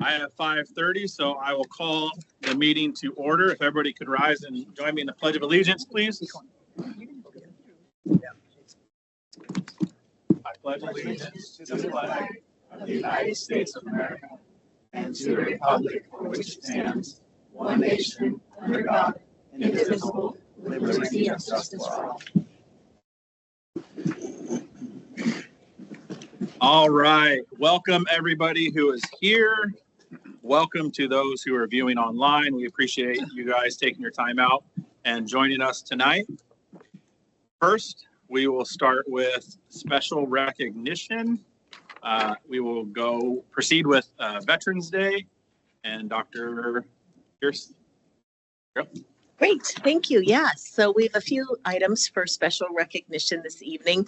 I have 5:30, so I will call the meeting to order. If everybody could rise and join me in the Pledge of Allegiance, please. I pledge allegiance to the flag of the United States of America and to the republic for which it stands, one nation, under God, indivisible, with liberty and justice for all. All right. Welcome, everybody who is here. Welcome to those who are viewing online. We appreciate you guys taking your time out and joining us tonight. First, we will start with special recognition. We will proceed with Veterans Day and Dr. Pierce. Yep. Great, thank you. Yes, so we have a few items for special recognition this evening,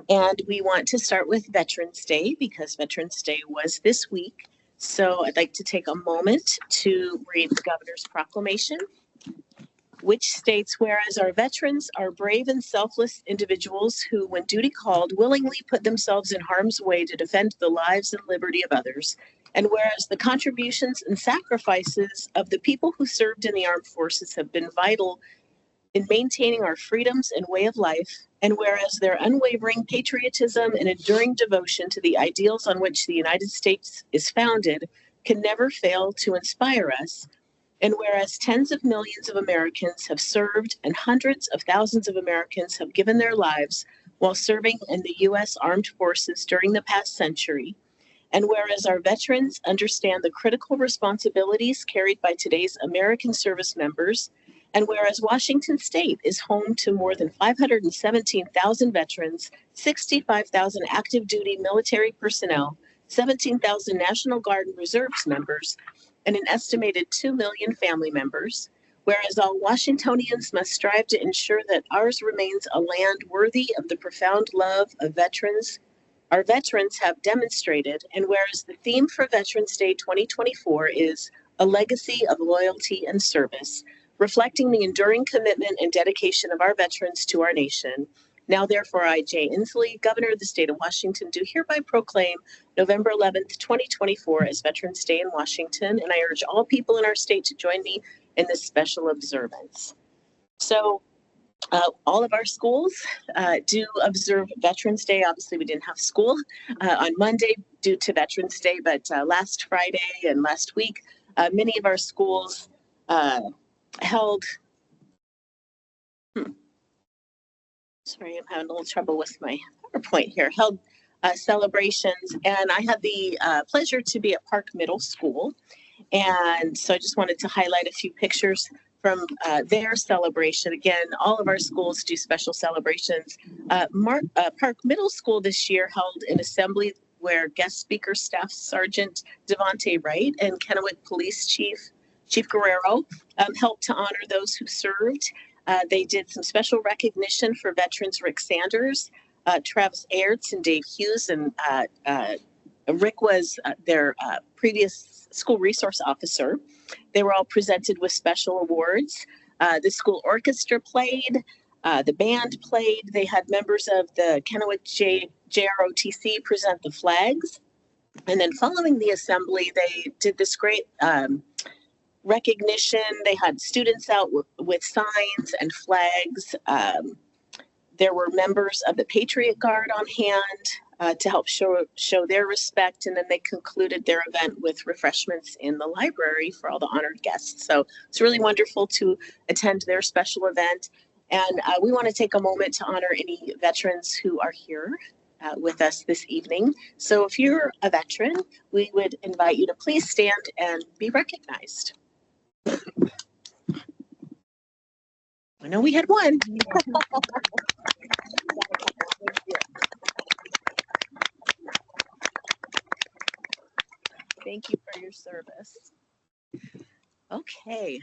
and we want to start with Veterans Day because Veterans Day was this week. So I'd like to take a moment to read the Governor's proclamation, which states, whereas our veterans are brave and selfless individuals who, when duty called, willingly put themselves in harm's way to defend the lives and liberty of others, and whereas the contributions and sacrifices of the people who served in the armed forces have been vital in maintaining our freedoms and way of life, and whereas their unwavering patriotism and enduring devotion to the ideals on which the United States is founded can never fail to inspire us, and whereas tens of millions of Americans have served and hundreds of thousands of Americans have given their lives while serving in the U.S. Armed Forces during the past century, and whereas our veterans understand the critical responsibilities carried by today's American service members, and whereas Washington State is home to more than 517,000 veterans, 65,000 active duty military personnel, 17,000 National Guard and Reserves members, and an estimated 2 million family members, whereas all Washingtonians must strive to ensure that ours remains a land worthy of the profound love of veterans our veterans have demonstrated, and whereas the theme for Veterans Day 2024 is a legacy of loyalty and service, reflecting the enduring commitment and dedication of our veterans to our nation. Now, therefore, I, Jay Inslee, Governor of the State of Washington, do hereby proclaim November 11th, 2024 as Veterans Day in Washington, and I urge all people in our state to join me in this special observance. So, all of our schools do observe Veterans Day. Obviously, we didn't have school on Monday due to Veterans Day, but last Friday and last week, many of our schools held, sorry, I'm having a little trouble with my PowerPoint here, held celebrations. And I had the pleasure to be at Park Middle School. And so I just wanted to highlight a few pictures from their celebration. Again, all of our schools do special celebrations. Park Middle School this year held an assembly where guest speaker Staff Sergeant Devontae Wright and Kennewick Police Chief Guerrero helped to honor those who served. They did some special recognition for veterans Rick Sanders, Travis Aerts, and Dave Hughes. And Rick was their previous school resource officer. They were all presented with special awards. The school orchestra played, the band played. They had members of the Kennewick JROTC present the flags. And then following the assembly, they did this great recognition. They had students out with signs and flags. There were members of the Patriot Guard on hand to help show their respect, and then they concluded their event with refreshments in the library for all the honored guests. So it's really wonderful to attend their special event, and we want to take a moment to honor any veterans who are here with us this evening. So if you're a veteran, we would invite you to please stand and be recognized. I know we had one. Thank you for your service. Okay,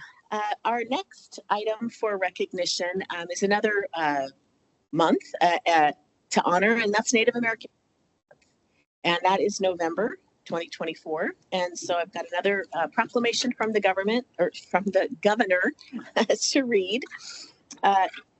our next item for recognition is another month to honor, and that's Native American. And that is November 2024. And so I've got another proclamation from the government, or from the governor to read.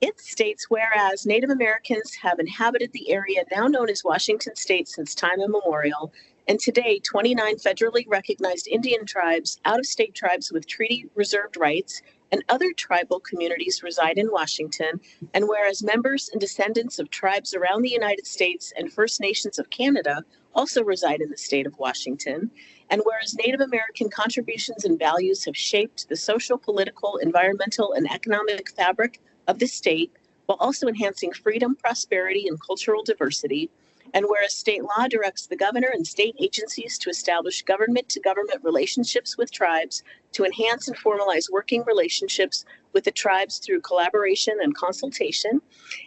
It states, whereas Native Americans have inhabited the area now known as Washington State since time immemorial, And today, 29 federally recognized Indian tribes, out-of-state tribes with treaty reserved rights, and other tribal communities reside in Washington. And whereas members and descendants of tribes around the United States and First Nations of Canada also reside in the state of Washington, and whereas Native American contributions and values have shaped the social, political, environmental, and economic fabric of the state, while also enhancing freedom, prosperity, and cultural diversity, and whereas state law directs the governor and state agencies to establish government-to-government relationships with tribes, to enhance and formalize working relationships with the tribes through collaboration and consultation,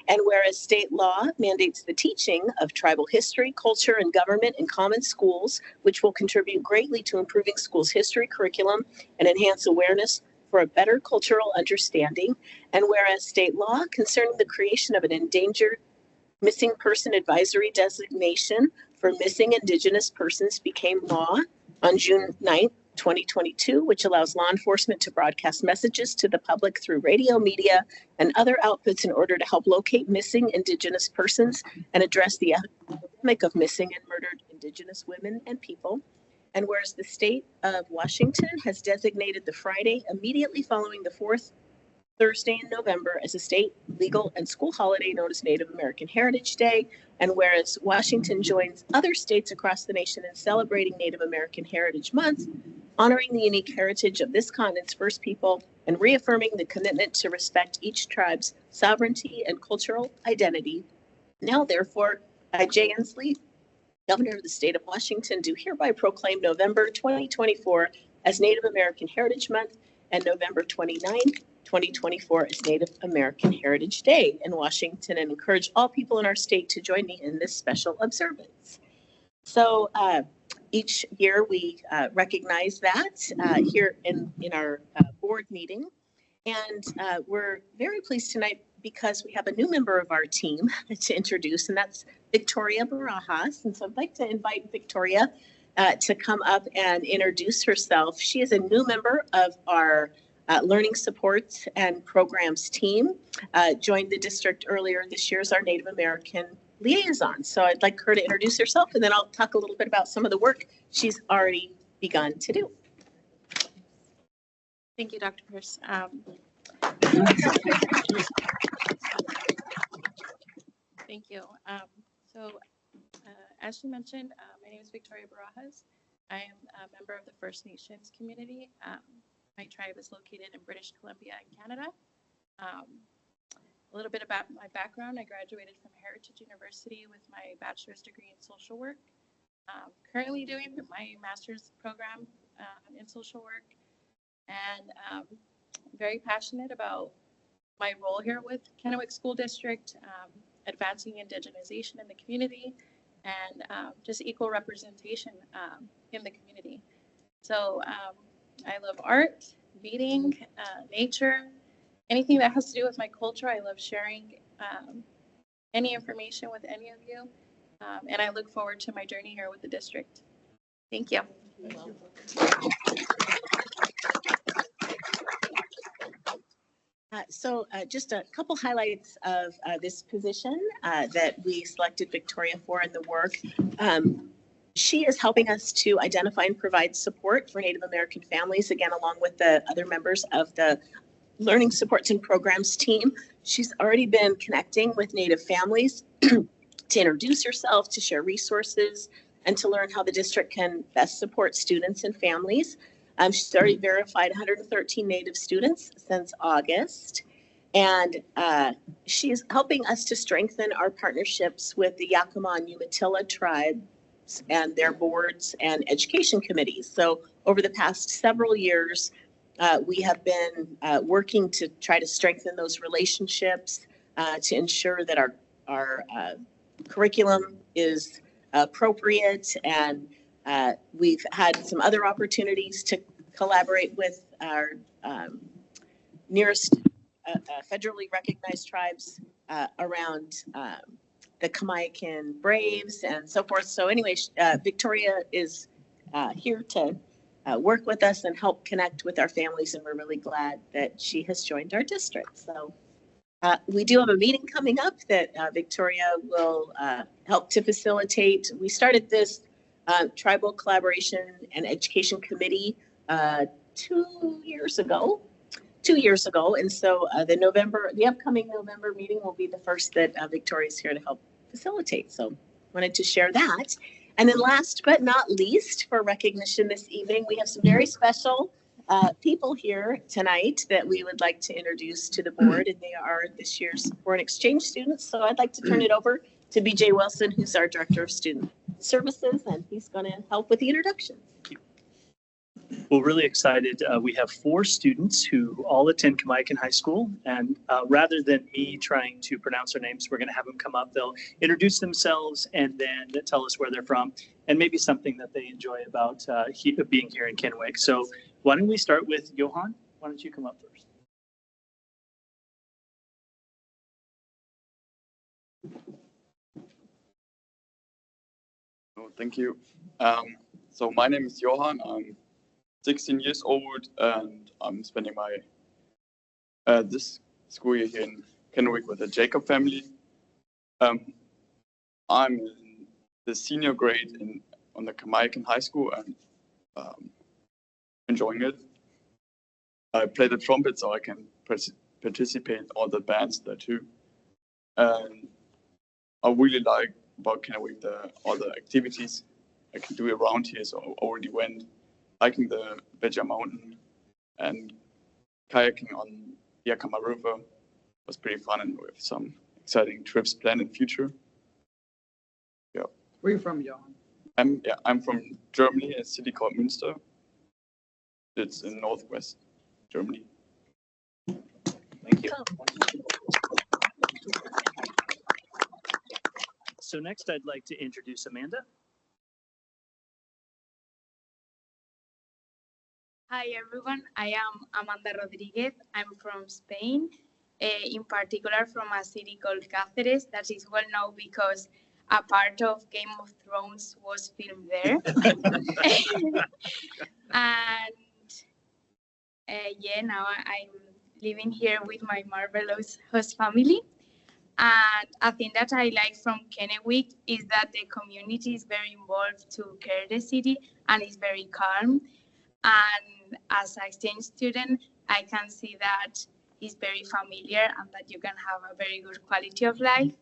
and whereas state law mandates the teaching of tribal history, culture, and government in common schools, which will contribute greatly to improving schools' history curriculum and enhance awareness for a better cultural understanding, and whereas state law concerning the creation of an endangered missing person advisory designation for missing Indigenous persons became law on June 9th, 2022, which allows law enforcement to broadcast messages to the public through radio, media, and other outputs in order to help locate missing Indigenous persons and address the epidemic of missing and murdered Indigenous women and people. And whereas the state of Washington has designated the Friday immediately following the fourth Thursday in November as a state legal and school holiday known as Native American Heritage Day, and whereas Washington joins other states across the nation in celebrating Native American Heritage Month, honoring the unique heritage of this continent's first people and reaffirming the commitment to respect each tribe's sovereignty and cultural identity. Now, therefore, I, Jay Inslee, Governor of the state of Washington, do hereby proclaim November 2024 as Native American Heritage Month and November 29th, 2024 is Native American Heritage Day in Washington, and encourage all people in our state to join me in this special observance. So each year we recognize that here in our board meeting. And we're very pleased tonight because we have a new member of our team to introduce, and that's Victoria Barajas. And so I'd like to invite Victoria to come up and introduce herself. She is a new member of our Learning Supports and Programs team, joined the district earlier this year as our Native American liaison. So I'd like her to introduce herself, and then I'll talk a little bit about some of the work she's already begun to do. Thank you, Dr. Pierce. Thank you. As she mentioned, my name is Victoria Barajas. I am a member of the First Nations community. My tribe is located in British Columbia in Canada. A little bit about my background. I graduated from Heritage University with my bachelor's degree in social work. Currently doing my master's program in social work, and very passionate about my role here with Kennewick School District, advancing indigenization in the community, and just equal representation in the community. So I love art, reading, nature, anything that has to do with my culture. I love sharing any information with any of you, and I look forward to my journey here with the district. Thank you. Just a couple highlights of this position that we selected Victoria for in the work. She is helping us to identify and provide support for Native American families, again, along with the other members of the Learning Supports and Programs team. She's already been connecting with Native families to introduce herself, to share resources, and to learn how the district can best support students and families. She's already verified 113 Native students since August, and she's helping us to strengthen our partnerships with the Yakima and Umatilla tribes and their boards and education committees. So over the past several years, we have been working to try to strengthen those relationships to ensure that our curriculum is appropriate, and we've had some other opportunities to collaborate with our nearest federally recognized tribes around the Kamiakin Braves and so forth. So anyway, Victoria is here to work with us and help connect with our families, and we're really glad that she has joined our district. So we do have a meeting coming up that Victoria will help to facilitate. We started this Tribal Collaboration and Education Committee 2 years ago. 2 years ago. And so the upcoming November meeting will be the first that Victoria is here to help facilitate. So wanted to share that. And then last but not least, for recognition this evening, we have some very special people here tonight that we would like to introduce to the board. And they are this year's foreign exchange students. So I'd like to turn it over to BJ Wilson, who's our Director of Student Services, and he's going to help with the introduction. Well, really excited. We have 4 students who all attend Kamaikan High School. And rather than me trying to pronounce their names, we're going to have them come up. They'll introduce themselves and then tell us where they're from and maybe something that they enjoy about being here in Kennewick. So why don't we start with Johan? Why don't you come up first? Oh, thank you. So my name is Johan. I'm 16 years old, and I'm spending my this school year here in Kennewick with the Jacob family. I'm in the senior grade on the Kamaikan High School and enjoying it. I play the trumpet, so I can participate in all the bands there too. And I really like about Kennewick all the activities I can do around here. So I already went hiking the Beja Mountain and kayaking on Yakama River. It was pretty fun, and we have some exciting trips planned in future. Yeah. Where are you from, Johan? I'm from Germany, a city called Münster. It's in northwest Germany. Thank you. So next I'd like to introduce Amanda. Hi everyone, I am Amanda Rodriguez. I'm from Spain, in particular from a city called Cáceres that is well known because a part of Game of Thrones was filmed there. And now I'm living here with my marvelous host family. And a thing that I like from Kennewick is that the community is very involved to care the city and is very calm. And as an exchange student, I can see that it's very familiar and that you can have a very good quality of life.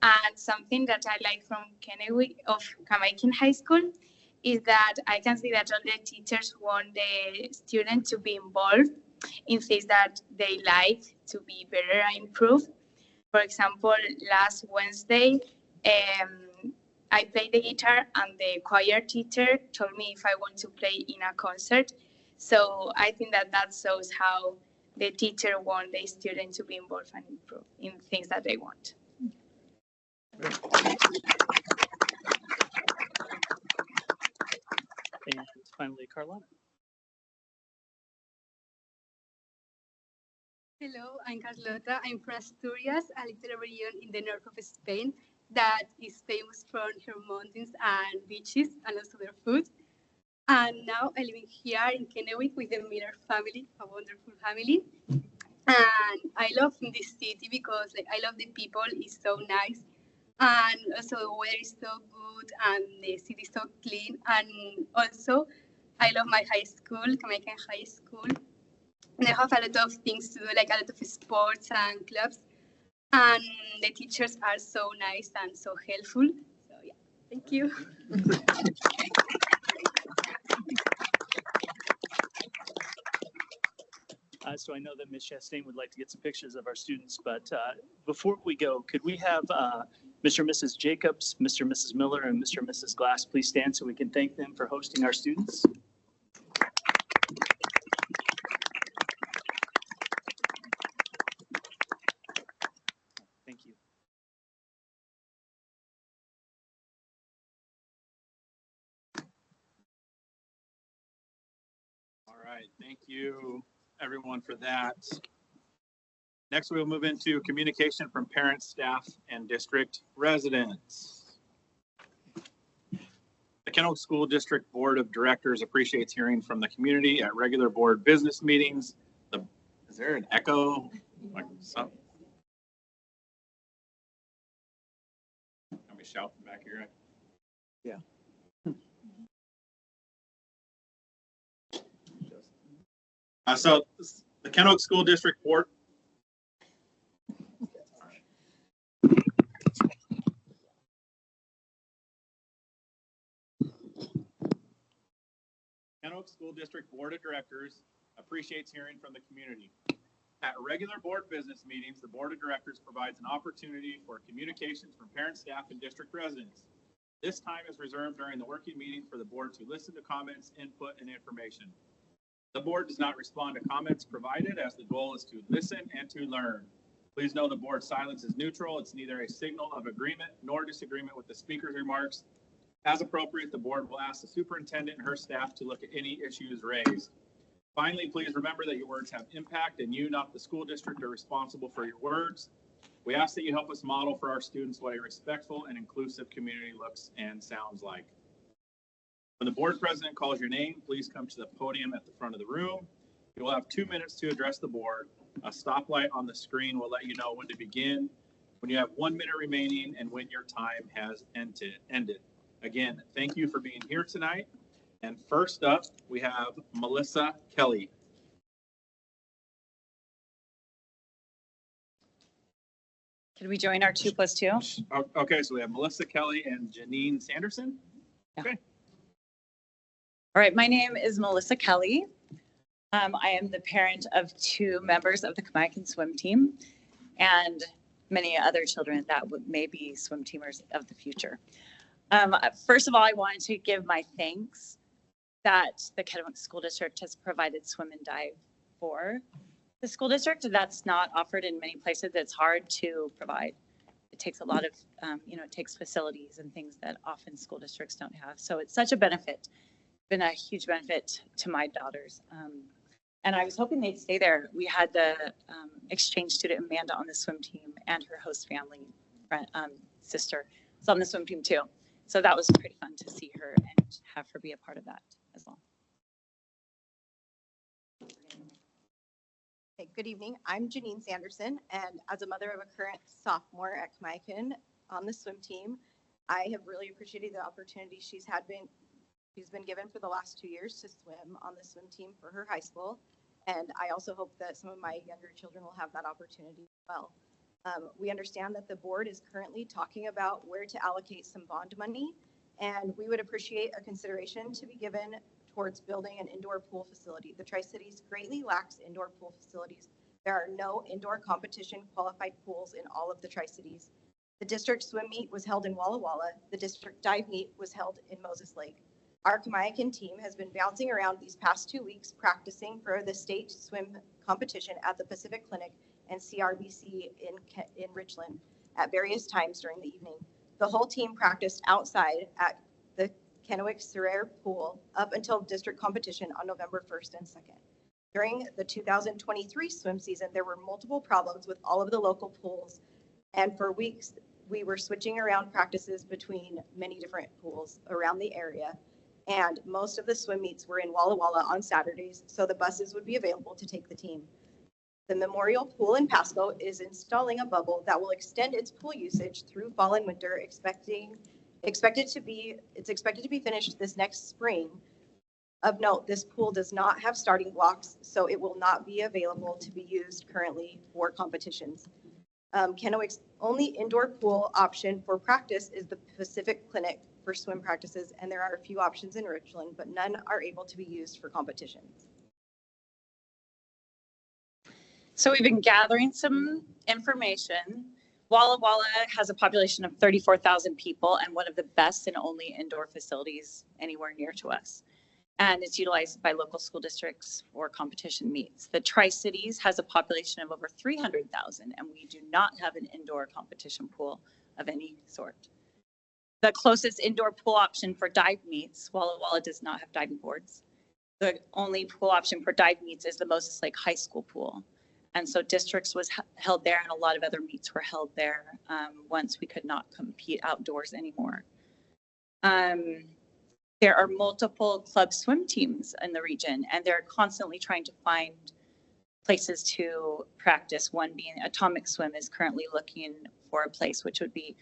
And something that I like from Kennewick of Kamaikan High School is that I can see that all the teachers want the students to be involved in things that they like to be better and improve. For example, last Wednesday, I played the guitar and the choir teacher told me if I want to play in a concert. So I think that shows how the teacher wants the student to be involved and improve in things that they want. And finally, Carlota. Hello, I'm Carlota. I'm from Asturias, a little region in the north of Spain that is famous for her mountains and beaches and also their food. And now I'm living here in Kennewick with the Miller family, a wonderful family. And I love this city because I love the people, it's so nice. And also the weather is so good and the city is so clean. And also I love my high school, Kamaikan High School. And I have a lot of things to do, like a lot of sports and clubs. And the teachers are so nice and so helpful. So yeah, thank you. So I know that Ms. Chastain would like to get some pictures of our students, but before we go, could we have Mr. and Mrs. Jacobs, Mr. and Mrs. Miller, and Mr. and Mrs. Glass please stand so we can thank them for hosting our students? Thank you. All right, thank you everyone for that. Next, we'll move into communication from parents, staff, and district residents. The Kennewick School District Board of Directors appreciates hearing from the community at regular board business meetings. Is there an echo? Like something? Let me shout from back here. Yeah. So the Kennewick School District Board. Kennewick School District Board of Directors appreciates hearing from the community. At regular board business meetings, the Board of Directors provides an opportunity for communications from parents, staff, and district residents. This time is reserved during the working meeting for the board to listen to comments, input, and information. The board does not respond to comments provided, as the goal is to listen and to learn. Please know the board's silence is neutral. It's neither a signal of agreement nor disagreement with the speaker's remarks. As appropriate, the board will ask the superintendent and her staff to look at any issues raised. Finally, please remember that your words have impact, and you, not the school district, are responsible for your words. We ask that you help us model for our students what a respectful and inclusive community looks and sounds like. When the board president calls your name, please come to the podium at the front of the room. You will have 2 minutes to address the board. A stoplight on the screen will let you know when to begin, when you have 1 minute remaining, and when your time has ended. Again, thank you for being here tonight. And first up, we have Melissa Kelly. Can we join our 2+2? Okay, so we have Melissa Kelly and Janine Sanderson. Okay. All right, my name is Melissa Kelly. I am the parent of 2 members of the Kamiakin swim team and many other children that may be swim teamers of the future. First of all, I wanted to give my thanks that the Kennewick School District has provided swim and dive for the school district. That's not offered in many places. It's hard to provide. It takes a lot of, it takes facilities and things that often school districts don't have. So it's such a benefit, been a huge benefit to my daughters. And I was hoping they'd stay there. We had the exchange student Amanda on the swim team, and her host family sister is on the swim team too. So that was pretty fun to see her and have her be a part of that as well. Okay, good evening. I'm Janine Sanderson, and as a mother of a current sophomore at Kamiakin on the swim team, I have really appreciated the opportunity she's been given for the last 2 years to swim on the swim team for her high school. And I also hope that some of my younger children will have that opportunity as well. We understand that the board is currently talking about where to allocate some bond money, and we would appreciate a consideration to be given towards building an indoor pool facility. The Tri-Cities greatly lacks indoor pool facilities. There are no indoor competition qualified pools in all of the Tri-Cities. The district swim meet was held in Walla Walla. The district dive meet was held in Moses Lake. Our Kamiakin team has been bouncing around these past 2 weeks practicing for the state swim competition at the Pacific Clinic and CRBC in Richland at various times during the evening. The whole team practiced outside at the Kennewick Surrey Pool up until district competition on November 1st and 2nd. During the 2023 swim season, there were multiple problems with all of the local pools, and for weeks we were switching around practices between many different pools around the area, and most of the swim meets were in Walla Walla on Saturdays, so the buses would be available to take the team. The Memorial Pool in Pasco is installing a bubble that will extend its pool usage through fall and winter, it's expected to be finished this next spring. Of note, this pool does not have starting blocks, so it will not be available to be used currently for competitions. Kennewick's only indoor pool option for practice is the Pacific Clinic for swim practices, and there are a few options in Richland, but none are able to be used for competitions. So we've been gathering some information. Walla Walla has a population of 34,000 people and one of the best and only indoor facilities anywhere near to us. And it's utilized by local school districts for competition meets. The Tri-Cities has a population of over 300,000, and we do not have an indoor competition pool of any sort. The closest indoor pool option for dive meets, Walla Walla does not have diving boards. The only pool option for dive meets is the Moses Lake High School pool. And so districts was held there, and a lot of other meets were held there once we could not compete outdoors anymore. There are multiple club swim teams in the region, and they're constantly trying to find places to practice. One being Atomic Swim is currently looking for a place, which would be,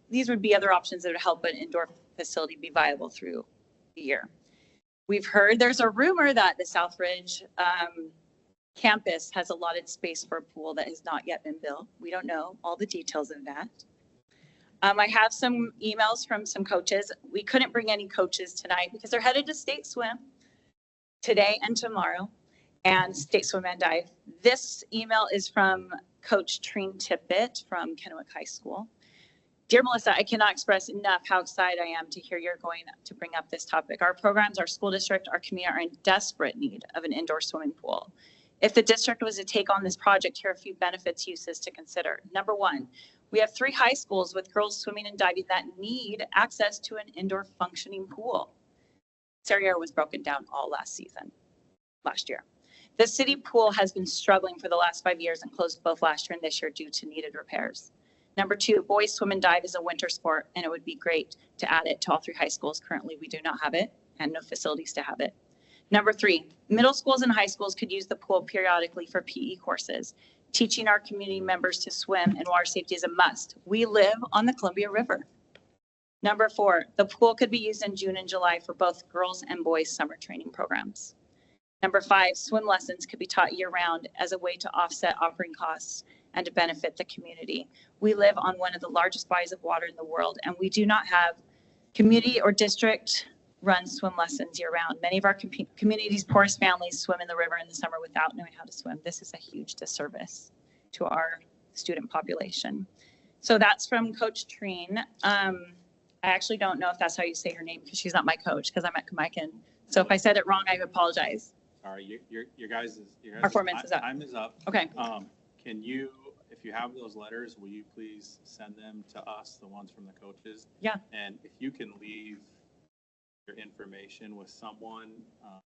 these would be other options that would help an indoor facility be viable through the year. We've heard there's a rumor that the Southridge campus has allotted space for a pool that has not yet been built. We don't know all the details of that. I have some emails from some coaches. We couldn't bring any coaches tonight because they're headed to State Swim today and tomorrow, and State Swim and Dive. This email is from Coach Trine Tippett from Kennewick High School. Dear Melissa, I cannot express enough how excited I am to hear you're going to bring up this topic. Our programs, our school district, our community are in desperate need of an indoor swimming pool. If the district was to take on this project, here are a few benefits uses to consider. Number one, we have 3 high schools with girls swimming and diving that need access to an indoor functioning pool. Sarriere was broken down all last year. The city pool has been struggling for the last 5 years and closed both last year and this year due to needed repairs. Number 2, boys swim and dive is a winter sport, and it would be great to add it to all 3 high schools. Currently, we do not have it and no facilities to have it. Number 3, middle schools and high schools could use the pool periodically for PE courses. Teaching our community members to swim and water safety is a must. We live on the Columbia River. Number 4, the pool could be used in June and July for both girls and boys summer training programs. Number 5, swim lessons could be taught year-round as a way to offset operating costs and to benefit the community. We live on one of the largest bodies of water in the world, and we do not have community or district-run swim lessons year-round. Many of our community's poorest families swim in the river in the summer without knowing how to swim. This is a huge disservice to our student population. So that's from Coach Trine. I actually don't know if that's how you say her name because she's not my coach because I'm at Kamiakin. So if I said it wrong, I apologize. All right, your guys' Our 4 minutes is up. Time is up. Okay. Can you, if you have those letters, will you please send them to us, the ones from the coaches? Yeah. And if you can leave your information with someone,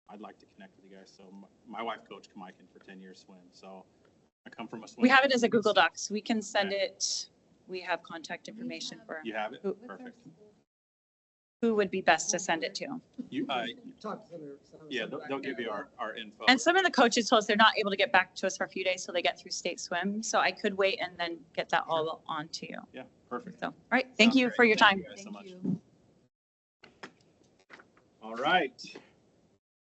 I'd like to connect with you guys. So my wife coached Kamiakin for 10 years swim. So I come from a swim. We have it as a Google Docs. We can send it. We have contact information for You have it? Who- Perfect. who would be best to send it to. You, yeah, they'll give you our info. And some of the coaches told us they're not able to get back to us for a few days till they get through State Swim. So I could wait and then get that all on to you. Yeah, perfect. So, all right. Thank Sounds you great. for your time. Thank you guys so much. All right.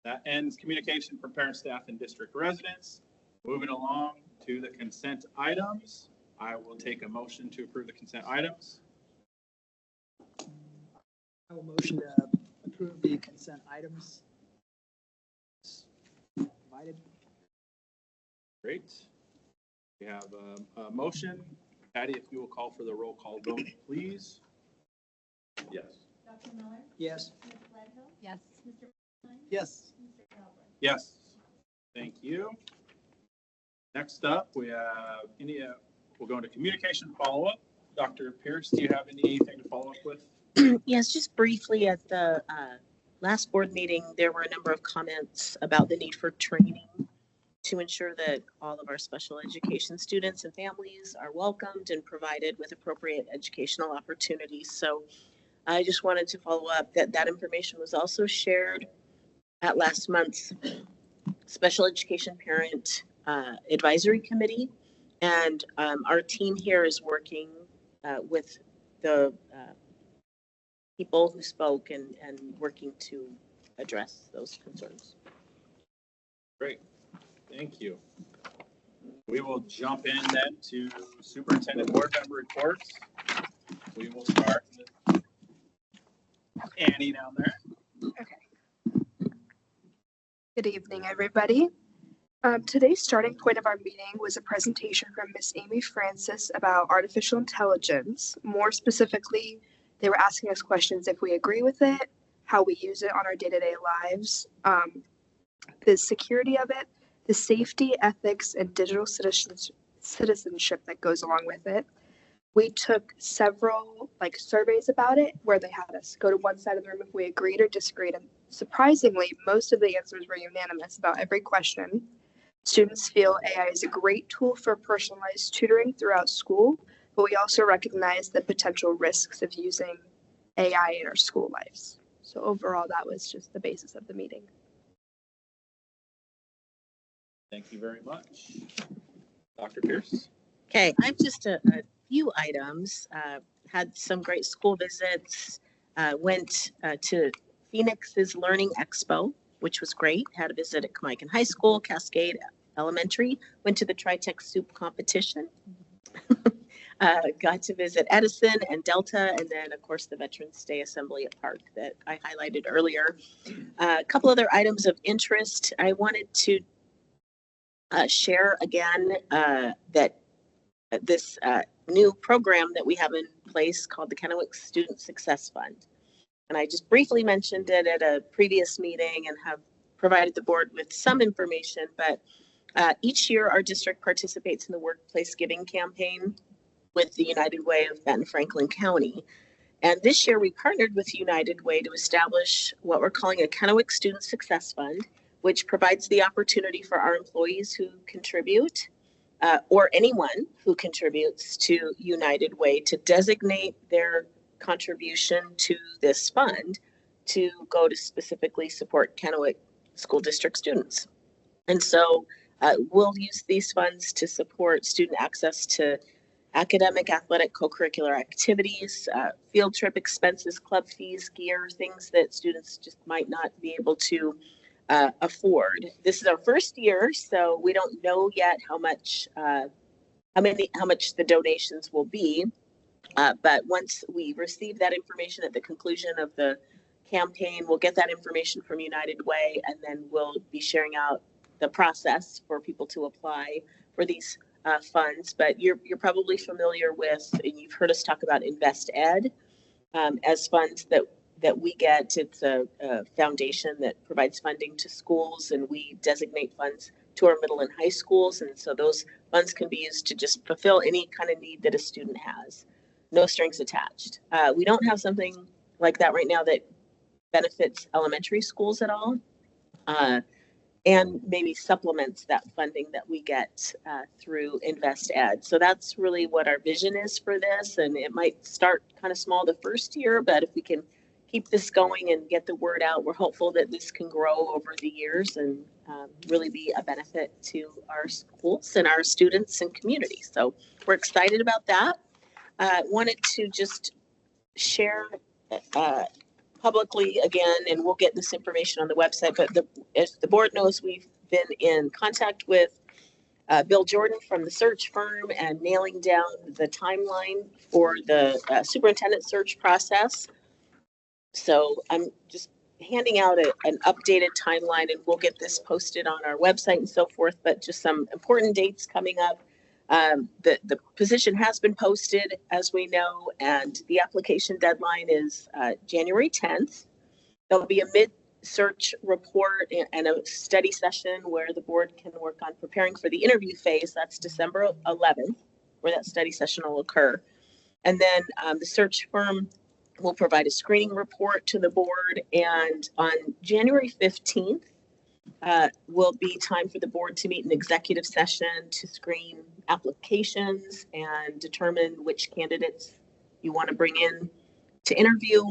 That ends communication from parent, staff, and district residents. Moving along to the consent items. I will take a motion to approve the consent items. I will motion to approve the consent items. Provided. Great. We have a motion. Patty, if you will call for the roll call vote, please. Yes. Yes. Yes. Yes. Yes. Thank you. Next up, we have we'll go into communication follow-up. Dr. Pierce, do you have anything to follow up with? Yes, just briefly at the last board meeting, there were a number of comments about the need for training to ensure that all of our special education students and families are welcomed and provided with appropriate educational opportunities. So I just wanted to follow up that information was also shared at last month's Special Education Parent Advisory Committee. And our team here is working with the people who spoke and working to address those concerns. Great. Thank you. We will jump in then to superintendent board member reports. We will start with Annie down there. Okay. Good evening, everybody. Today's starting point of our meeting was a presentation from Miss Amy Francis about artificial intelligence. More specifically, they were asking us questions if we agree with it, how we use it on our day-to-day lives, the security of it, the safety, ethics, and digital citizenship that goes along with it. We took several surveys about it where they had us go to one side of the room if we agreed or disagreed. And surprisingly, most of the answers were unanimous about every question. Students feel AI is a great tool for personalized tutoring throughout school, but we also recognize the potential risks of using AI in our school lives. So overall, that was just the basis of the meeting. Thank you very much. Dr. Pierce? Okay, I have just a few items. Had some great school visits, went to Phoenix's Learning Expo which was great. Had a visit at Kamiakin High School, Cascade Elementary, went to the Tri-Tech Soup competition. Got to visit Edison and Delta, and then, of course, the Veterans Day Assembly at Park that I highlighted earlier. A couple other items of interest. I wanted to share again that this new program that we have in place called the Kennewick Student Success Fund. And I just briefly mentioned it at a previous meeting and have provided the board with some information, but each year our district participates in the Workplace Giving campaign with the United Way of Benton Franklin County. And this year we partnered with United Way to establish what we're calling a Kennewick Student Success Fund, which provides the opportunity for our employees who contribute or anyone who contributes to United Way to designate their contribution to this fund to go to specifically support Kennewick School District students. And so we'll use these funds to support student access to academic, athletic, co-curricular activities, field trip expenses, club fees, gear, things that students just might not be able to afford. This is our first year, so we don't know yet how much the donations will be. But once we receive that information at the conclusion of the campaign, we'll get that information from United Way, and then we'll be sharing out the process for people to apply for these funds. But you're probably familiar with, and you've heard us talk about Invest Ed as funds that we get. It's a foundation that provides funding to schools, and we designate funds to our middle and high schools. And so those funds can be used to just fulfill any kind of need that a student has. No strings attached. We don't have something like that right now that benefits elementary schools at all, and maybe supplements that funding that we get through Invest Ed. So that's really what our vision is for this. And it might start kind of small the first year, but if we can keep this going and get the word out, we're hopeful that this can grow over the years and really be a benefit to our schools and our students and community. So we're excited about that. Wanted to just share publicly again, and we'll get this information on the website, but as the board knows, we've been in contact with Bill Jordan from the search firm and nailing down the timeline for the superintendent search process. So I'm just handing out an updated timeline, and we'll get this posted on our website and so forth, but just some important dates coming up. The position has been posted, as we know, and the application deadline is January 10th. There'll be a mid-search report and a study session where the board can work on preparing for the interview phase. That's December 11th, where that study session will occur. And then the search firm will provide a screening report to the board, and on January 15th, will be time for the board to meet an executive session to screen applications and determine which candidates you want to bring in to interview.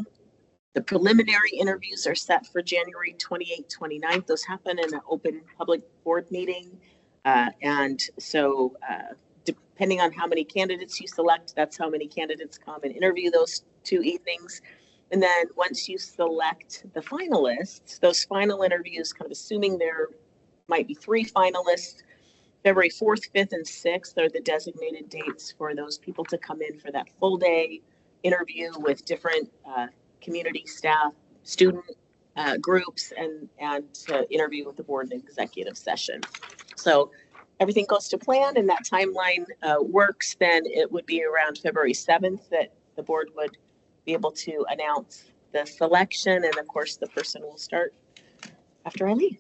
The preliminary interviews are set for January 28th, 29th. Those happen in an open public board meeting. And so depending on how many candidates you select, that's how many candidates come and interview those 2 evenings. And then once you select the finalists, those final interviews, kind of assuming there might be 3 finalists, February 4th, 5th, and 6th are the designated dates for those people to come in for that full day interview with different community staff, student groups, and to interview with the board in executive session. So everything goes to plan and that timeline works, then it would be around February 7th that the board would be able to announce the selection, and of course the person will start after I leave,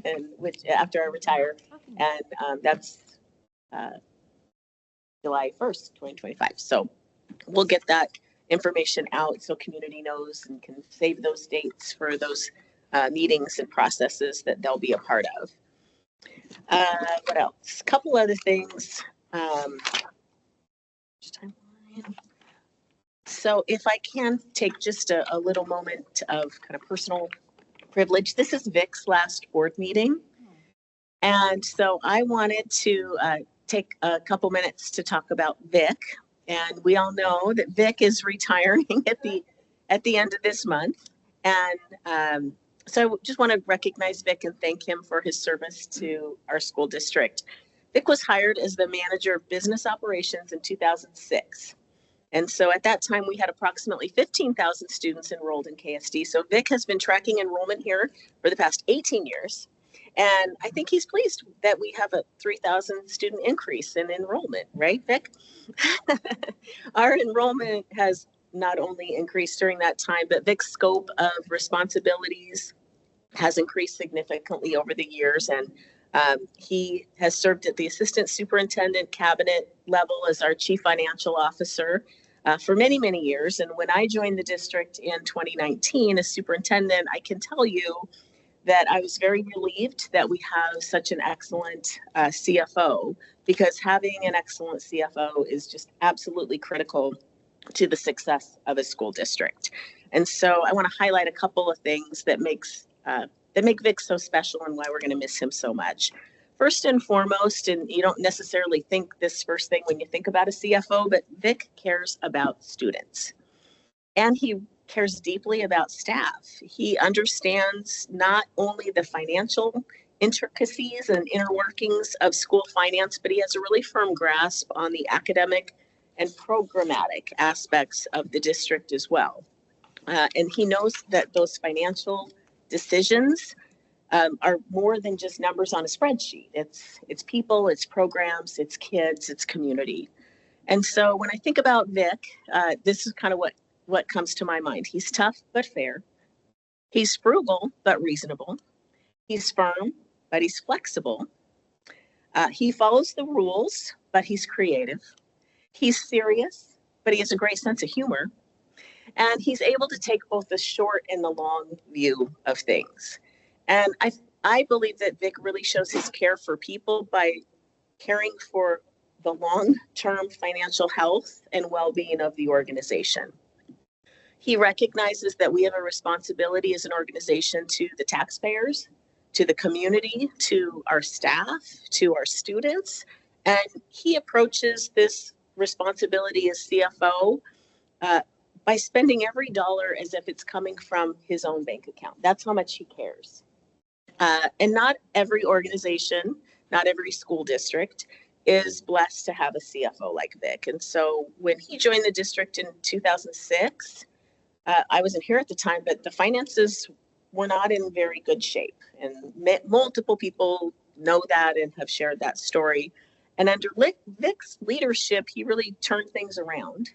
and after I retire, and that's July 1st, 2025. So we'll get that information out so community knows and can save those dates for those meetings and processes that they'll be a part of. What else? A couple other things. So if I can take just a little moment of kind of personal privilege. This is Vic's last board meeting. And so I wanted to take a couple minutes to talk about Vic. And we all know that Vic is retiring at the end of this month. And So I just want to recognize Vic and thank him for his service to our school district. Vic was hired as the manager of business operations in 2006. And so at that time, we had approximately 15,000 students enrolled in KSD. So Vic has been tracking enrollment here for the past 18 years. And I think he's pleased that we have a 3,000 student increase in enrollment, right, Vic? Our enrollment has not only increased during that time, but Vic's scope of responsibilities has increased significantly over the years. And he has served at the assistant superintendent cabinet level as our chief financial officer for many, many years. And when I joined the district in 2019 as superintendent, I can tell you that I was very relieved that we have such an excellent CFO, because having an excellent CFO is just absolutely critical to the success of a school district. And so I want to highlight a couple of things that make Vic so special and why we're going to miss him so much. First and foremost, and you don't necessarily think this first thing when you think about a CFO, but Vic cares about students. And he cares deeply about staff. He understands not only the financial intricacies and inner workings of school finance, but he has a really firm grasp on the academic and programmatic aspects of the district as well. And he knows that those financial decisions are more than just numbers on a spreadsheet. It's people, it's programs, it's kids, it's community. And so when I think about Vic, this is kind of what comes to my mind. He's tough but fair. He's frugal but reasonable. He's firm but he's flexible. He follows the rules but he's creative. He's serious but he has a great sense of humor. And he's able to take both the short and the long view of things. And I believe that Vic really shows his care for people by caring for the long-term financial health and well-being of the organization. He recognizes that we have a responsibility as an organization to the taxpayers, to the community, to our staff, to our students. And he approaches this responsibility as CFO by spending every dollar as if it's coming from his own bank account. That's how much he cares. And not every organization, not every school district is blessed to have a CFO like Vic. And so when he joined the district in 2006, I wasn't here at the time, but the finances were not in very good shape. And multiple people know that and have shared that story. And under Vic's leadership, he really turned things around.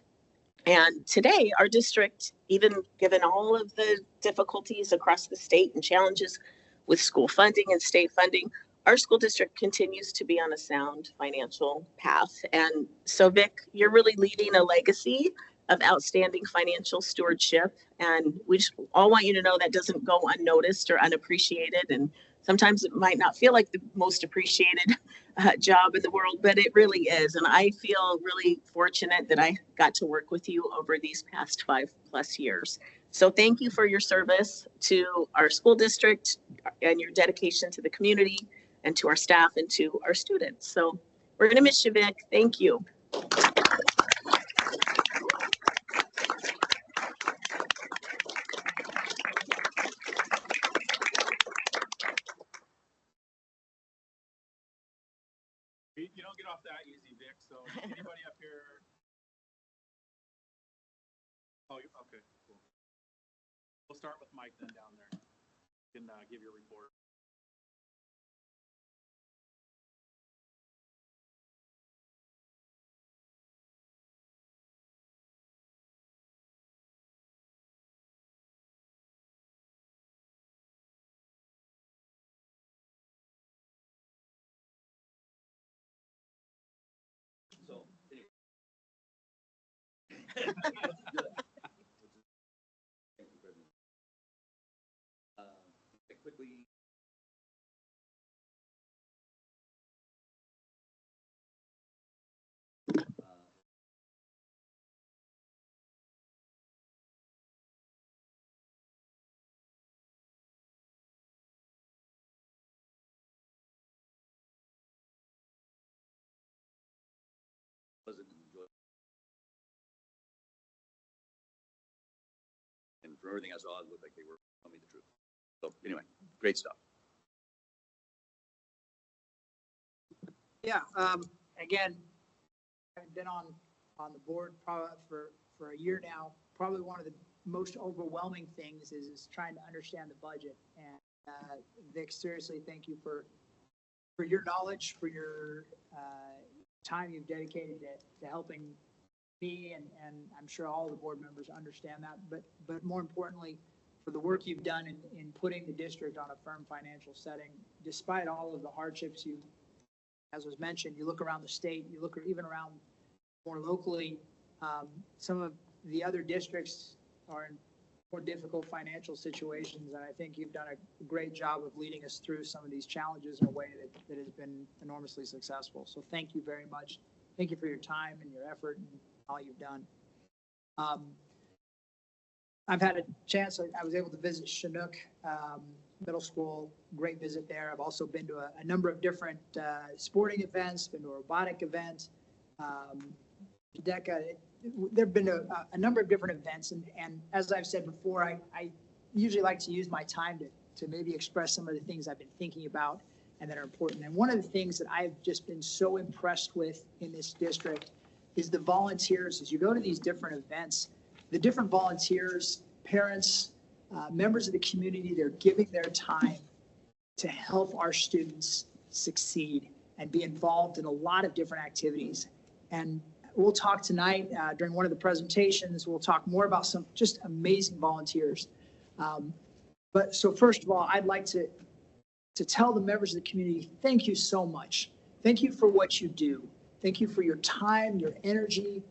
And today, our district, even given all of the difficulties across the state and challenges with school funding and state funding, our school district continues to be on a sound financial path. And so, Vic, you're really leaving a legacy of outstanding financial stewardship. And we just all want you to know that doesn't go unnoticed or unappreciated. And sometimes it might not feel like the most appreciated job in the world, but it really is. And I feel really fortunate that I got to work with you over these past 5+ years. So thank you for your service to our school district and your dedication to the community and to our staff and to our students. So we're going to miss you, Vic. Thank you. You don't get off that easy, Vic. So anybody up here? Oh, okay, cool. We'll start with Mike then down there. You can give your report. Quickly. Wasn't enjoyable. And from everything I saw, it looked like they were telling me the truth. So anyway, great stuff. Yeah, again, I've been on the board probably for a year now. Probably one of the most overwhelming things is trying to understand the budget. And Vic, seriously, thank you for your knowledge, for your time you've dedicated to helping me, and I'm sure all the board members understand that. But more importantly, for the work you've done in putting the district on a firm financial setting, despite all of the hardships you, as was mentioned, you look around the state, you look even around more locally, some of the other districts are in more difficult financial situations. And I think you've done a great job of leading us through some of these challenges in a way that has been enormously successful. So thank you very much. Thank you for your time and your effort and all you've done. I've had a chance, I was able to visit Chinook Middle School, great visit there. I've also been to a number of different sporting events, been to a robotic event, DECA. There've been a number of different events. And as I've said before, I usually like to use my time to maybe express some of the things I've been thinking about and that are important. And one of the things that I've just been so impressed with in this district is the volunteers. As you go to these different events, the different volunteers, parents, members of the community, they're giving their time to help our students succeed and be involved in a lot of different activities. And we'll talk tonight during one of the presentations, we'll talk more about some just amazing volunteers. But so first of all, I'd like to tell the members of the community, thank you so much. Thank you for what you do. Thank you for your time, your energy,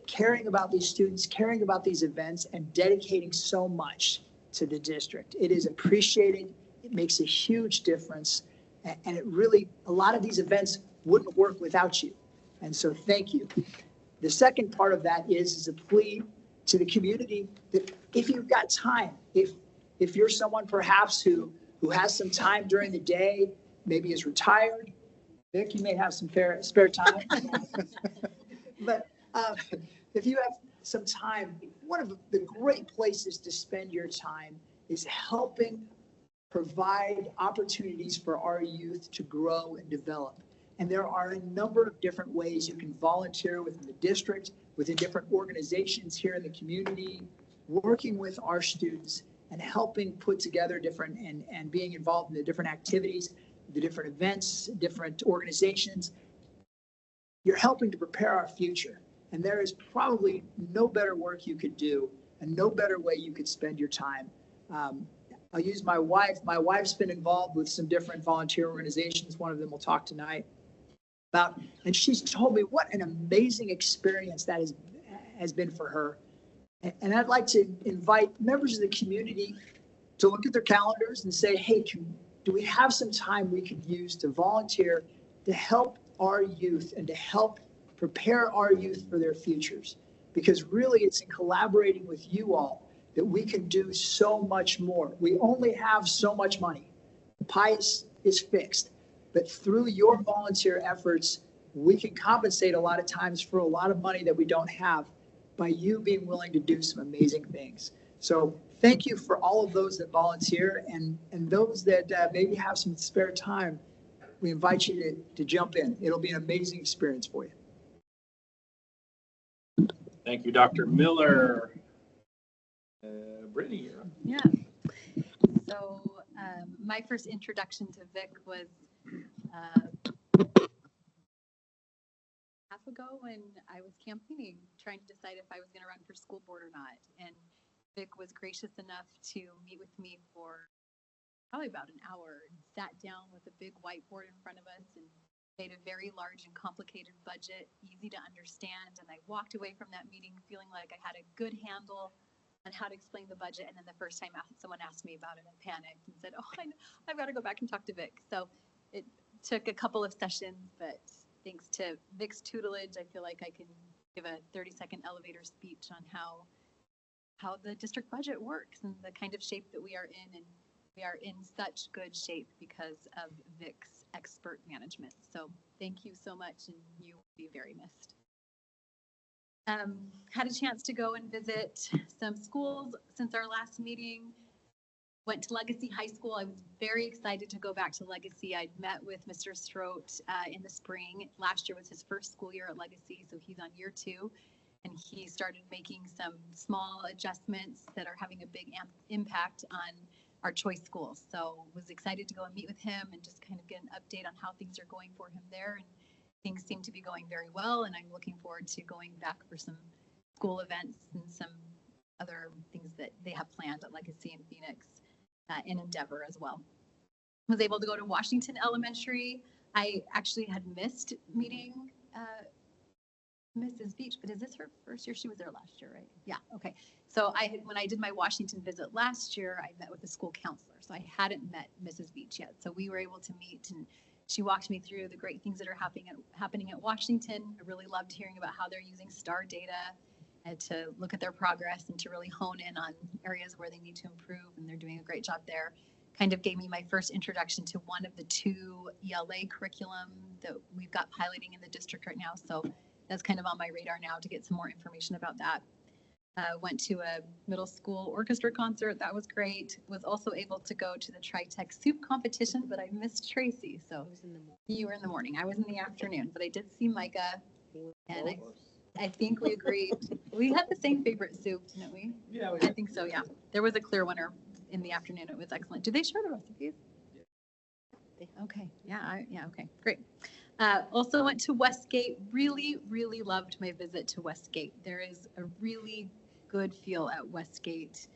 caring about these students, caring about these events, and dedicating so much to the district. It is appreciated. It makes a huge difference. And it really, a lot of these events wouldn't work without you. And so thank you. The second part of that is a plea to the community that if you've got time, if you're someone perhaps who has some time during the day, maybe is retired, Vic, you may have some spare time. But if you have some time, one of the great places to spend your time is helping provide opportunities for our youth to grow and develop. And there are a number of different ways you can volunteer within the district, within different organizations here in the community, working with our students and helping put together different and being involved in the different activities, the different events, different organizations. You're helping to prepare our future. And there is probably no better work you could do and no better way you could spend your time. I'll use my wife. My wife's been involved with some different volunteer organizations. One of them we'll talk tonight about. And she's told me what an amazing experience that has been for her. And I'd like to invite members of the community to look at their calendars and say, hey, do we have some time we could use to volunteer to help our youth and to help prepare our youth for their futures? Because really it's in collaborating with you all that we can do so much more. We only have so much money. The pie is fixed, but through your volunteer efforts, we can compensate a lot of times for a lot of money that we don't have by you being willing to do some amazing things. So thank you for all of those that volunteer and those that maybe have some spare time. We invite you to jump in. It'll be an amazing experience for you. Thank you, Dr. Miller. Brittany, you're up. Yeah. So my first introduction to Vic was half ago when I was campaigning, trying to decide if I was going to run for school board or not. And Vic was gracious enough to meet with me for probably about an hour and sat down with a big whiteboard in front of us and made a very large and complicated budget, easy to understand. And I walked away from that meeting feeling like I had a good handle on how to explain the budget. And then the first time someone asked me about it, I panicked and said, oh, I've got to go back and talk to Vic. So it took a couple of sessions, but thanks to Vic's tutelage, I feel like I can give a 30-second elevator speech on how the district budget works and the kind of shape that we are in. And we are in such good shape because of Vic's expert management. So thank you so much, and you will be very missed. Had a chance to go and visit some schools since our last meeting. Went to Legacy High School. I was very excited to go back to Legacy. I'd met with Mr. Strote in the spring. Last year was his first school year at Legacy, so he's on year 2. And he started making some small adjustments that are having a big impact on our choice schools. So was excited to go and meet with him and just kind of get an update on how things are going for him there. And things seem to be going very well. And I'm looking forward to going back for some school events and some other things that they have planned at Legacy and Phoenix and Endeavor as well. Was able to go to Washington Elementary. I actually had missed meeting Mrs. Beach, but is this her first year? She was there last year, right? Yeah, okay. So when I did my Washington visit last year, I met with the school counselor. So I hadn't met Mrs. Beach yet. So we were able to meet and she walked me through the great things that are happening at Washington. I really loved hearing about how they're using STAR data and to look at their progress and to really hone in on areas where they need to improve, and they're doing a great job there. Kind of gave me my first introduction to one of the 2 ELA curriculum that we've got piloting in the district right now. So that's kind of on my radar now to get some more information about that. Went to a middle school orchestra concert. That was great. Was also able to go to the Tri-Tech soup competition, but I missed Tracy. So you were in the morning. I was in the afternoon, but I did see Micah, and I think we agreed. We had the same favorite soup, didn't we? Yeah, I think so, yeah. There was a clear winner in the afternoon. It was excellent. Do they share the recipes? Yeah. Okay, yeah, okay, great. Also went to Westgate. Really, really loved my visit to Westgate. There is a really good feel at Westgate.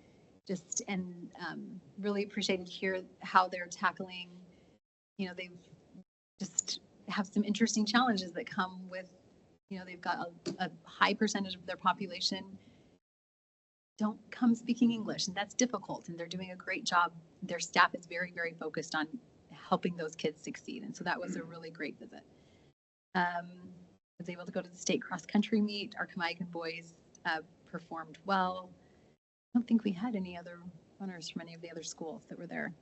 And really appreciated here how they're tackling, they've just have some interesting challenges that come with, they've got a high percentage of their population don't come speaking English, and that's difficult, and they're doing a great job. Their staff is very, very focused on helping those kids succeed, and so that was a really great visit. Was able to go to the state cross-country meet. Our Kamiakin boys performed well. I don't think we had any other runners from any of the other schools that were there.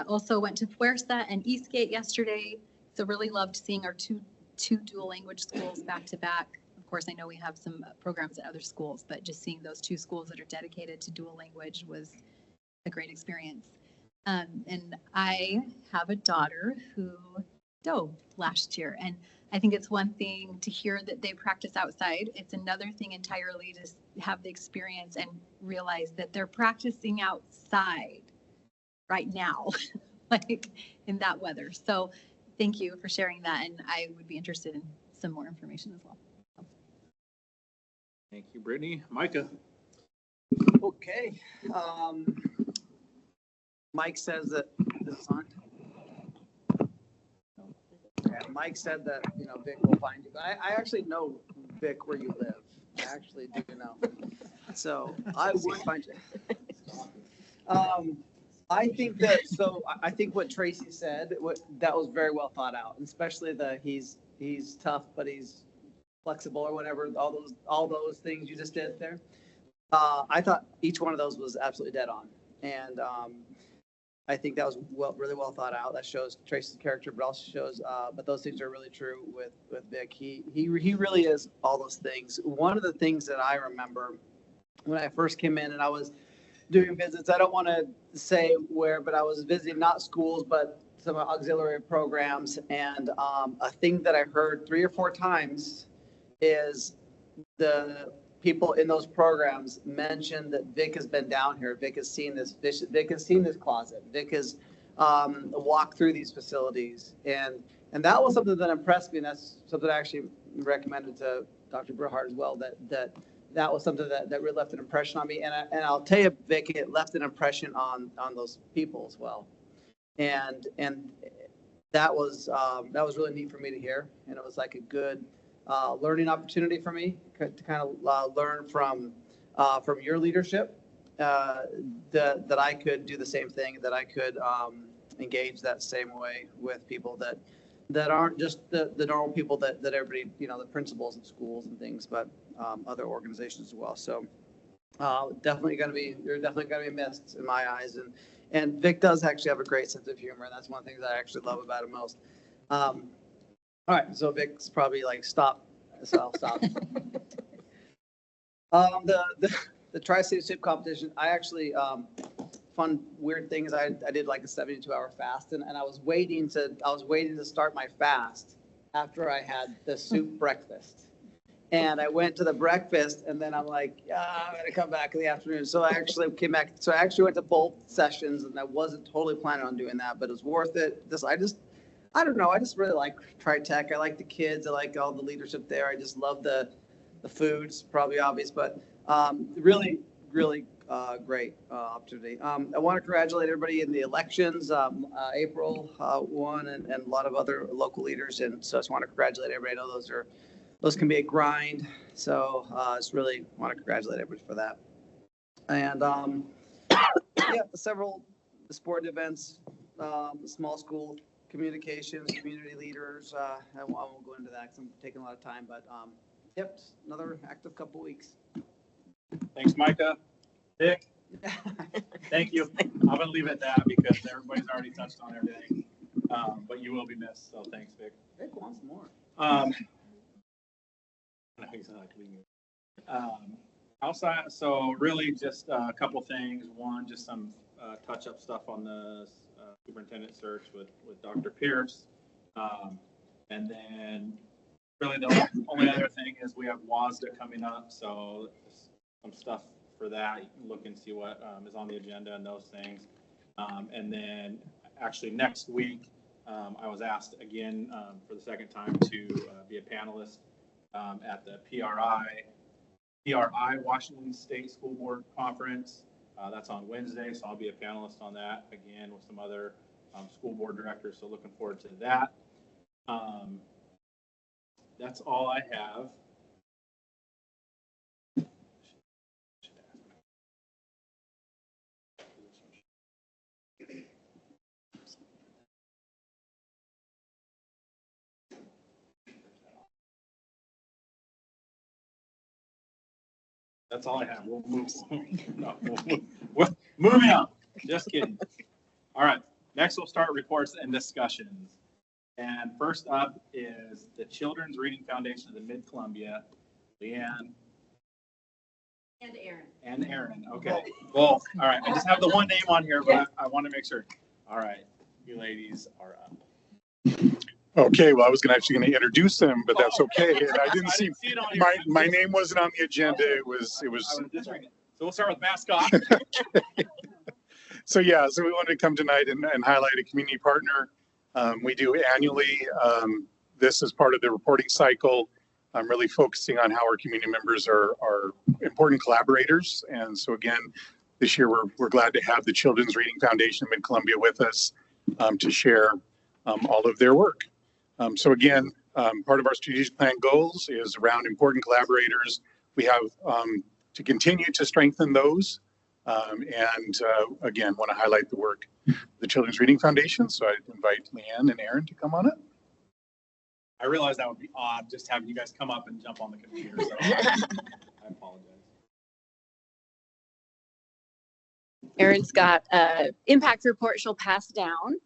Also went to Fuerza and Eastgate yesterday, so really loved seeing our two dual language schools back to back. Of course, I know we have some programs at other schools, but just seeing those 2 schools that are dedicated to dual language was a great experience. And I have a daughter who dove last year, and I think it's one thing to hear that they practice outside. It's another thing entirely to have the experience and realize that they're practicing outside right now, like in that weather. So thank you for sharing that, and I would be interested in some more information as well. Thank you, Brittany. Micah. Okay. Mike says that this is on. Yeah, Mike said that, Vic will find you. I actually know, Vic, where you live. I actually do know. So I would find you. I think what Tracy said, that was very well thought out, especially he's tough, but he's flexible or whatever, all those things you just did there. I thought each one of those was absolutely dead on. And I think that was really well thought out. That shows Tracy's character, but also shows, but those things are really true with Vic. He really is all those things. One of the things that I remember when I first came in and I was doing visits, I don't want to say where, but I was visiting not schools, but some auxiliary programs. And a thing that I heard 3 or 4 times is the people in those programs mentioned that Vic has been down here. Vic has seen this. Vic has seen this closet. Vic has walked through these facilities, and that was something that impressed me. And that's something I actually recommended to Dr. Brillhart as well. That was something that really left an impression on me. And I'll tell you, Vic, it left an impression on those people as well. And that was really neat for me to hear. And it was like a good learning opportunity for me to kind of learn from your leadership, that I could do the same thing, that I could engage that same way with people that aren't just the normal people that everybody, the principals of schools and things, but other organizations as well. So you're definitely going to be missed in my eyes. And Vic does actually have a great sense of humor, and that's one of the things I actually love about him most. All right, so Vic's probably like, stop. So I'll stop. The Tri-State Soup competition, I actually fun, weird things. I did like a 72-hour fast, and I was waiting to start my fast after I had the soup breakfast. And I went to the breakfast, and then I'm like, I'm gonna come back in the afternoon. So I actually came back. So I actually went to both sessions, and I wasn't totally planning on doing that, but it was worth it. I don't know. I just really like Tri-Tech. I like the kids. I like all the leadership there. I just love the foods, probably obvious, but really, really great opportunity. I want to congratulate everybody in the elections, April won, and a lot of other local leaders. And so I just want to congratulate everybody. I know those can be a grind. So I just really want to congratulate everybody for that. And yeah, several sporting events, small school communications, community leaders. I won't go into that because I'm taking a lot of time, but yep, another active couple weeks. Thanks, Micah. Dick, thank you. I'm going to leave it at that because everybody's already touched on everything. But you will be missed, so thanks, Vic. Vic wants more. Outside, so really just a couple things. One, just some touch-up stuff on the superintendent search with Dr. Pierce. And then really the only other thing is we have WASDA coming up, so some stuff for that. You can look and see what is on the agenda and those things. And then actually next week, I was asked again for the second time to be a panelist at the PRI Washington State School Board Conference. That's on Wednesday, so I'll be a panelist on that again with some other school board directors. So looking forward to that. That's all I have. That's all I have. We'll move. No, moving on. Just kidding. All right. Next, we'll start reports and discussions. And first up is the Children's Reading Foundation of the Mid-Columbia, Leanne. And Aaron. Okay. Well, all right. I just have the one name on here, but I want to make sure. All right. You ladies are up. Okay, well, I was actually going to introduce them, but that's okay. I didn't see it on my name wasn't on the agenda. It was. So we'll start with mascot. So yeah, so we wanted to come tonight and highlight a community partner. We do annually. This is part of the reporting cycle. I'm really focusing on how our community members are important collaborators. And so again, this year we're glad to have the Children's Reading Foundation of Mid-Columbia with us to share all of their work. So again, part of our strategic plan goals is around important collaborators. We have to continue to strengthen those. And again, want to highlight the work of the Children's Reading Foundation. So I invite Leanne and Aaron to come on it. I realize that would be odd, just having you guys come up and jump on the computer. So I apologize. Erin's got an impact report she'll pass down.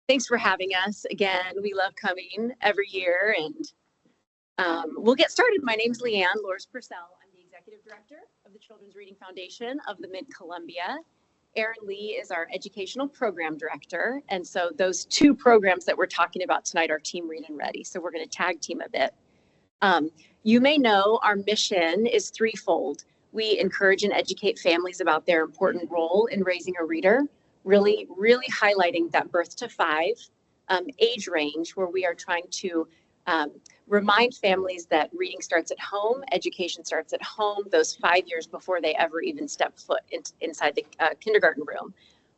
Thanks for having us again. We love coming every year, and we'll get started. My name's Leanne Lors Purcell. I'm the Executive Director of the Children's Reading Foundation of the Mid-Columbia. Aaron Lee is our Educational Program Director, and so those two programs that we're talking about tonight are Team Read and Ready, so we're going to tag team a bit. You may know our mission is threefold. We encourage and educate families about their important role in raising a reader, really highlighting that birth to 5 age range where we are trying to remind families that reading starts at home, education starts at home, those 5 years before they ever even step foot inside the kindergarten room.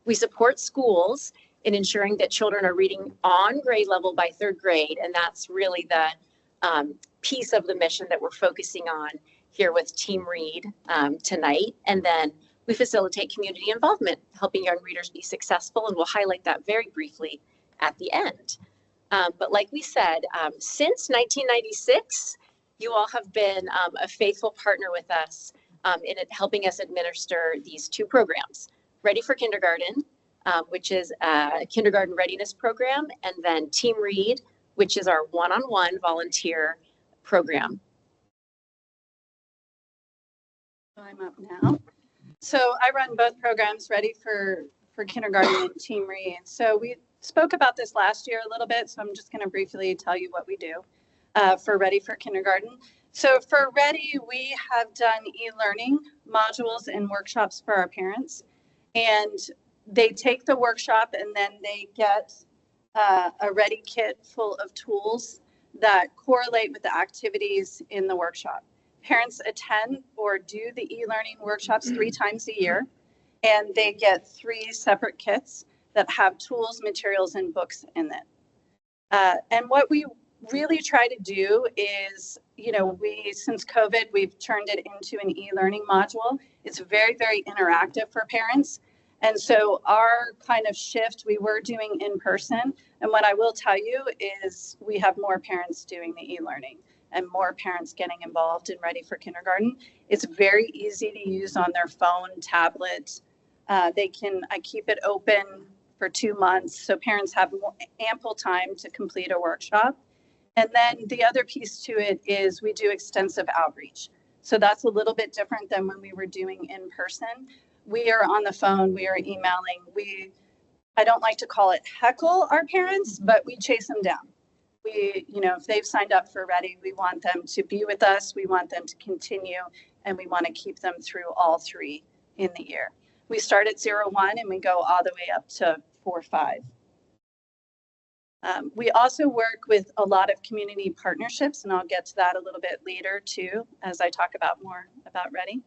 We support schools in ensuring that children are reading on grade level by 3rd grade, and that's really the piece of the mission that we're focusing on here with Team Read tonight. And then we facilitate community involvement, helping young readers be successful, and we'll highlight that very briefly at the end. But like we said, since 1996, you all have been a faithful partner with us in helping us administer these two programs, Ready for Kindergarten, which is a kindergarten readiness program, and then Team Read, which is our one-on-one volunteer program. I'm up now. So I run both programs, Ready for Kindergarten and Team Read. So we spoke about this last year a little bit, so I'm just going to briefly tell you what we do for Ready for Kindergarten. So for Ready, we have done e-learning modules and workshops for our parents, and they take the workshop and then they get a Ready kit full of tools that correlate with the activities in the workshop. Parents attend or do the e-learning workshops 3 times a year, and they get 3 separate kits that have tools, materials, and books in it. And what we really try to do is, since COVID, we've turned it into an e-learning module. It's very, very interactive for parents. And so our kind of shift, we were doing in person. And what I will tell you is we have more parents doing the e-learning and more parents getting involved in Ready for Kindergarten. It's very easy to use on their phone, tablet. I keep it open for 2 months so parents have ample time to complete a workshop. And then the other piece to it is we do extensive outreach. So that's a little bit different than when we were doing in person. We are on the phone, we are emailing. I don't like to call it heckle our parents, but we chase them down. If they've signed up for Ready, we want them to be with us, we want them to continue, and we want to keep them through all 3 in the year. We start at 0-1 and we go all the way up to 4-5. We also work with a lot of community partnerships, and I'll get to that a little bit later too, as I talk about more about Ready.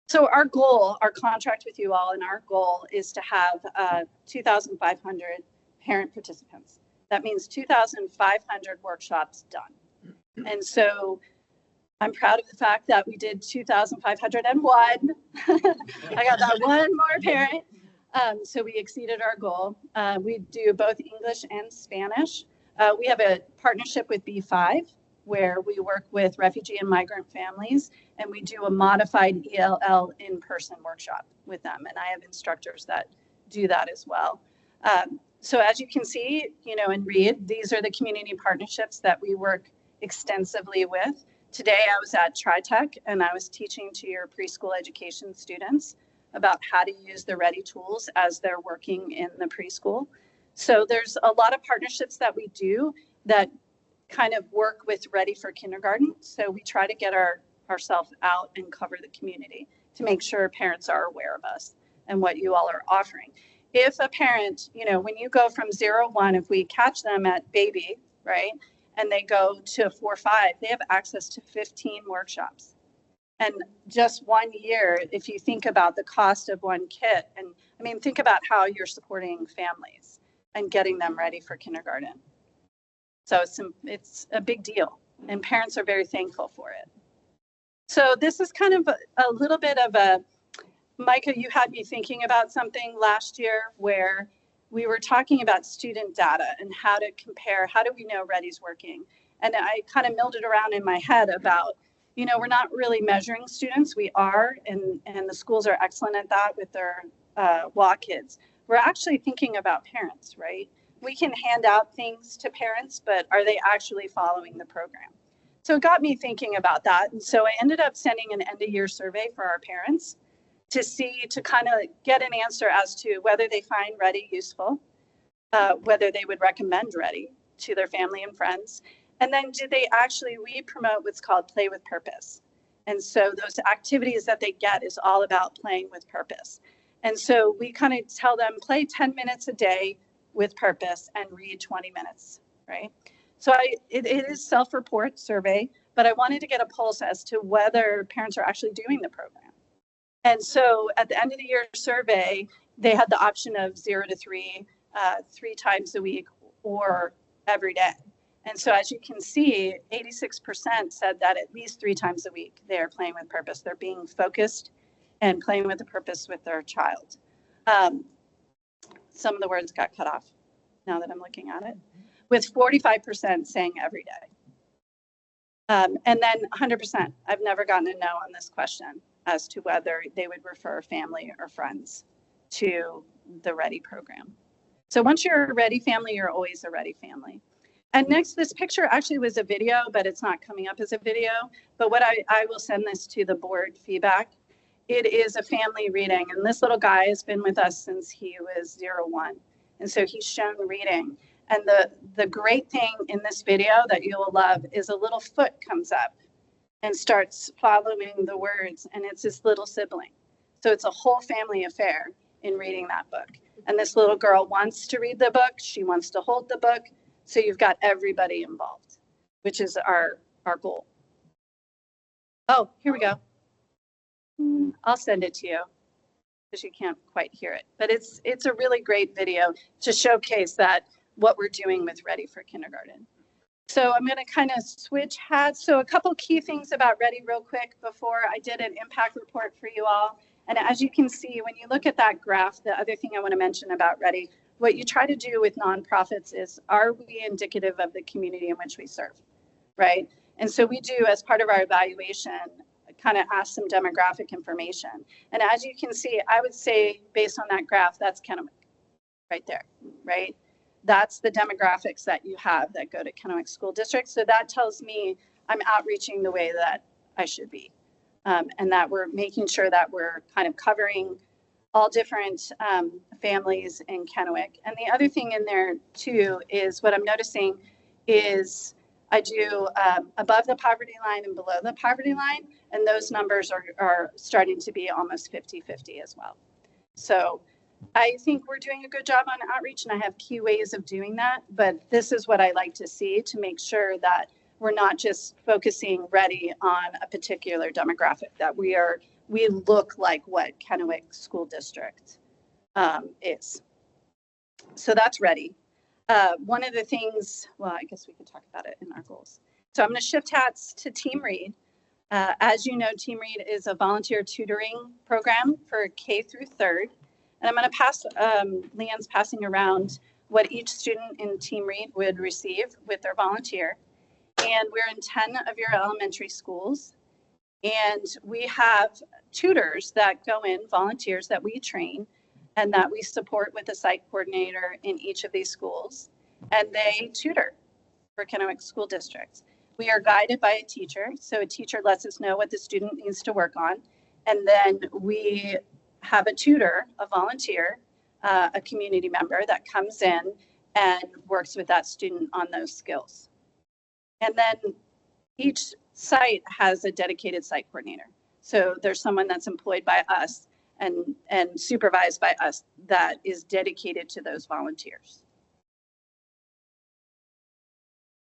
So our goal, our contract with you all, and our goal is to have 2,500 parent participants. That means 2,500 workshops done. And so I'm proud of the fact that we did 2,501. I got that one more parent. So we exceeded our goal. We do both English and Spanish. We have a partnership with B5 where we work with refugee and migrant families, and we do a modified ELL in-person workshop with them. And I have instructors that do that as well. So as you can see, in READ, these are the community partnerships that we work extensively with. Today I was at TriTech and I was teaching to your preschool education students about how to use the Ready tools as they're working in the preschool. So there's a lot of partnerships that we do that kind of work with Ready for Kindergarten. So we try to get ourselves out and cover the community to make sure parents are aware of us and what you all are offering. If a parent, when you go from 0-1, if we catch them at baby, right, and they go to 4-5, they have access to 15 workshops. And just 1 year, if you think about the cost of one kit, and think about how you're supporting families and getting them ready for kindergarten. So it's a big deal, and parents are very thankful for it. So this is kind of a little bit of a, Micah, you had me thinking about something last year where we were talking about student data and how to compare, how do we know Ready's working? And I kind of milled it around in my head about, we're not really measuring students. We are, and the schools are excellent at that with their WA kids. We're actually thinking about parents, right? We can hand out things to parents, but are they actually following the program? So it got me thinking about that. And so I ended up sending an end of year survey for our parents to kind of get an answer as to whether they find Ready useful, whether they would recommend Ready to their family and friends. And then we promote what's called Play with Purpose. And so those activities that they get is all about playing with purpose. And so we kind of tell them, play 10 minutes a day with purpose and read 20 minutes, right? So it is self-report survey, but I wanted to get a pulse as to whether parents are actually doing the program. And so at the end of the year survey, they had the option of 0 to 3, 3 times a week or every day. And so as you can see, 86% said that at least 3 times a week, they are playing with purpose. They're being focused and playing with the purpose with their child. Some of the words got cut off now that I'm looking at it, with 45% saying every day. And then 100%, I've never gotten a no on this question as to whether they would refer family or friends to the Ready program. So once you're a Ready family, you're always a Ready family. And next, this picture actually was a video, but it's not coming up as a video. But what I will send this to the board feedback. it is a family reading. And this little guy has been with us since he was 0-1. And so he's shown reading. And the great thing in this video that you will love is a little foot comes up and starts following the words, and it's his little sibling. So it's a whole family affair in reading that book. And this little girl wants to read the book. She wants to hold the book. So you've got everybody involved, which is our goal. Oh, here we go. I'll send it to you because you can't quite hear it. But it's a really great video to showcase that what we're doing with Ready for Kindergarten. So I'm going to kind of switch hats. So a couple key things about Ready real quick before I did an impact report for you all. And as you can see, when you look at that graph, the other thing I want to mention about Ready, what you try to do with nonprofits is, are we indicative of the community in which we serve, right? And so we do, as part of our evaluation, kind of ask some demographic information. And as you can see, I would say based on that graph, that's Kennewick right there, right? That's the demographics that you have that go to Kennewick School District. So that tells me I'm outreaching the way that I should be. And that we're making sure that we're kind of covering all different families in Kennewick. And the other thing in there too is what I'm noticing is I do above the poverty line and below the poverty line, and those numbers are starting to be almost 50-50 as well. So I think we're doing a good job on outreach, and I have key ways of doing that, but this is what I like to see to make sure that we're not just focusing Ready on a particular demographic, that we look like what Kennewick School District is. So that's Ready. One of the things, well, I guess we could talk about it in our goals. So I'm going to shift hats to Team Read. As you know, Team Read is a volunteer tutoring program for K through 3rd. And I'm going to pass, Leanne's passing around what each student in Team Read would receive with their volunteer. And we're in 10 of your elementary schools. And we have tutors that go in, volunteers that we train and that we support with a site coordinator in each of these schools. And they tutor for Kennewick School District. We are guided by a teacher. So a teacher lets us know what the student needs to work on. And then we have a tutor, a volunteer, a community member that comes in and works with that student on those skills. And then each site has a dedicated site coordinator. So there's someone that's employed by us and supervised by us that is dedicated to those volunteers.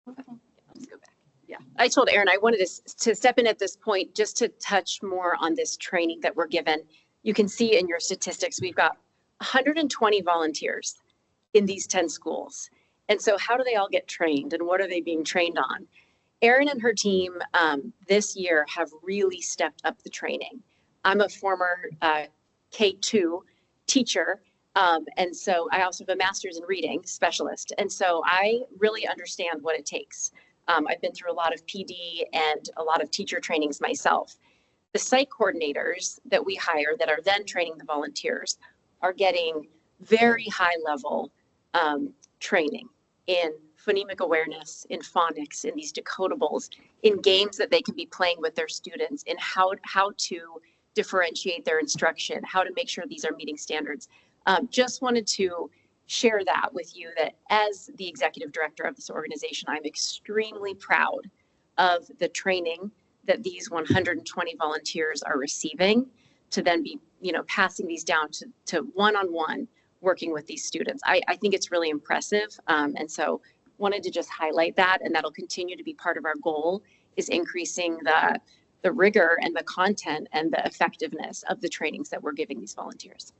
Let's go back. Yeah, I told Erin I wanted to step in at this point just to touch more on this training that we're given. You can see in your statistics, we've got 120 volunteers in these 10 schools. And so how do they all get trained and what are they being trained on? Erin and her team this year have really stepped up the training. I'm a former K2 teacher. And so I also have a master's in reading specialist. And so I really understand what it takes. I've been through a lot of PD and a lot of teacher trainings myself. The site coordinators that we hire that are then training the volunteers are getting very high level training in phonemic awareness, in phonics, in these decodables, in games that they can be playing with their students, in how to differentiate their instruction, how to make sure these are meeting standards. Just wanted to share that with you that as the executive director of this organization, I'm extremely proud of the training that these 120 volunteers are receiving to then be, passing these down to one-on-one working with these students. I think it's really impressive. And so wanted to just highlight that, and that'll continue to be part of our goal, is increasing the rigor and the content and the effectiveness of the trainings that we're giving these volunteers.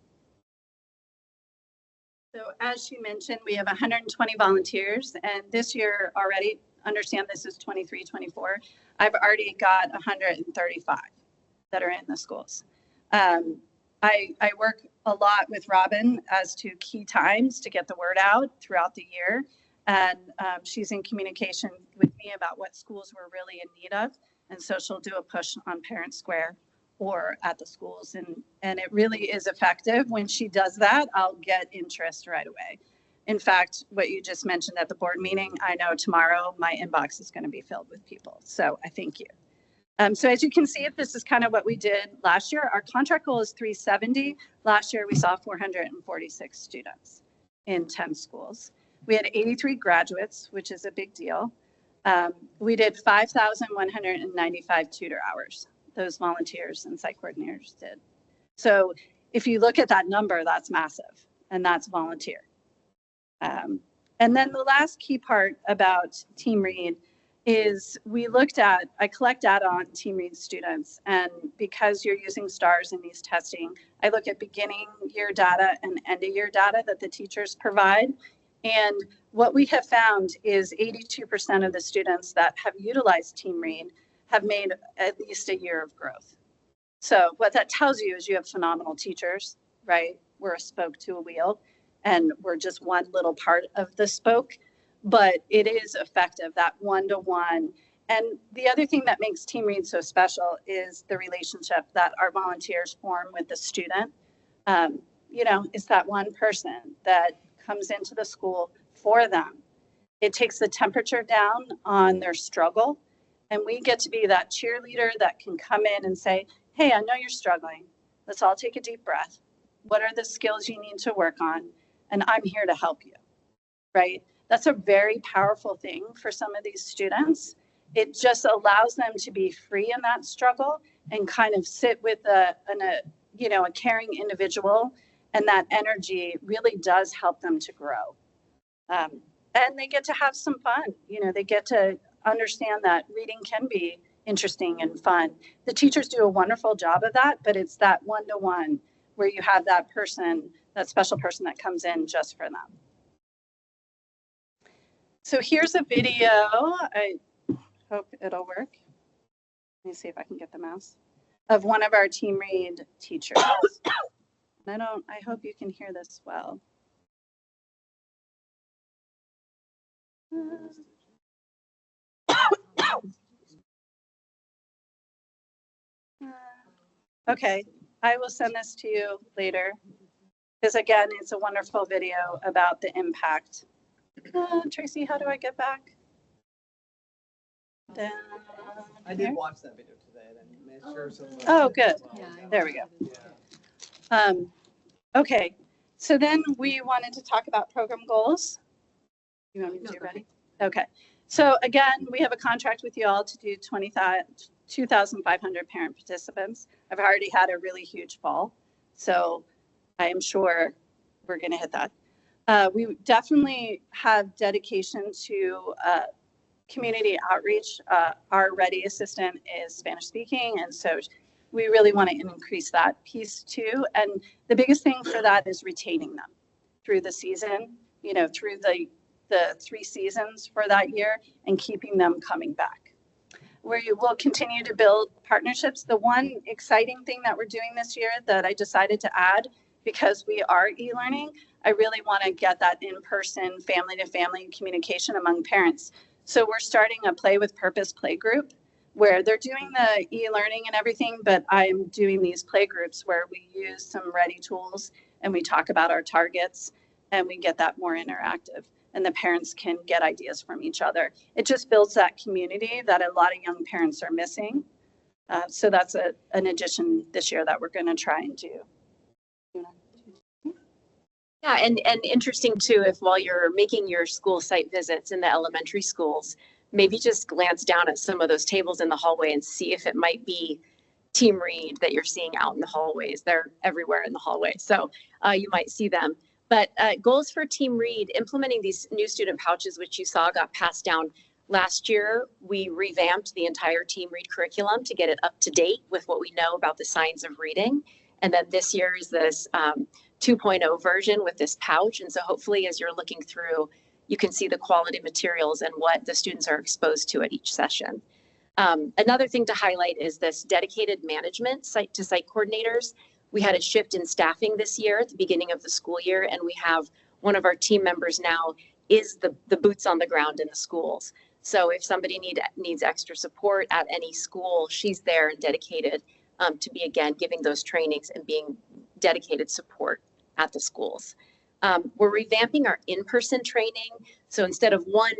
So as she mentioned, we have 120 volunteers, and this year already, understand this is 23-24, I've already got 135 that are in the schools. I work a lot with Robin as to key times to get the word out throughout the year. And she's in communication with me about what schools we're really in need of. And so she'll do a push on Parent Square or at the schools. And it really is effective. When she does that, I'll get interest right away. In fact, what you just mentioned at the board meeting, I know tomorrow my inbox is going to be filled with people. So I thank you. So as you can see, this is kind of what we did last year. Our contract goal is 370. Last year, we saw 446 students in 10 schools. We had 83 graduates, which is a big deal. We did 5,195 tutor hours. Those volunteers and site coordinators did. So if you look at that number, that's massive, and that's volunteer. And then the last key part about Team Read is I collect data on Team Read students, and because you're using STARS in these testing, I look at beginning year data and end of year data that the teachers provide. And what we have found is 82% of the students that have utilized Team Read have made at least a year of growth. So what that tells you is you have phenomenal teachers, right? We're a spoke to a wheel, and we're just one little part of the spoke, but it is effective, that one-to-one. And the other thing that makes Team Read so special is the relationship that our volunteers form with the student. It's that one person that comes into the school for them. It takes the temperature down on their struggle, and we get to be that cheerleader that can come in and say, hey, I know you're struggling. Let's all take a deep breath. What are the skills you need to work on? And I'm here to help you, right? That's a very powerful thing for some of these students. It just allows them to be free in that struggle and kind of sit with a caring individual, and that energy really does help them to grow. And they get to have some fun. They get to understand that reading can be interesting and fun. The teachers do a wonderful job of that, but it's that one-to-one where you have that person, that special person that comes in just for them. So here's a video. I hope it'll work. Let me see if I can get the mouse. Of one of our Team Read teachers. I hope you can hear this well. Okay, I will send this to you later, because again, it's a wonderful video about the impact. Tracy, how do I get back? I did watch that video today, and made sure somebody. Oh, good. There we go. Okay, so then we wanted to talk about program goals. You want me to do ready? Okay, so again, we have a contract with you all to do 2,500 parent participants. I've already had a really huge fall, so I am sure we're going to hit that. We definitely have dedication to community outreach. Our Ready assistant is Spanish speaking, and so we really want to increase that piece too. And the biggest thing for that is retaining them through the season, through the 3 seasons for that year, and keeping them coming back. We will continue to build partnerships. The one exciting thing that we're doing this year that I decided to add, because we are e-learning, I really want to get that in-person family-to-family communication among parents. So we're starting a Play with Purpose play group where they're doing the e-learning and everything, but I'm doing these play groups where we use some Ready tools and we talk about our targets and we get that more interactive, and the parents can get ideas from each other. It just builds that community that a lot of young parents are missing. So that's an addition this year that we're going to try and do. Yeah, and interesting too, if while you're making your school site visits in the elementary schools, maybe just glance down at some of those tables in the hallway and see if it might be Team Read that you're seeing out in the hallways. They're everywhere in the hallway, so you might see them. But goals for Team Read, implementing these new student pouches, which you saw got passed down last year. We revamped the entire Team Read curriculum to get it up to date with what we know about the signs of reading. And then this year is this 2.0 version with this pouch. And so hopefully as you're looking through, you can see the quality materials and what the students are exposed to at each session. Another thing to highlight is this dedicated management site-to-site coordinators. We had a shift in staffing this year at the beginning of the school year, and we have one of our team members now is the boots on the ground in the schools. So if somebody needs extra support at any school, she's there and dedicated to be, again, giving those trainings and being dedicated support at the schools. We're revamping our in-person training. So instead of one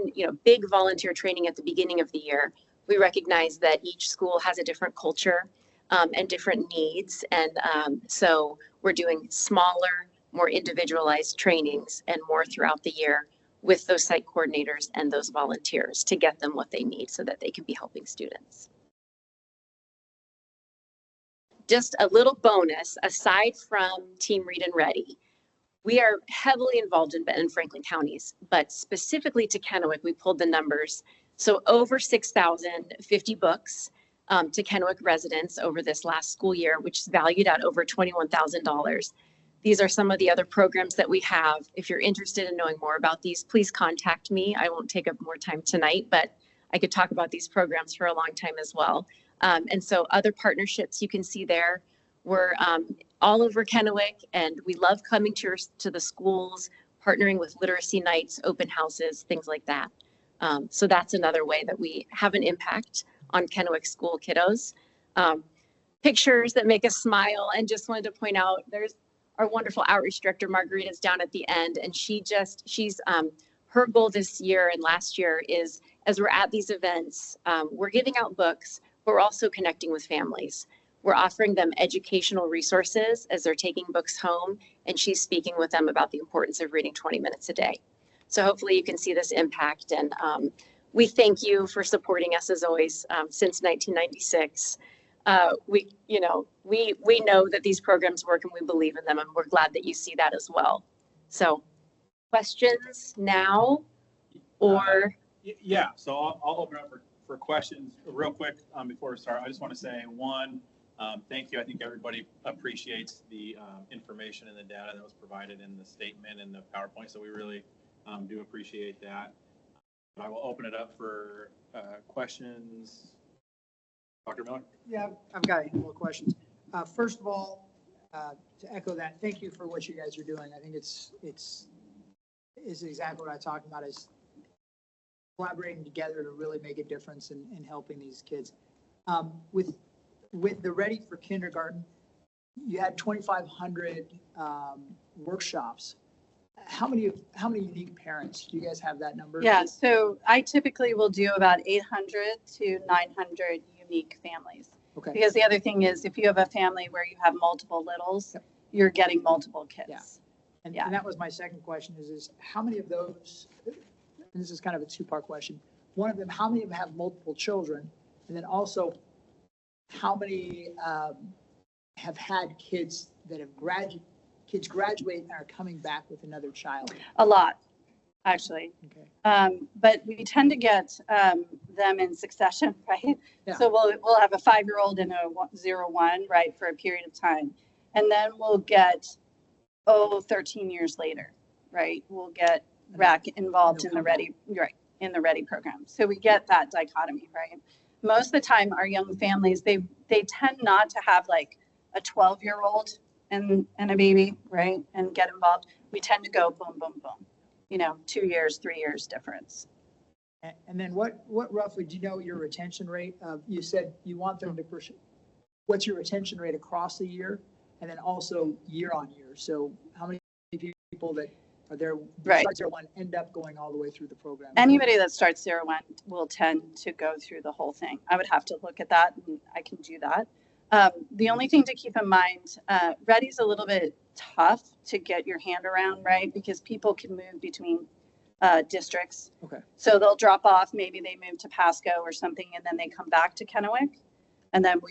big volunteer training at the beginning of the year, We recognize that each school has a different culture and different needs. And so we're doing smaller, more individualized trainings and more throughout the year with those site coordinators and those volunteers to get them what they need so that they can be helping students. Just a little bonus, aside from Team Read and Ready, we are heavily involved in Benton and Franklin counties, but specifically to Kennewick, we pulled the numbers. So over 6,050 books to Kennewick residents over this last school year, which is valued at over $21,000. These are some of the other programs that we have. If you're interested in knowing more about these, please contact me. I won't take up more time tonight, but I could talk about these programs for a long time as well. And so other partnerships you can see there. We're all over Kennewick, and we love coming to the schools, partnering with literacy nights, open houses, things like that. So that's another way that we have an impact on Kennewick school kiddos. Pictures that make us smile, and just wanted to point out, there's our wonderful outreach director, Margarita's down at the end, and she's her goal this year and last year is, as we're at these events, we're giving out books, but we're also connecting with families. We're offering them educational resources as they're taking books home, and she's speaking with them about the importance of reading 20 minutes a day. So hopefully you can see this impact, and we thank you for supporting us as always since 1996. We know that these programs work and we believe in them, and we're glad that you see that as well. So questions now or? Yeah, so I'll open up for questions real quick before we start. I just want to say one, thank you. I think everybody appreciates the information and the data that was provided in the statement and the PowerPoint. So we really do appreciate that. I will open it up for questions. Dr. Miller? Yeah, I've got a handful of questions. First of all, to echo that, thank you for what you guys are doing. I think it's exactly what I talked about, is collaborating together to really make a difference in helping these kids. With the Ready for Kindergarten, you had 2,500 workshops. How many unique parents? Do you guys have that number? Yeah, so I typically will do about 800 to 900 unique families. Okay. Because the other thing is, if you have a family where you have multiple littles, you're getting multiple kids. Yeah. And that was my second question is how many of those, and this is kind of a two-part question. One of them, how many of them have multiple children? And then also, how many have had kids that have graduate and are coming back with another child? A lot, actually. Okay. But we tend to get them in succession, right? Yeah. So we'll have a 5-year-old and a 0-1, right, for a period of time. And then we'll get, 13 years later, right? We'll get RAC involved in the Ready, right, in the Ready program. So we get that dichotomy, right? Most of the time, our young families, they tend not to have like a 12-year-old and a baby, right, and get involved. We tend to go boom, boom, boom, 2 years, 3 years difference. And then what roughly, do you know your retention rate? You said you want them to pursue. What's your retention rate across the year? And then also year on year. So how many people that are there, right, start 0-1 end up going all the way through the program? Anybody that starts 0-1 will tend to go through the whole thing. I would have to look at that, and I can do that. The only thing to keep in mind, Ready's a little bit tough to get your hand around, right? Because people can move between districts. Okay. So they'll drop off, maybe they move to Pasco or something, and then they come back to Kennewick. And then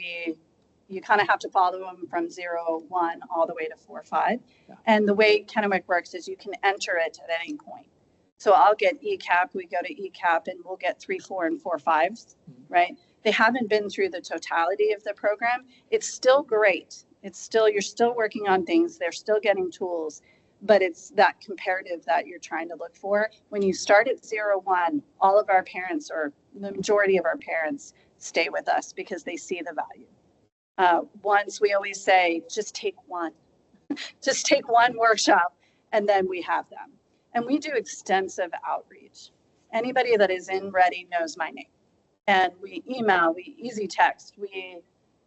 you kind of have to follow them from 0-1 all the way to 4-5. Yeah. And the way Kennewick works is you can enter it at any point. So I'll get ECAP, we go to ECAP, and we'll get 3, 4, and 4, 5s, right? They haven't been through the totality of the program. It's still great. You're still working on things. They're still getting tools, but it's that comparative that you're trying to look for. When you start at 0-1, all of our parents, or the majority of our parents, stay with us because they see the value. Once we always say, just take one, just take one workshop, and then we have them. And we do extensive outreach. Anybody that is in Ready knows my name. And we email, we easy text,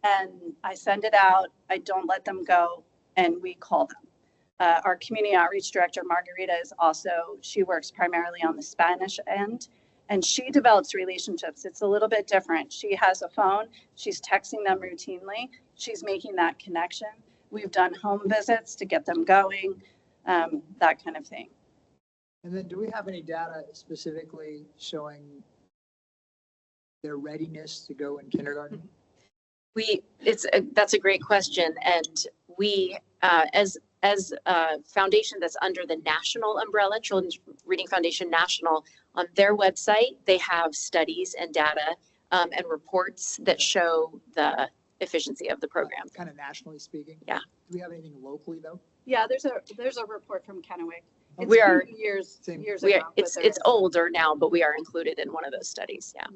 and I send it out. I don't let them go, and we call them. Our community outreach director, Margarita, is also, she works primarily on the Spanish end, and she develops relationships. It's a little bit different. She has a phone, she's texting them routinely, she's making that connection. We've done home visits to get them going, that kind of thing. And then do we have any data specifically showing their readiness to go in kindergarten? That's a great question. And we, as a foundation that's under the national umbrella, Children's Reading Foundation National, on their website, they have studies and data and reports that show the efficiency of the program. Kind of nationally speaking? Yeah. Do we have anything locally though? Yeah, there's a report from Kennewick. It's We are- years We are, ago. but it's older now, but we are included in one of those studies. Yeah.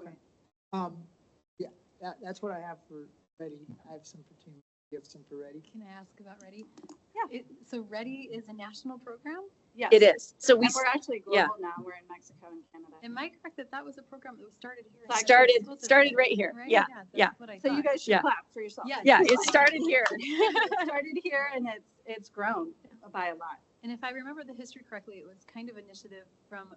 Yeah, that's what I have for Ready. I have some for Team. You have some for Ready? Can I ask about Ready? Yeah. So Ready is a national program? Yes. It is. So And we're actually global yeah. now. We're in Mexico and Canada. Am I correct that that was a program that was started here? Started right here. Right? Yeah. That's Yeah. what I So you thought. guys should Yeah. clap for yourself. Yeah. Yeah. It started here. It started here and it's grown by a lot. And if I remember the history correctly, it was kind of initiative from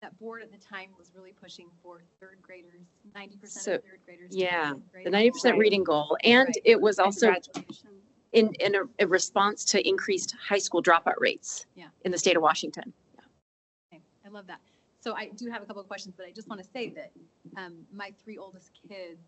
that board at the time was really pushing for third graders, 90% So, of third graders. to Yeah. grade The level. 90% reading goal. And Right. it was also Congratulations. in a response to increased high school dropout rates Yeah. in the state of Washington. Okay, I love that. So I do have a couple of questions, but I just want to say that my 3 oldest kids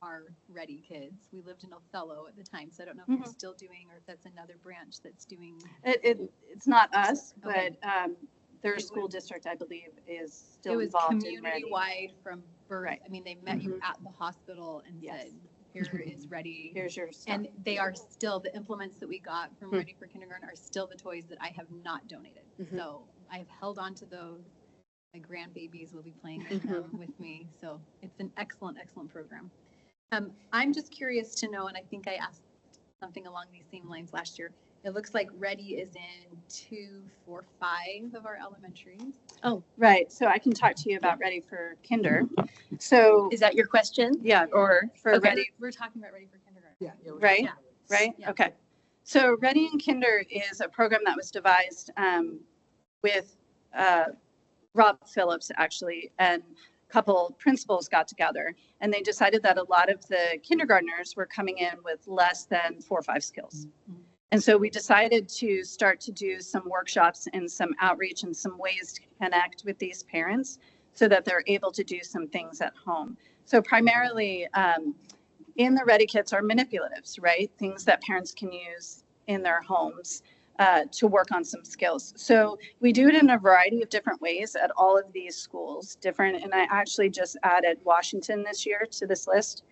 are Ready kids. We lived in Othello at the time, so I don't know if Mhm. you're still doing or if that's another branch that's doing. It's not us, Okay. but their It school was- district, I believe, is It still was involved in Ready. community-wide from birth. Right. I mean, they met you Mhm. at the hospital and Yes. said, here is Ready. Here's your stuff. And they are still, the implements that we got from Hmm. Ready for Kindergarten are still the toys that I have not donated. Mhm. So I've held on to those. My grandbabies will be playing with them with me. So it's an excellent, excellent program. I'm just curious to know, and I think I asked something along these same lines last year. It looks like Ready is in 2, 4, 5 of our elementaries. Oh, Right, so I can talk to you about Ready for Kinder. So, is that your question? yeah, Or for okay. Ready, We're talking about Ready for Kindergarten. Yeah. right? Yeah. Right? Yeah. Okay. So Ready in Kinder is a program that was devised with Rob Phillips, actually, and a couple principals got together, and they decided that a lot of the kindergartners were coming in with less than 4 or 5 skills. And so we decided to start to do some workshops and some outreach and some ways to connect with these parents so that they're able to do some things at home. So primarily in the Ready kits are manipulatives, right? Things that parents can use in their homes to work on some skills. So we do it in a variety of different ways at all of these schools, different. And I actually just added Washington this year to this list.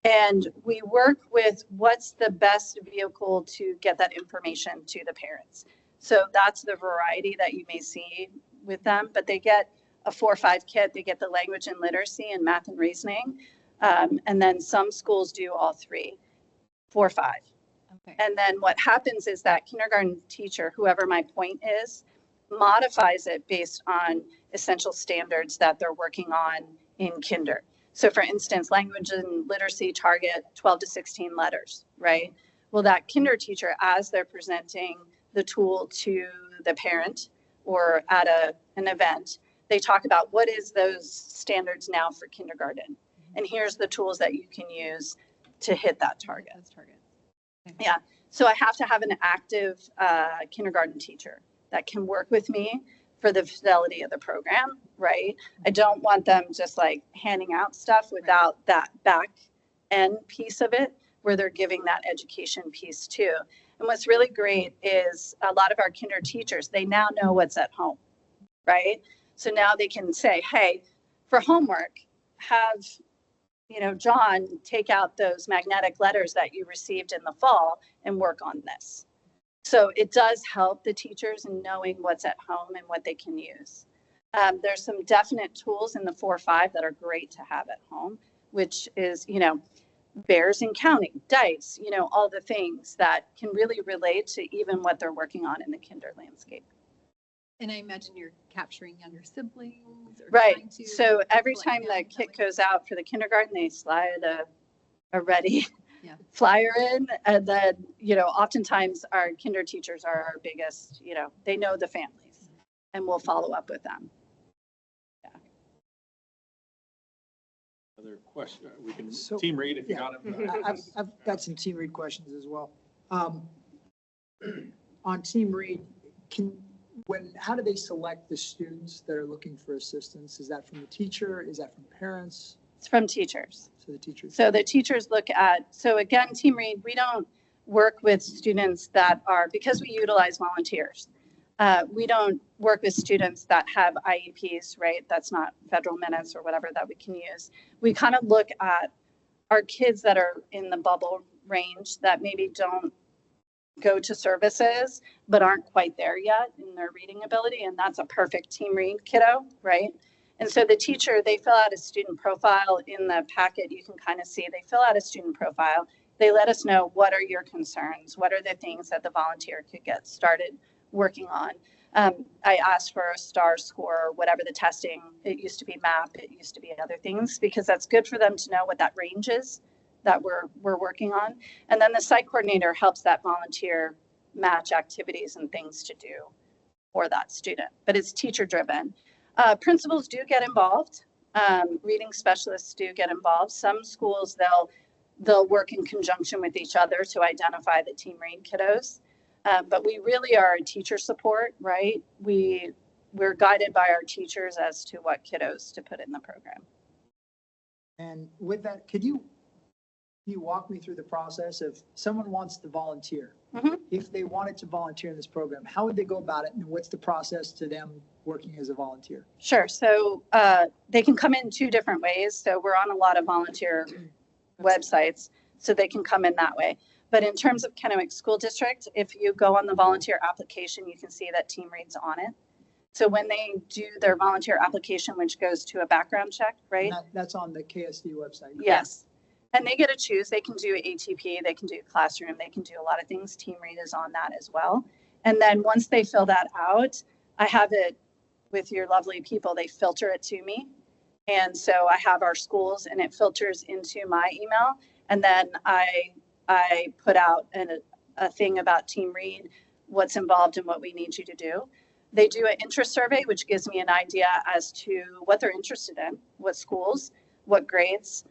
And we work with what's the best vehicle to get that information to the parents. So that's the variety that you may see with them, but they get a 4 or 5 kit. They get the language and literacy and math and reasoning. And then some schools do all 3, 4 or 5. Okay. And then what happens is that kindergarten teacher, whoever my point is, modifies it based on essential standards that they're working on in kinder. So for instance, language and literacy target 12 to 16 letters, right? Well, that kinder teacher, as they're presenting the tool to the parent or at an event, they talk about what is those standards now for kindergarten. And here's the tools that you can use to hit that target. Those targets. Yeah, so I have to have an active kindergarten teacher that can work with me for the fidelity of the program, right? I don't want them just like handing out stuff without that back end piece of it where they're giving that education piece too. And what's really great is a lot of our kinder teachers, they now know what's at home, right? So now they can say, hey, for homework, have John take out those magnetic letters that you received in the fall and work on this. So it does help the teachers in knowing what's at home and what they can use. There's some definite tools in the 4 or 5 that are great to have at home, which is, bears and counting, dice, all the things that can really relate to even what they're working on in the kinder landscape. And I imagine you're capturing younger siblings. Or Right. trying to So every collect time them the that kit way. goes out for the kindergarten, they slide a Ready Yeah. flyer in. And then, oftentimes our kinder teachers are our biggest, they know the families and we'll follow up with them. Other question, we can, So- team read if you yeah. got them. I've got some team read questions as well. On team read, how do they select the students that are looking for assistance? Is that from the teacher? Is that from parents? It's from teachers. So the teachers. So the teachers look at, so again, Team Read, we don't work with students that are, because we utilize volunteers. We don't work with students that have IEPs, right? That's not federal minutes or whatever that we can use. We kind of look at our kids that are in the bubble range that maybe don't go to services, but aren't quite there yet in their reading ability. And that's a perfect Team Read kiddo, right? And so the teacher, they fill out a student profile in the packet. You can kind of see they fill out a student profile. They let us know, what are your concerns? What are the things that the volunteer could get started working on? I asked for a STAR score, whatever the testing. It used to be MAP, it used to be other things, because that's good for them to know what that range is that we're working on. And then the site coordinator helps that volunteer match activities and things to do for that student, but it's teacher driven. Principals do get involved. Reading specialists do get involved. Some schools, they'll work in conjunction with each other to identify the Team Read kiddos. But we really are a teacher support, right? We're guided by our teachers as to what kiddos to put in the program. And with that, could you walk me through the process of someone wants to volunteer? Mm-hmm. If they wanted to volunteer in this program, how would they go about it? And what's the process to them working as a volunteer? Sure. So they can come in two different ways. So we're on a lot of volunteer websites, so they can come in that way. But in terms of Kennewick School District, if you go on the volunteer application, you can see that Team Read's on it. So when they do their volunteer application, which goes to a background check, right? That's on the KSD website. Yes. And they get to choose. They can do ATP, they can do classroom, they can do a lot of things. Team Read is on that as well. And then once they fill that out, I have it with your lovely people. They filter it to me. And so I have our schools and it filters into my email. And then I put out a thing about Team Read, what's involved and what we need you to do. They do an interest survey, which gives me an idea as to what they're interested in, what schools, what grades.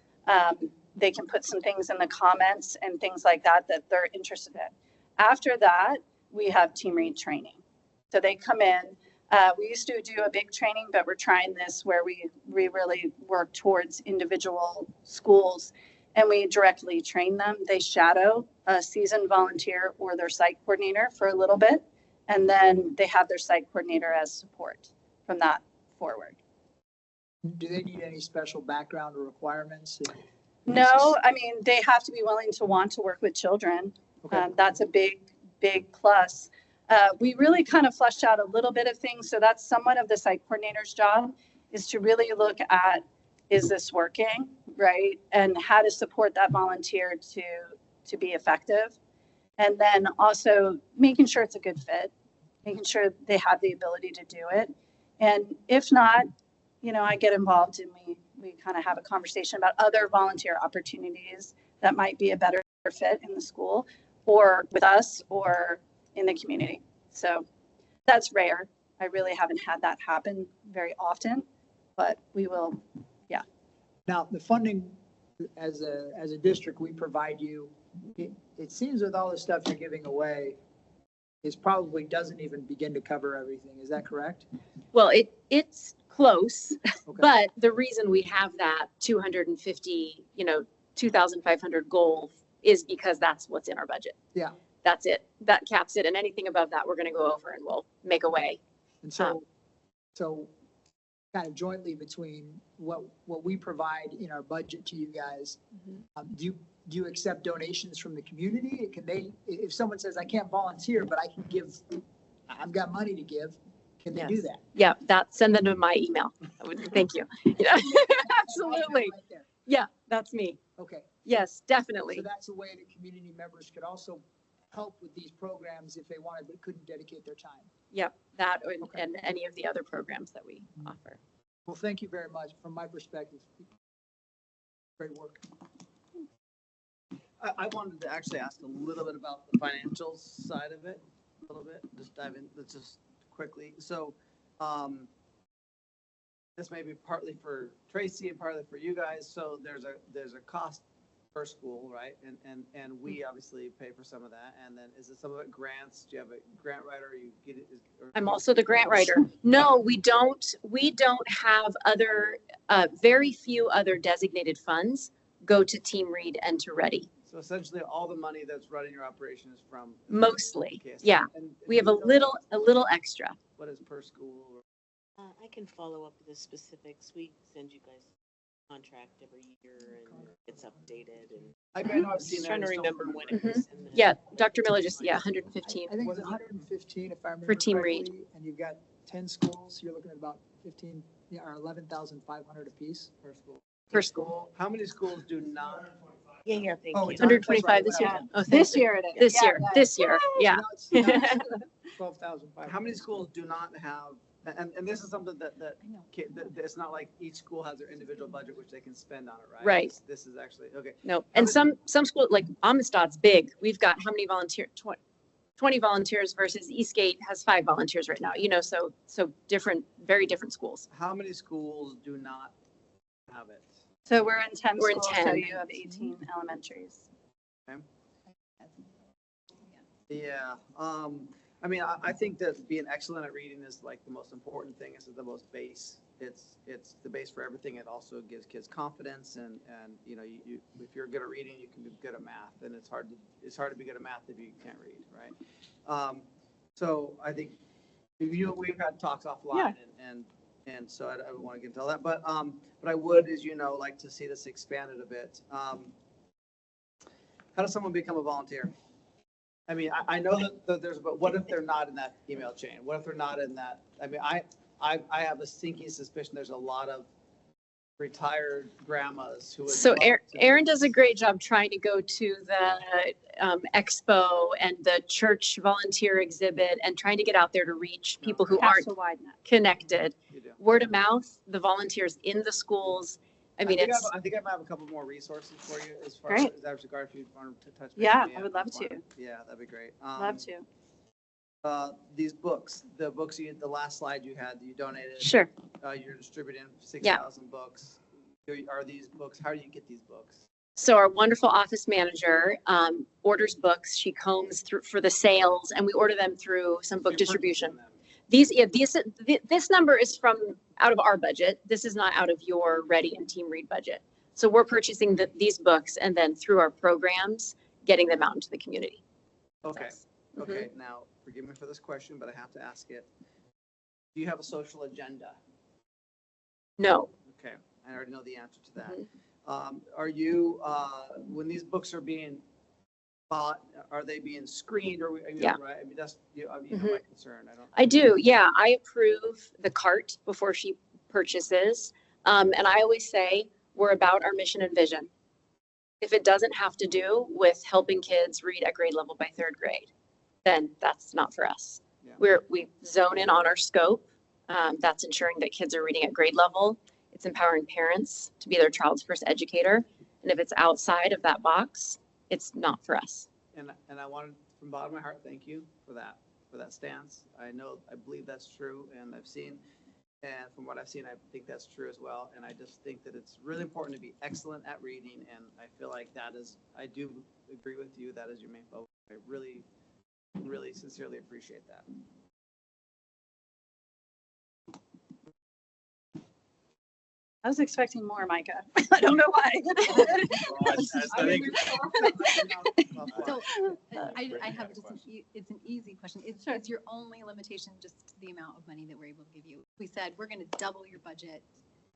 They can put some things in the comments and things like that they're interested in. After that, we have Team Read training. So they come in. We used to do a big training, but we're trying this where we really work towards individual schools and we directly train them. They shadow a seasoned volunteer or their site coordinator for a little bit, and then they have their site coordinator as support from that forward. Do they need any special background or requirements? No, I mean, they have to be willing to want to work with children. Okay. That's a big plus. We really kind of fleshed out a little bit of things. So that's somewhat of the site coordinator's job, is to really look at, is this working, right? And how to support that volunteer to be effective. And then also making sure it's a good fit, making sure they have the ability to do it. And if not, I get involved and we kind of have a conversation about other volunteer opportunities that might be a better fit in the school or with us or in the community. So that's rare. I really haven't had that happen very often, but we will, yeah. Now, the funding, as a district, we provide you, it seems with all the stuff you're giving away, is probably doesn't even begin to cover everything. Is that correct? Well, it's close, Okay. but the reason we have that 250, 2,500 goal is because that's what's in our budget. Yeah. That's it. That caps it. And anything above that, we're going to go over and we'll make a way. And so kind of jointly between what we provide in our budget to you guys, do you accept donations from the community? Can they, if someone says, I can't volunteer, but I can give, I've got money to give, can they do Yes. that? Yeah, send them to my email. Thank you. Yeah, absolutely. Right there. Yeah, that's me. Okay. Yes, definitely. So that's a way that community members could also help with these programs if they wanted but couldn't dedicate their time. Yep, that and any of the other programs that we offer. Well, thank you very much. From my perspective, great work. I wanted to actually ask a little bit about the financial side of it, a little bit, just dive in, let's just quickly. So, this may be partly for Tracy and partly for you guys. So there's a cost per school, right? And we obviously pay for some of that. And then is it some of it grants? Do you have a grant writer? Or you get it? I'm also the grant writer. No, we don't have other, very few other designated funds go to Team Read and to Ready. So essentially all the money that's running your operation is from. Mostly, Okay, so- yeah. and We have a little extra. What is per school? I can follow up with the specifics. We send you guys a contract every year and it's updated and. I know I've seen Just that, trying to I just don't remember when it Mhm. was. in the- Yeah, Dr. Miller just, 115. I think it's 115 if I remember For Team Read. correctly, and you've got 10 schools, you're looking at about 15, yeah, or 11,500 apiece. Per school. Per school. How many schools do not? Yeah, thank Oh, you. it's 125 this year. Yeah. Oh, thank This you. year it is. This Yeah, year, yeah. this year, yeah. 12,500. How many schools do not have, and this is something that it's not like each school has their individual budget, which they can spend on it, right? Right. This is actually, okay. No, and some schools, like Amistad's big. We've got how many 20 volunteers versus Eastgate has 5 volunteers right now, so different, very different schools. How many schools do not have it? So we're in 10 We're in schools, 10. so you have 18 elementaries. Yeah, I mean, I think that being excellent at reading is like the most important thing. It's the most base. It's the base for everything. It also gives kids confidence, and you if you're good at reading, you can be good at math. And it's hard to be good at math if you can't read, right? So I think we've had talks offline, and so I don't want to get into all that, but I would, as like to see this expanded a bit. How does someone become a volunteer? I mean, I know that there's, but what if they're not in that email chain? What if they're not in that? I mean, I have a sinking suspicion there's a lot of retired grandmas who would. So love to- Aaron does a great job trying to go to the expo and the church volunteer exhibit and trying to get out there to reach people who aren't Cast a wide net. connected. You do. Word of mouth, the volunteers in the schools. I mean, it's, I think I might have a couple more resources for you as far Great. as that regard. If you want to touch. base Yeah, with me, I would love that's fine. to. Yeah, that'd be great. Love to. These books, the the last slide you had, that you donated. sure. You're distributing 6,000 books. Are these books? How do you get these books? So our wonderful office manager orders books. She combs through for the sales, and we order them through some book distribution. This number is from out of our budget. This is not out of your Ready and Team Read budget. So we're purchasing these books and then through our programs, getting them out into the community. Okay. Mhm. Okay. Now, forgive me for this question, but I have to ask it. Do you have a social agenda? No. Okay. I already know the answer to that. Mhm. Are you, when these books are being bought, are they being screened or? Yeah. Right. I mean, that's, my Mhm. concern. I do. Yeah. I approve the cart before she purchases. And I always say we're about our mission and vision. If it doesn't have to do with helping kids read at grade level by 3rd grade, then that's not for us. Yeah. We zone in on our scope. That's ensuring that kids are reading at grade level. It's empowering parents to be their child's first educator. And if it's outside of that box, it's not for us. And I wanted, from the bottom of my heart, thank you for that stance. I believe that's true, and from what I've seen, I think that's true as well. And I just think that it's really important to be excellent at reading, and I feel like I do agree with you, that is your main focus. I really, really sincerely appreciate that. I was expecting more, Micah. I don't know why. I think So I have just, it's an easy question. It's your only limitation, just the amount of money that we're able to give you. We said, we're going to double your budget.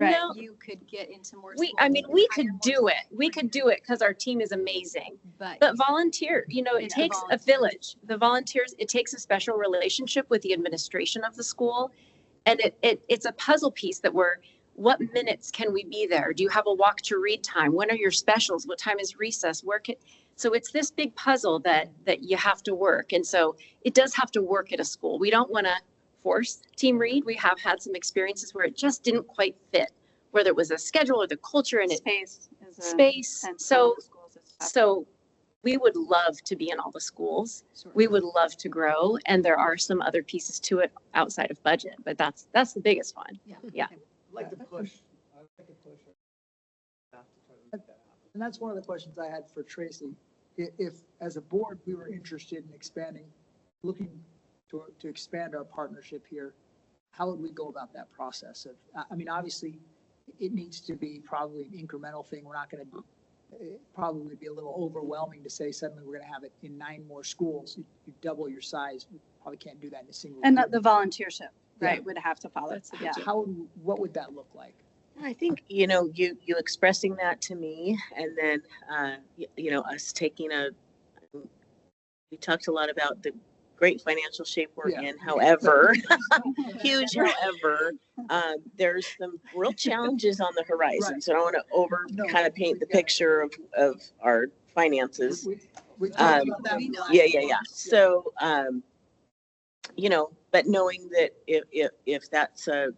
Right. No. You could get into more. We schools, could hire more do it. We could do it because our team is amazing. But volunteer, it It's takes a volunteers. village. The volunteers, it takes a special relationship with the administration of the school. And it's a puzzle piece that what minutes can we be there? Do you have a walk to read time? When are your specials? What time is recess? So it's this big puzzle that you have to work. And so it does have to work at a school. We don't want to force Team Read. We have had some experiences where it just didn't quite fit, whether it was a schedule or the culture and Space. So we would love to be in all the schools. Sure. We would love to grow. And there are some other pieces to it outside of budget, but that's the biggest one. Yeah. Okay. like to push. I would like to push. Staff to try to make that happen. And that's one of the questions I had for Tracy. If, as a board, we were interested in expanding, looking to expand our partnership here, how would we go about that process of, I mean, obviously, it needs to be probably an incremental thing. We're not going to, probably be a little overwhelming to say suddenly we're going to have it in 9 more schools. You double your size. We probably can't do that in a single. And year. the volunteership, right, Yeah. would have to follow. Yeah. What would that look like? I think, you expressing that to me and then, us taking we talked a lot about the great financial shape we're in. However, huge, however, there's some real challenges on the horizon. Right. So I don't want to kind of paint the picture of our finances. We talked about that. Yeah. So, but knowing that if that's a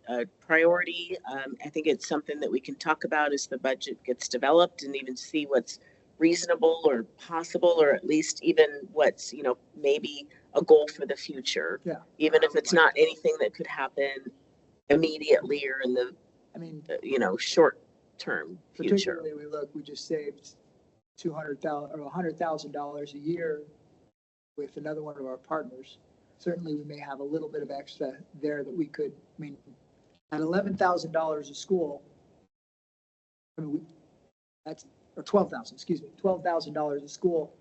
priority, I think it's something that we can talk about as the budget gets developed and even see what's reasonable or possible, or at least even what's, maybe a goal for the future. Yeah. Even if it's not anything that could happen immediately or in the, short term future. Particularly, we just saved $200,000 or $100,000 a year with another one of our partners. Certainly, we may have a little bit of extra there that we could, at $11,000 a school, or $12,000 a school,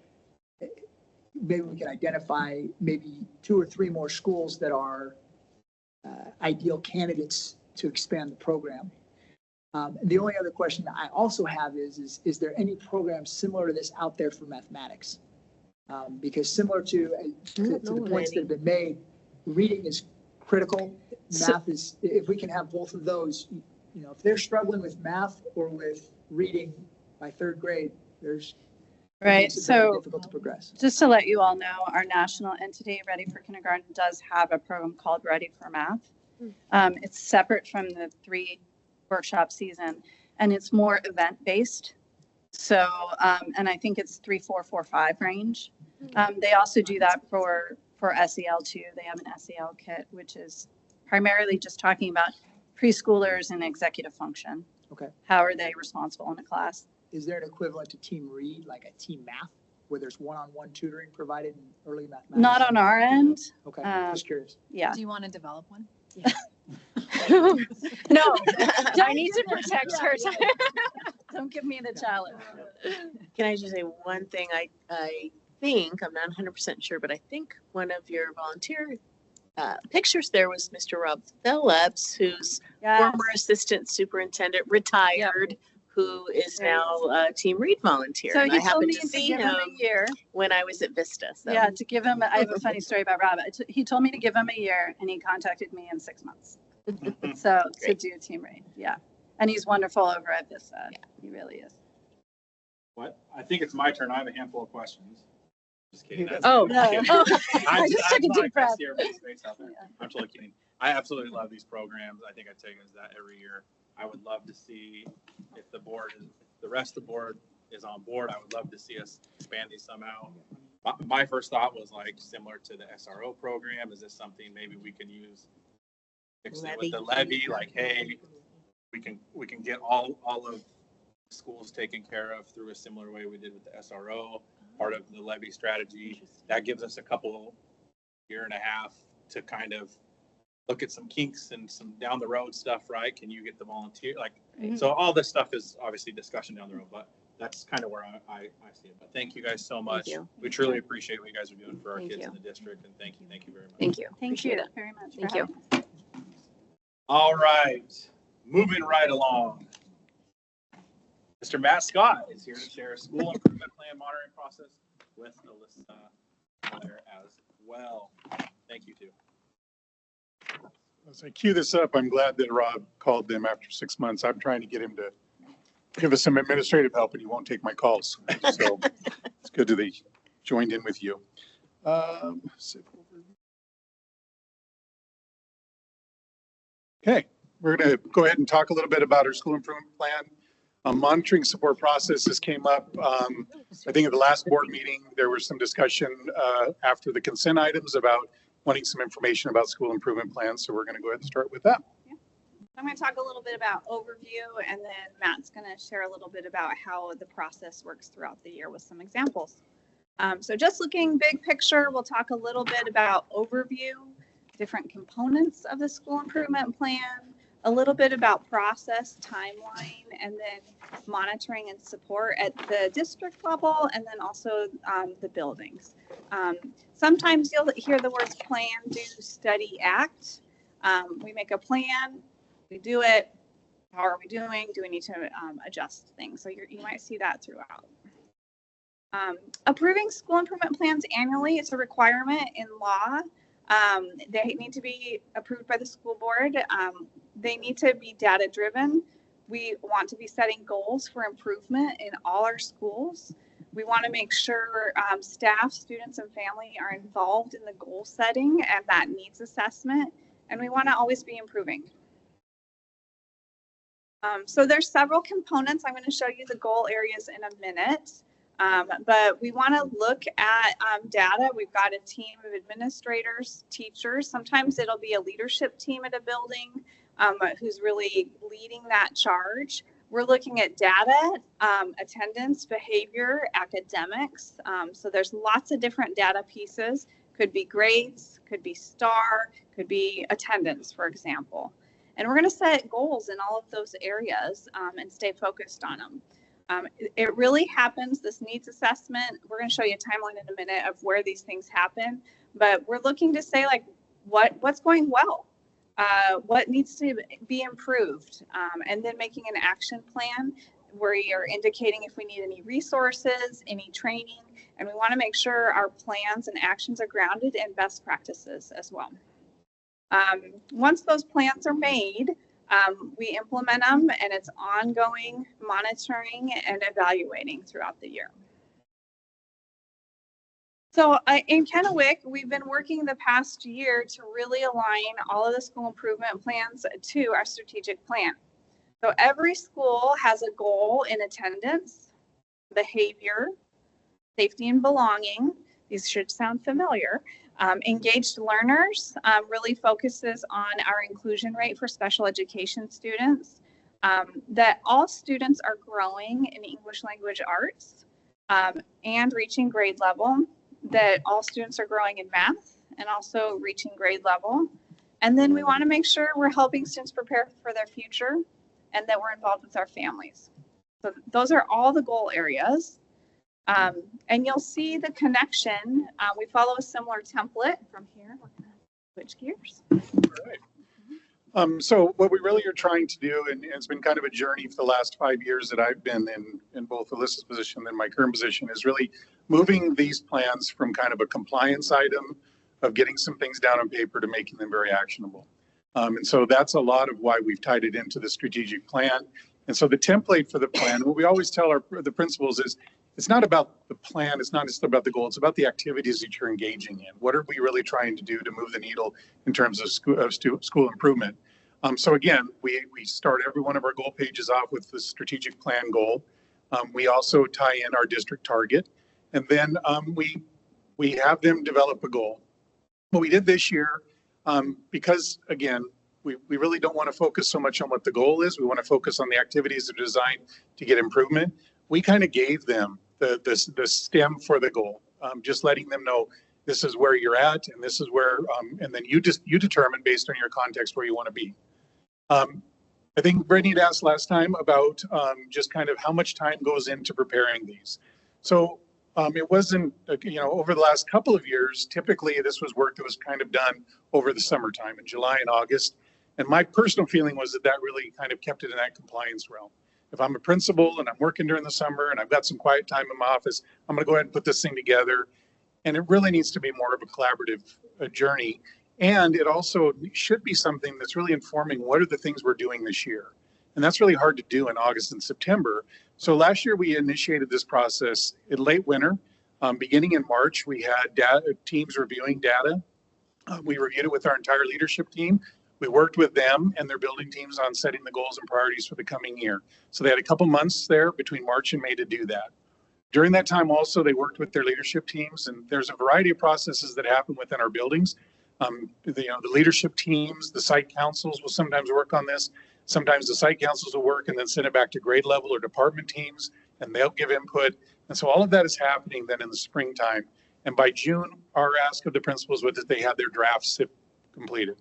maybe we can identify maybe 2 or 3 more schools that are ideal candidates to expand the program. The only other question that I also have is there any program similar to this out there for mathematics? Because similar to the points that have been made, reading is critical. Math is, if we can have both of those, if they're struggling with math or with reading by 3rd grade, Right. it's very So difficult to progress. just to let you all know, our national entity, Ready for Kindergarten, does have a program called Ready for Math. It's separate from the 3 workshop season, and it's more event-based. So, and I think it's 3, 4, 4, 5 range. They also do that for SEL too. They have an SEL kit, which is primarily just talking about preschoolers and executive function. Okay. How are they responsible in a class? Is there an equivalent to Team Read, like a Team Math, where there's one-on-one tutoring provided in early mathematics? Not on our end. Okay, just curious. Yeah. Do you want to develop one? No, I need to protect her. Don't give me the challenge. Can I just say one thing? I think, I'm not 100% sure, but I think one of your volunteer pictures there was Mr. Rob Phillips, who's former assistant superintendent, retired, who is now a Team Read volunteer. So And he I told happened me to to see give him a year. when I was at Vista. So. Yeah, to give him, I have a funny story about Rob. He told me to give him a year, and he contacted me in 6 months. So to do Team Read, yeah. And he's wonderful over at Vista. Yeah. He really is. What? I think it's my turn. I have a handful of questions. Just kidding. That's Oh, I'm kidding. no. I'm I just took a not deep breath. see everybody's face out there. I'm totally kidding. I absolutely love these programs. I think I tell you guys that every year. I would love to see if the rest of the board is on board. I would love to see us expand these somehow. My first thought was like similar to the SRO program. Is this something maybe we can use? Fix it with the levy, like, hey, we can get all of schools taken care of through a similar way we did with the SRO, part of the levy strategy. That gives us a couple year and a half to kind of look at some kinks and some down the road stuff, right? Can you get the volunteer? So all this stuff is obviously discussion down the road, but that's kind of where I see it. But thank you guys so much. We truly appreciate what you guys are doing for our kids in the district, and thank you very much. Thank you. Thank you very much. Thank you. All right, moving right along. Mr. Matt Scott is here to share a school improvement plan monitoring process with Alyssa Miller as well. Thank you too. As I cue this up, I'm glad that Rob called them after 6 months. I'm trying to get him to give us some administrative help, and he won't take my calls. So it's good that they joined in with you. Okay, we're going to go ahead and talk a little bit about our school improvement plan. Monitoring support processes came up. I think at the last board meeting, there was some discussion after the consent items about wanting some information about school improvement plans. So we're going to go ahead and start with that. I'm going to talk a little bit about overview, and then Matt's going to share a little bit about how the process works throughout the year with some examples. So just looking big picture, we'll talk a little bit about overview, different components of the school improvement plan, a little bit about process, timeline, and then monitoring and support at the district level, and then also the buildings. Sometimes you'll hear the words plan, do, study, act. We make a plan, we do it. How are we doing? Do we need to adjust things? So you might see that throughout. Approving school improvement plans annually is a requirement in law. They need to be approved by the school board. They need to be data driven. We want to be setting goals for improvement in all our schools. We want to make sure staff, students, and family are involved in the goal setting and that needs assessment. And we want to always be improving. So there's several components. I'm going to show you the goal areas in a minute. But we want to look at data. We've got a team of administrators, teachers. Sometimes it'll be a leadership team at a building who's really leading that charge. We're looking at data, attendance, behavior, academics. So there's lots of different data pieces. Could be grades, could be STAR, could be attendance, for example. And we're going to set goals in all of those areas and stay focused on them. It really happens, this needs assessment. We're going to show you a timeline in a minute of where these things happen, but we're looking to say like what's going well, what needs to be improved, and then making an action plan where you're indicating if we need any resources, any training, and we want to make sure our plans and actions are grounded in best practices as well. Once those plans are made, we implement them, and it's ongoing monitoring and evaluating throughout the year. So in Kennewick, we've been working the past year to really align all of the school improvement plans to our strategic plan. So every school has a goal in attendance, behavior, safety and belonging. These should sound familiar. Engaged learners really focuses on our inclusion rate for special education students, that all students are growing in English language arts and reaching grade level, that all students are growing in math and also reaching grade level. And then we want to make sure we're helping students prepare for their future and that we're involved with our families. So those are all the goal areas. And you'll see the connection. We follow a similar template from here. We're going to switch gears. Right. So what we really are trying to do, and it's been kind of a journey for the last 5 years that I've been in both Alyssa's position and my current position, is really moving these plans from kind of a compliance item of getting some things down on paper to making them very actionable. And so that's a lot of why we've tied it into the strategic plan. And so the template for the plan, what we always tell the principals is, it's not about the plan, it's not just about the goal, it's about the activities that you're engaging in. What are we really trying to do to move the needle in terms of school improvement? So again, we start every one of our goal pages off with the strategic plan goal. We also tie in our district target, and then we have them develop a goal. What we did this year, because again, we really don't want to focus so much on what the goal is, we want to focus on the activities that are designed to get improvement. We kind of gave them the stem for the goal, just letting them know this is where you're at, and this is where, and then you determine based on your context where you want to be. I think Brittany had asked last time about just kind of how much time goes into preparing these. So it wasn't, over the last couple of years, typically this was work that was kind of done over the summertime in July and August. And my personal feeling was that really kind of kept it in that compliance realm. If I'm a principal and I'm working during the summer and I've got some quiet time in my office, I'm going to go ahead and put this thing together. And it really needs to be more of a collaborative journey. And it also should be something that's really informing what are the things we're doing this year. And that's really hard to do in August and September. So last year we initiated this process in late winter. Beginning in March, we had teams reviewing data. We reviewed it with our entire leadership team. We worked with them and their building teams on setting the goals and priorities for the coming year. So they had a couple months there between March and May to do that. During that time also, they worked with their leadership teams, and there's a variety of processes that happen within our buildings. The leadership teams, the site councils will sometimes work on this, Sometimes the site councils will work and then send it back to grade level or department teams, and they'll give input. And so all of that is happening then in the springtime. And by June, our ask of the principals was that they had their drafts completed.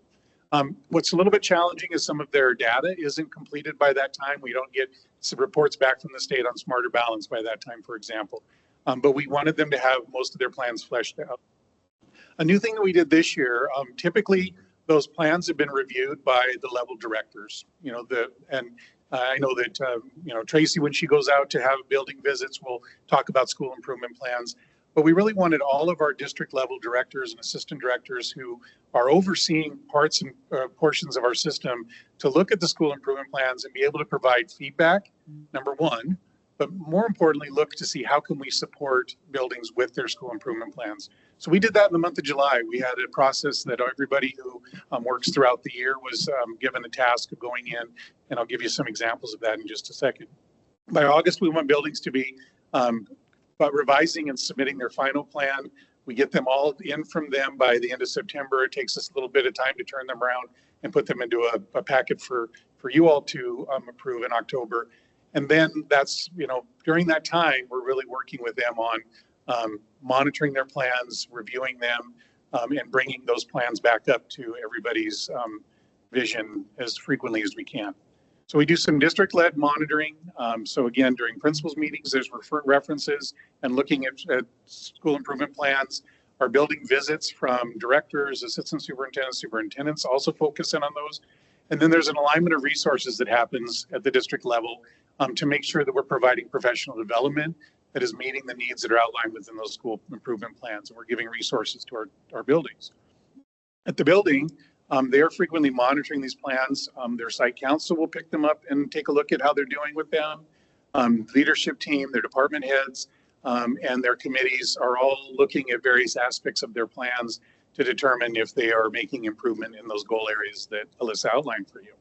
What's a little bit challenging is some of their data isn't completed by that time. We don't get some reports back from the state on Smarter Balance by that time, for example. But we wanted them to have most of their plans fleshed out. A new thing that we did this year, typically those plans have been reviewed by the level directors. I know that Tracy, when she goes out to have building visits, will talk about school improvement plans. But we really wanted all of our district level directors and assistant directors who are overseeing parts and portions of our system to look at the school improvement plans and be able to provide feedback, number one, but more importantly, look to see how can we support buildings with their school improvement plans. So we did that in the month of July. We had a process that everybody who works throughout the year was given a task of going in, and I'll give you some examples of that in just a second. By August, we want buildings to be revising and submitting their final plan. We get them all in from them by the end of September. It takes us a little bit of time to turn them around and put them into a packet for you all to approve in October. And then that's, during that time, we're really working with them on monitoring their plans, reviewing them, and bringing those plans back up to everybody's vision as frequently as we can. So we do some district-led monitoring. So again, during principals meetings, there's references and looking at school improvement plans. Our building visits from directors, assistant superintendents, superintendents also focus in on those. And then there's an alignment of resources that happens at the district level to make sure that we're providing professional development that is meeting the needs that are outlined within those school improvement plans. And we're giving resources to our buildings. At the building, they are frequently monitoring these plans. Their site council will pick them up and take a look at how they're doing with them. Leadership team, their department heads, and their committees are all looking at various aspects of their plans to determine if they are making improvement in those goal areas that Alyssa outlined for you.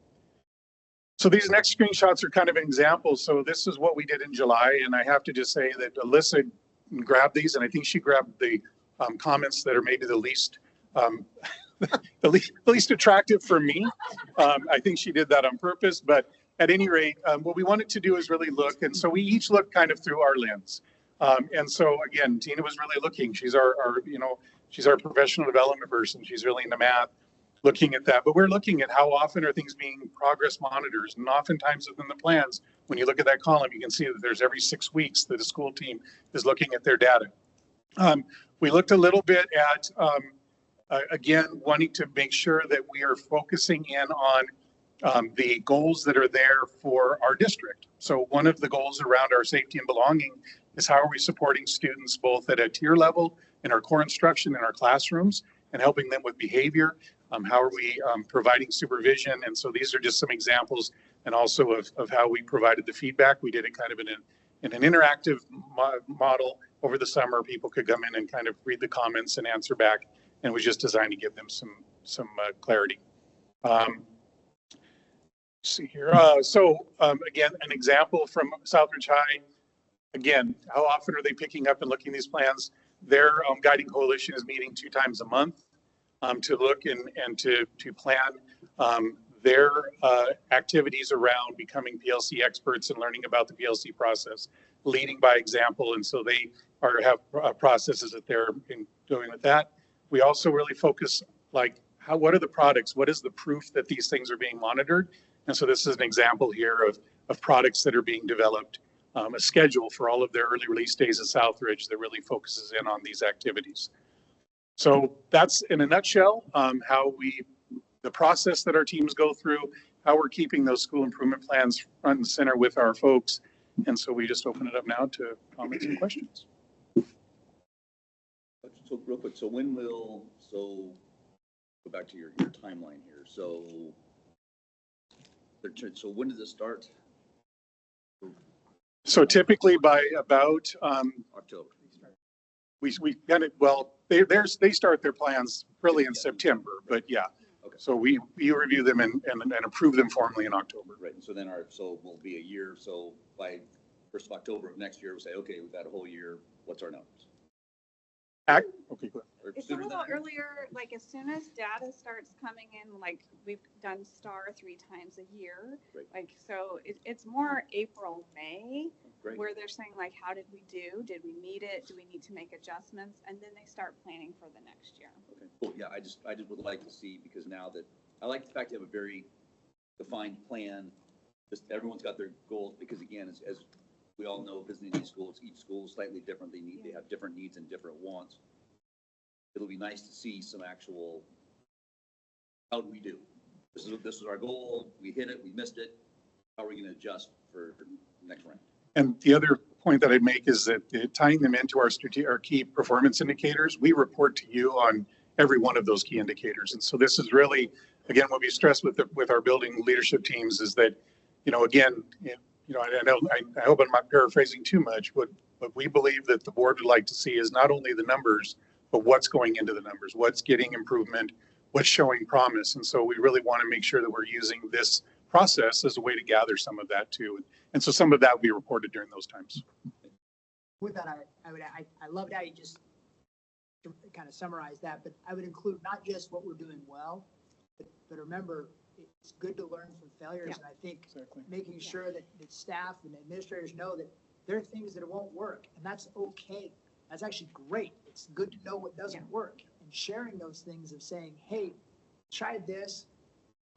So these next screenshots are kind of an example. So this is what we did in July. And I have to just say that Alyssa grabbed these, and I think she grabbed the comments that are maybe the least the least attractive for me. I think she did that on purpose, but at any rate, what we wanted to do is really look, and so we each look kind of through our lens. And so again, Tina was really looking. She's she's our professional development person. She's really into math, looking at that. But we're looking at how often are things being progress monitors, and oftentimes within the plans, when you look at that column, you can see that there's every 6 weeks that a school team is looking at their data. We looked a little bit at again, wanting to make sure that we are focusing in on the goals that are there for our district. So one of the goals around our safety and belonging is how are we supporting students both at a tier level in our core instruction in our classrooms and helping them with behavior. How are we providing supervision? And so these are just some examples and also of how we provided the feedback. We did it kind of in an interactive model over the summer. People could come in and kind of read the comments and answer back. And it was just designed to give them some clarity. Let's see here. Again, an example from Southridge High. Again, how often are they picking up and looking at these plans? Their guiding coalition is meeting 2 times a month to look and to plan their activities around becoming PLC experts and learning about the PLC process, leading by example. And so they have processes that they're doing with that. We also really focus what are the products? What is the proof that these things are being monitored? And so this is an example here of products that are being developed, a schedule for all of their early release days at Southridge that really focuses in on these activities. So that's in a nutshell the process that our teams go through, how we're keeping those school improvement plans front and center with our folks. And so we just open it up now to comments and questions. So real quick, so go back to your timeline here. So when does it start? So typically by about October. We kind of they start their plans really in September, but yeah. Okay. So we review them and approve them formally in October. Right. And so then we'll be a year. So by 1st of October of next year, we'll say, okay, we've had a whole year. What's our numbers? Okay, go ahead. Or It's a sooner than little that? earlier, like as soon as data starts coming in, like we've done STAR 3 times a year. Great. Like, so it's more April, May, Great. where they're saying like, how did we do? Did we meet it? Do we need to make adjustments? And then they start planning for the next year. Okay, cool. Yeah, I just would like to see, because now that, I like the fact you have a very defined plan, just everyone's got their goals, because again, as we all know, visiting these schools, each school is slightly different. They have different needs and different wants. It'll be nice to see some actual, how do we do? This is our goal. We hit it, we missed it. How are we going to adjust for the next round? And the other point that I'd make is that tying them into our key performance indicators, we report to you on every one of those key indicators. And so this is really, again, what we stress with our building leadership teams is that, again, I hope I'm not paraphrasing too much. What we believe that the board would like to see is not only the numbers, but what's going into the numbers, what's getting improvement, what's showing promise. And so we really want to make sure that we're using this process as a way to gather some of that too. And so some of that will be reported during those times. With that, I loved how you just kind of summarized that, but I would include not just what we're doing well, but remember, it's good to learn from failures. And I think making sure that staff and administrators know that there are things that won't work, and that's okay. That's actually great. It's good to know what doesn't work, and sharing those things of saying, hey, tried this,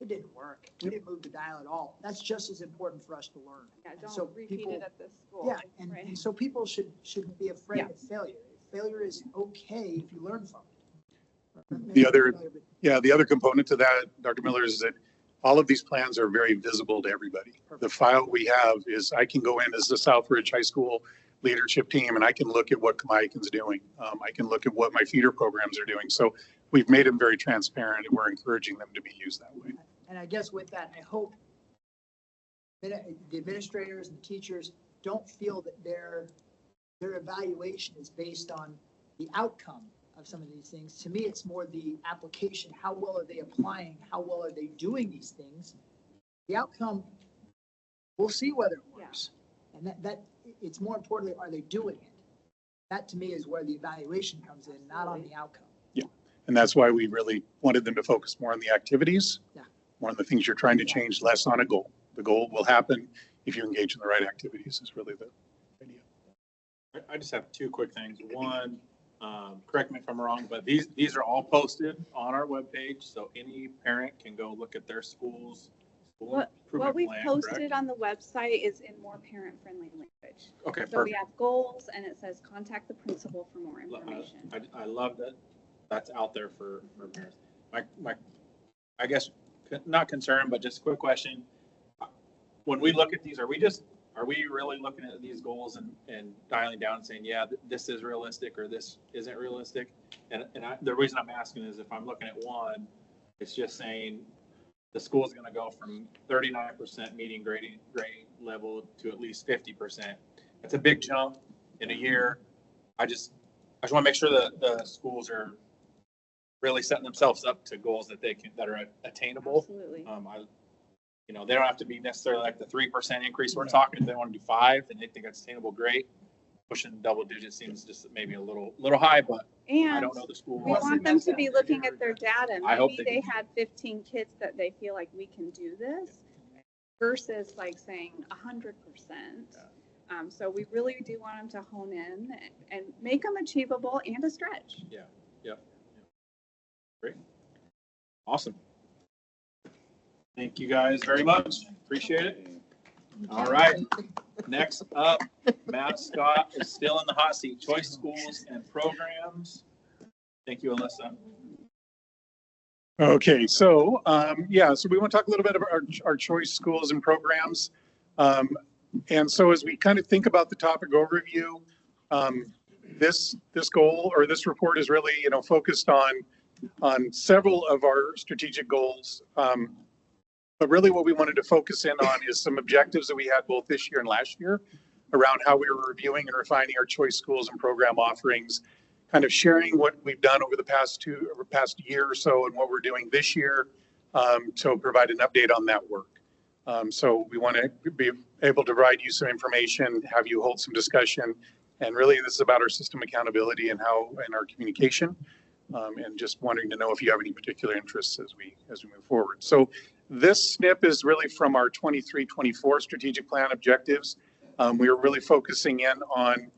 it didn't work. We didn't move the dial at all. That's just as important for us to learn. Yeah, And don't so repeat people- it at this school. Yeah, and so people shouldn't be afraid of failure. Failure is okay if you learn from it. The other component to that, Dr. Miller, is that all of these plans are very visible to everybody. The file we have is, I can go in as the Southridge High School leadership team and I can look at what Kamiakin's doing. I can look at what my feeder programs are doing. So we've made them very transparent and we're encouraging them to be used that way. And I guess with that, I hope the administrators and teachers don't feel that their evaluation is based on the outcome of some of these things. To me, it's more the application. How well are they applying? How well are they doing these things? The outcome, we'll see whether it works. And that it's more importantly, are they doing it? That to me is where the evaluation comes in, not on the outcome. Yeah. And that's why we really wanted them to focus more on the activities, Yeah. more on the things you're trying to change, less on a goal. The goal will happen if you engage in the right activities is really the idea. I just have two quick things. One, correct me if I'm wrong, but these are all posted on our webpage, so any parent can go look at their school What improvement we've plan, posted correct? on the website is in more parent-friendly language. Okay, So we perfect. have goals and it says contact the principal for more information. I love that that's out there for parents. I guess, not concerned, but just a quick question. When we look at these, are we really looking at these goals and dialing down and saying, yeah, this is realistic or this isn't realistic? And the reason I'm asking is if I'm looking at one, it's just saying the school is going to go from 39% meeting grade level to at least 50%. It's a big jump in a year. I just want to make sure that the schools are really setting themselves up to goals that that are attainable. Absolutely. They don't have to be necessarily like the 3% increase we're talking. If they want to do 5 and they think that's attainable, great. Pushing double digits seems just maybe a little high, but I And don't know the school. we want them to be looking at their data. I hope Maybe they they had 15 kids that they feel like we can do this versus like saying 100%. So we really do want them to hone in and make them achievable and a stretch. Yeah. Great. Awesome. Thank you guys very much. Appreciate it. All right. Next up, Matt Scott is still in the hot seat. Choice schools and programs. Thank you, Alyssa. Okay, so so we want to talk a little bit about our choice schools and programs. And so as we kind of think about the topic overview, this goal or this report is really, focused on several of our strategic goals. But really what we wanted to focus in on is some objectives that we had both this year and last year around how we were reviewing and refining our choice schools and program offerings, kind of sharing what we've done over the past year or so and what we're doing this year to provide an update on that work. So we want to be able to provide you some information, have you hold some discussion, And really, this is about our system accountability and our communication, and just wanting to know if you have any particular interests as we move forward. So this SNP is really from our 23-24 strategic plan objectives. We are really focusing in on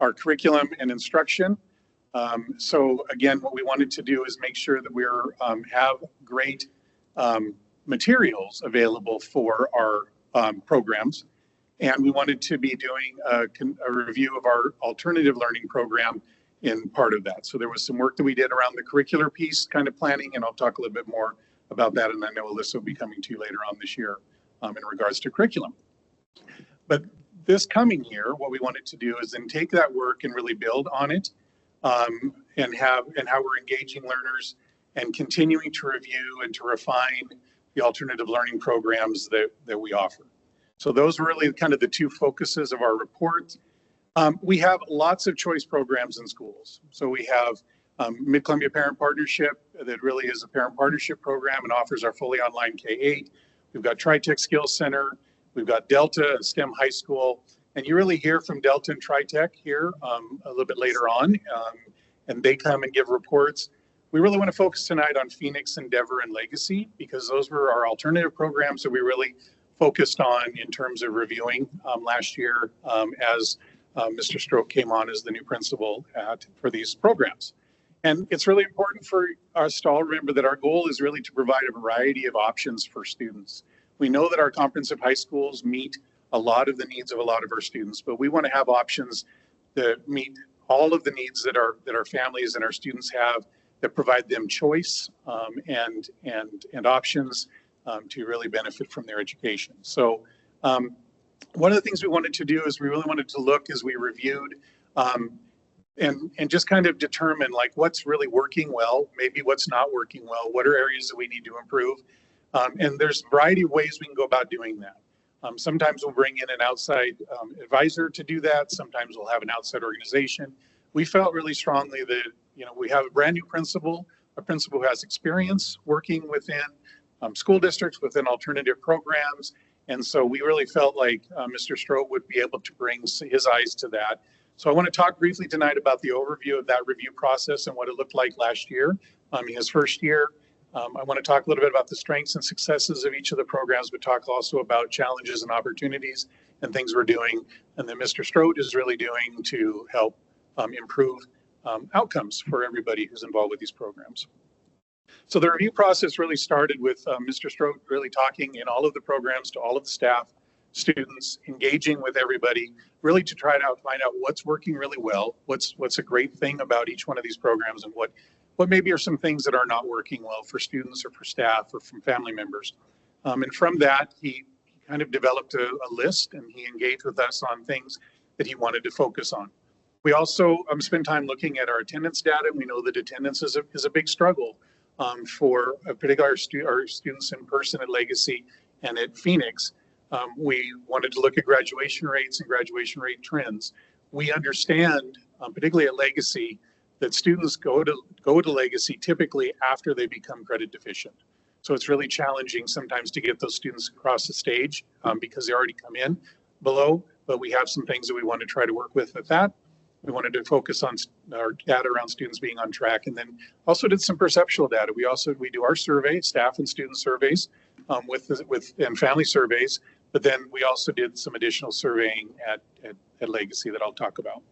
our curriculum and instruction. So again, what we wanted to do is make sure that we have great materials available for our programs. And we wanted to be doing a review of our alternative learning program in part of that. So there was some work that we did around the curricular piece kind of planning, and I'll talk a little bit more about that. And I know Alyssa will be coming to you later on this year in regards to curriculum. But this coming year, what we wanted to do is then take that work and really build on it, and how we're engaging learners and continuing to review and to refine the alternative learning programs that we offer. So those were really kind of the two focuses of our report. We have lots of choice programs in schools. So we have Mid-Columbia Parent Partnership that really is a parent partnership program and offers our fully online K-8. We've got TriTech Skills Center. We've got Delta, STEM High School. And you really hear from Delta and TriTech here a little bit later on, and they come and give reports. We really want to focus tonight on Phoenix, Endeavor, and Legacy, because those were our alternative programs that we really focused on in terms of reviewing last year as Mr. Stroke came on as the new principal for these programs. And it's really important for us to all remember that our goal is really to provide a variety of options for students. We know that our comprehensive high schools meet a lot of the needs of a lot of our students, but we want to have options that meet all of the needs that our families and our students have, that provide them choice and options to really benefit from their education. So one of the things we wanted to do is we really wanted to look as we reviewed and just kind of determine like what's really working well, maybe what's not working well, what are areas that we need to improve. And there's a variety of ways we can go about doing that. Sometimes we'll bring in an outside advisor to do that. Sometimes we'll have an outside organization. We felt really strongly that, we have a brand new principal, a principal who has experience working within school districts, within alternative programs. And so we really felt like Mr. Stroh would be able to bring his eyes to that. So I want to talk briefly tonight about the overview of that review process and what it looked like last year, his first year. I want to talk a little bit about the strengths and successes of each of the programs, but talk also about challenges and opportunities and things we're doing and that Mr. Stroh is really doing to help improve outcomes for everybody who's involved with these programs. So the review process really started with Mr. Stroh really talking in all of the programs to all of the staff, students, engaging with everybody, really to try to find out what's working really well, what's a great thing about each one of these programs, and what maybe are some things that are not working well for students or for staff or from family members. And from that, he kind of developed a list, and he engaged with us on things that he wanted to focus on. We also spend time looking at our attendance data. We know that attendance is a big struggle for particularly our students in person at Legacy and at Phoenix. We wanted to look at graduation rates and graduation rate trends. We understand, particularly at Legacy, that students go to Legacy typically after they become credit deficient. So it's really challenging sometimes to get those students across the stage because they already come in below, but we have some things that we want to try to work with that. We wanted to focus on our data around students being on track, and then also did some perceptual data. We do our survey, staff and student surveys and family surveys, but then we also did some additional surveying at Legacy that I'll talk about.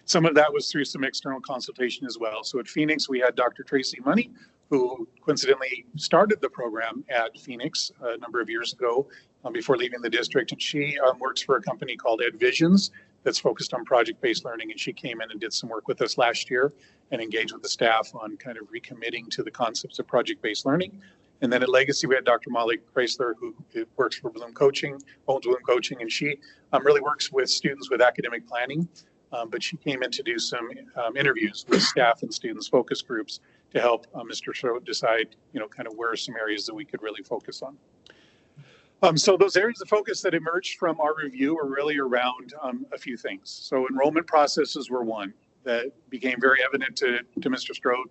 Some of that was through some external consultation as well. So at Phoenix, we had Dr. Tracy Money, who coincidentally started the program at Phoenix a number of years ago before leaving the district. And she works for a company called EdVisions that's focused on project-based learning. And she came in and did some work with us last year and engaged with the staff on kind of recommitting to the concepts of project-based learning. And then at Legacy, we had Dr. Molly Chrysler, who works for Bloom Coaching, owns Bloom Coaching, and she really works with students with academic planning. But she came in to do some interviews with staff and students, focus groups, to help Mr. Stroh decide, kind of where are some areas that we could really focus on. So those areas of focus that emerged from our review were really around a few things. So enrollment processes were one that became very evident to Mr. Stroh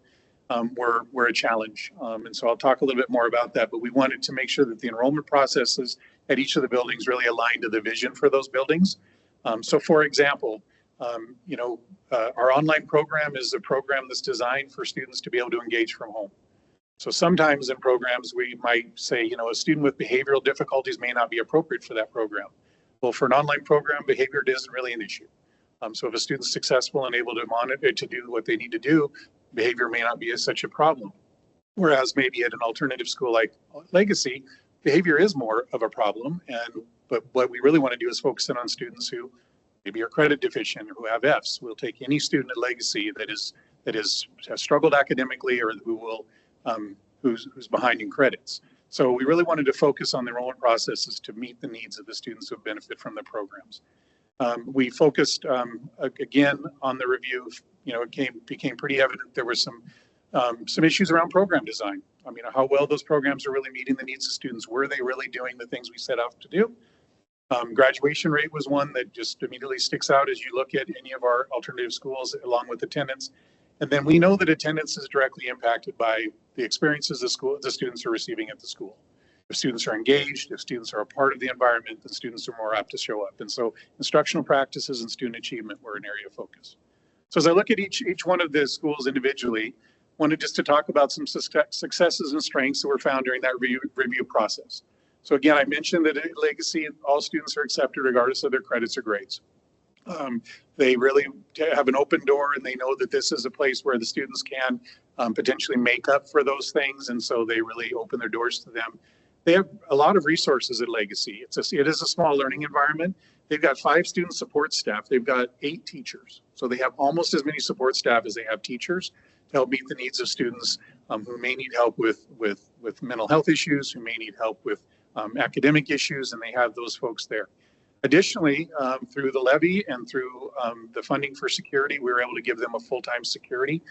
were a challenge. And so I'll talk a little bit more about that, but we wanted to make sure that the enrollment processes at each of the buildings really aligned to the vision for those buildings. So for example, our online program is a program that's designed for students to be able to engage from home. So sometimes in programs, we might say, a student with behavioral difficulties may not be appropriate for that program. Well, for an online program, behavior isn't really an issue. So if a student's successful and able to monitor to do what they need to do, behavior may not be such a problem. Whereas maybe at an alternative school like Legacy, behavior is more of a problem. But what we really want to do is focus in on students who maybe are credit deficient or who have Fs. We'll take any student at Legacy that has struggled academically or who will who's behind in credits. So we really wanted to focus on the enrollment processes to meet the needs of the students who benefit from the programs. We focused again on the review. It became pretty evident there were some issues around program design. How well those programs are really meeting the needs of students. Were they really doing the things we set out to do? Graduation rate was one that just immediately sticks out as you look at any of our alternative schools, along with attendance. And then we know that attendance is directly impacted by the experiences the students are receiving at the school. If students are engaged, if students are a part of the environment, the students are more apt to show up. And so instructional practices and student achievement were an area of focus. So as I look at each one of the schools individually, wanted just to talk about some successes and strengths that were found during that review process. So again, I mentioned that at Legacy, all students are accepted regardless of their credits or grades. They really have an open door, and they know that this is a place where the students can potentially make up for those things, and so they really open their doors to them. They have a lot of resources at Legacy. It is a small learning environment. They've got 5 student support staff. They've got 8 teachers. So they have almost as many support staff as they have teachers to help meet the needs of students who may need help with mental health issues, who may need help with academic issues, and they have those folks there. Additionally, through the levy and through the funding for security, we were able to give them a full-time security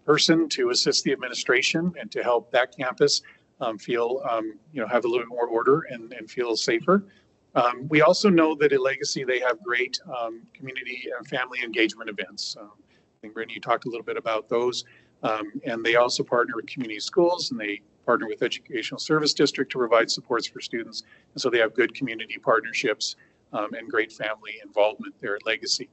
person to assist the administration and to help that campus feel, have a little bit more order and feel safer. We also know that at Legacy, they have great community and family engagement events. I think, Brittany, you talked a little bit about those. And they also partner with community schools, and they partner with Educational Service District to provide supports for students. And so they have good community partnerships and great family involvement there at Legacy.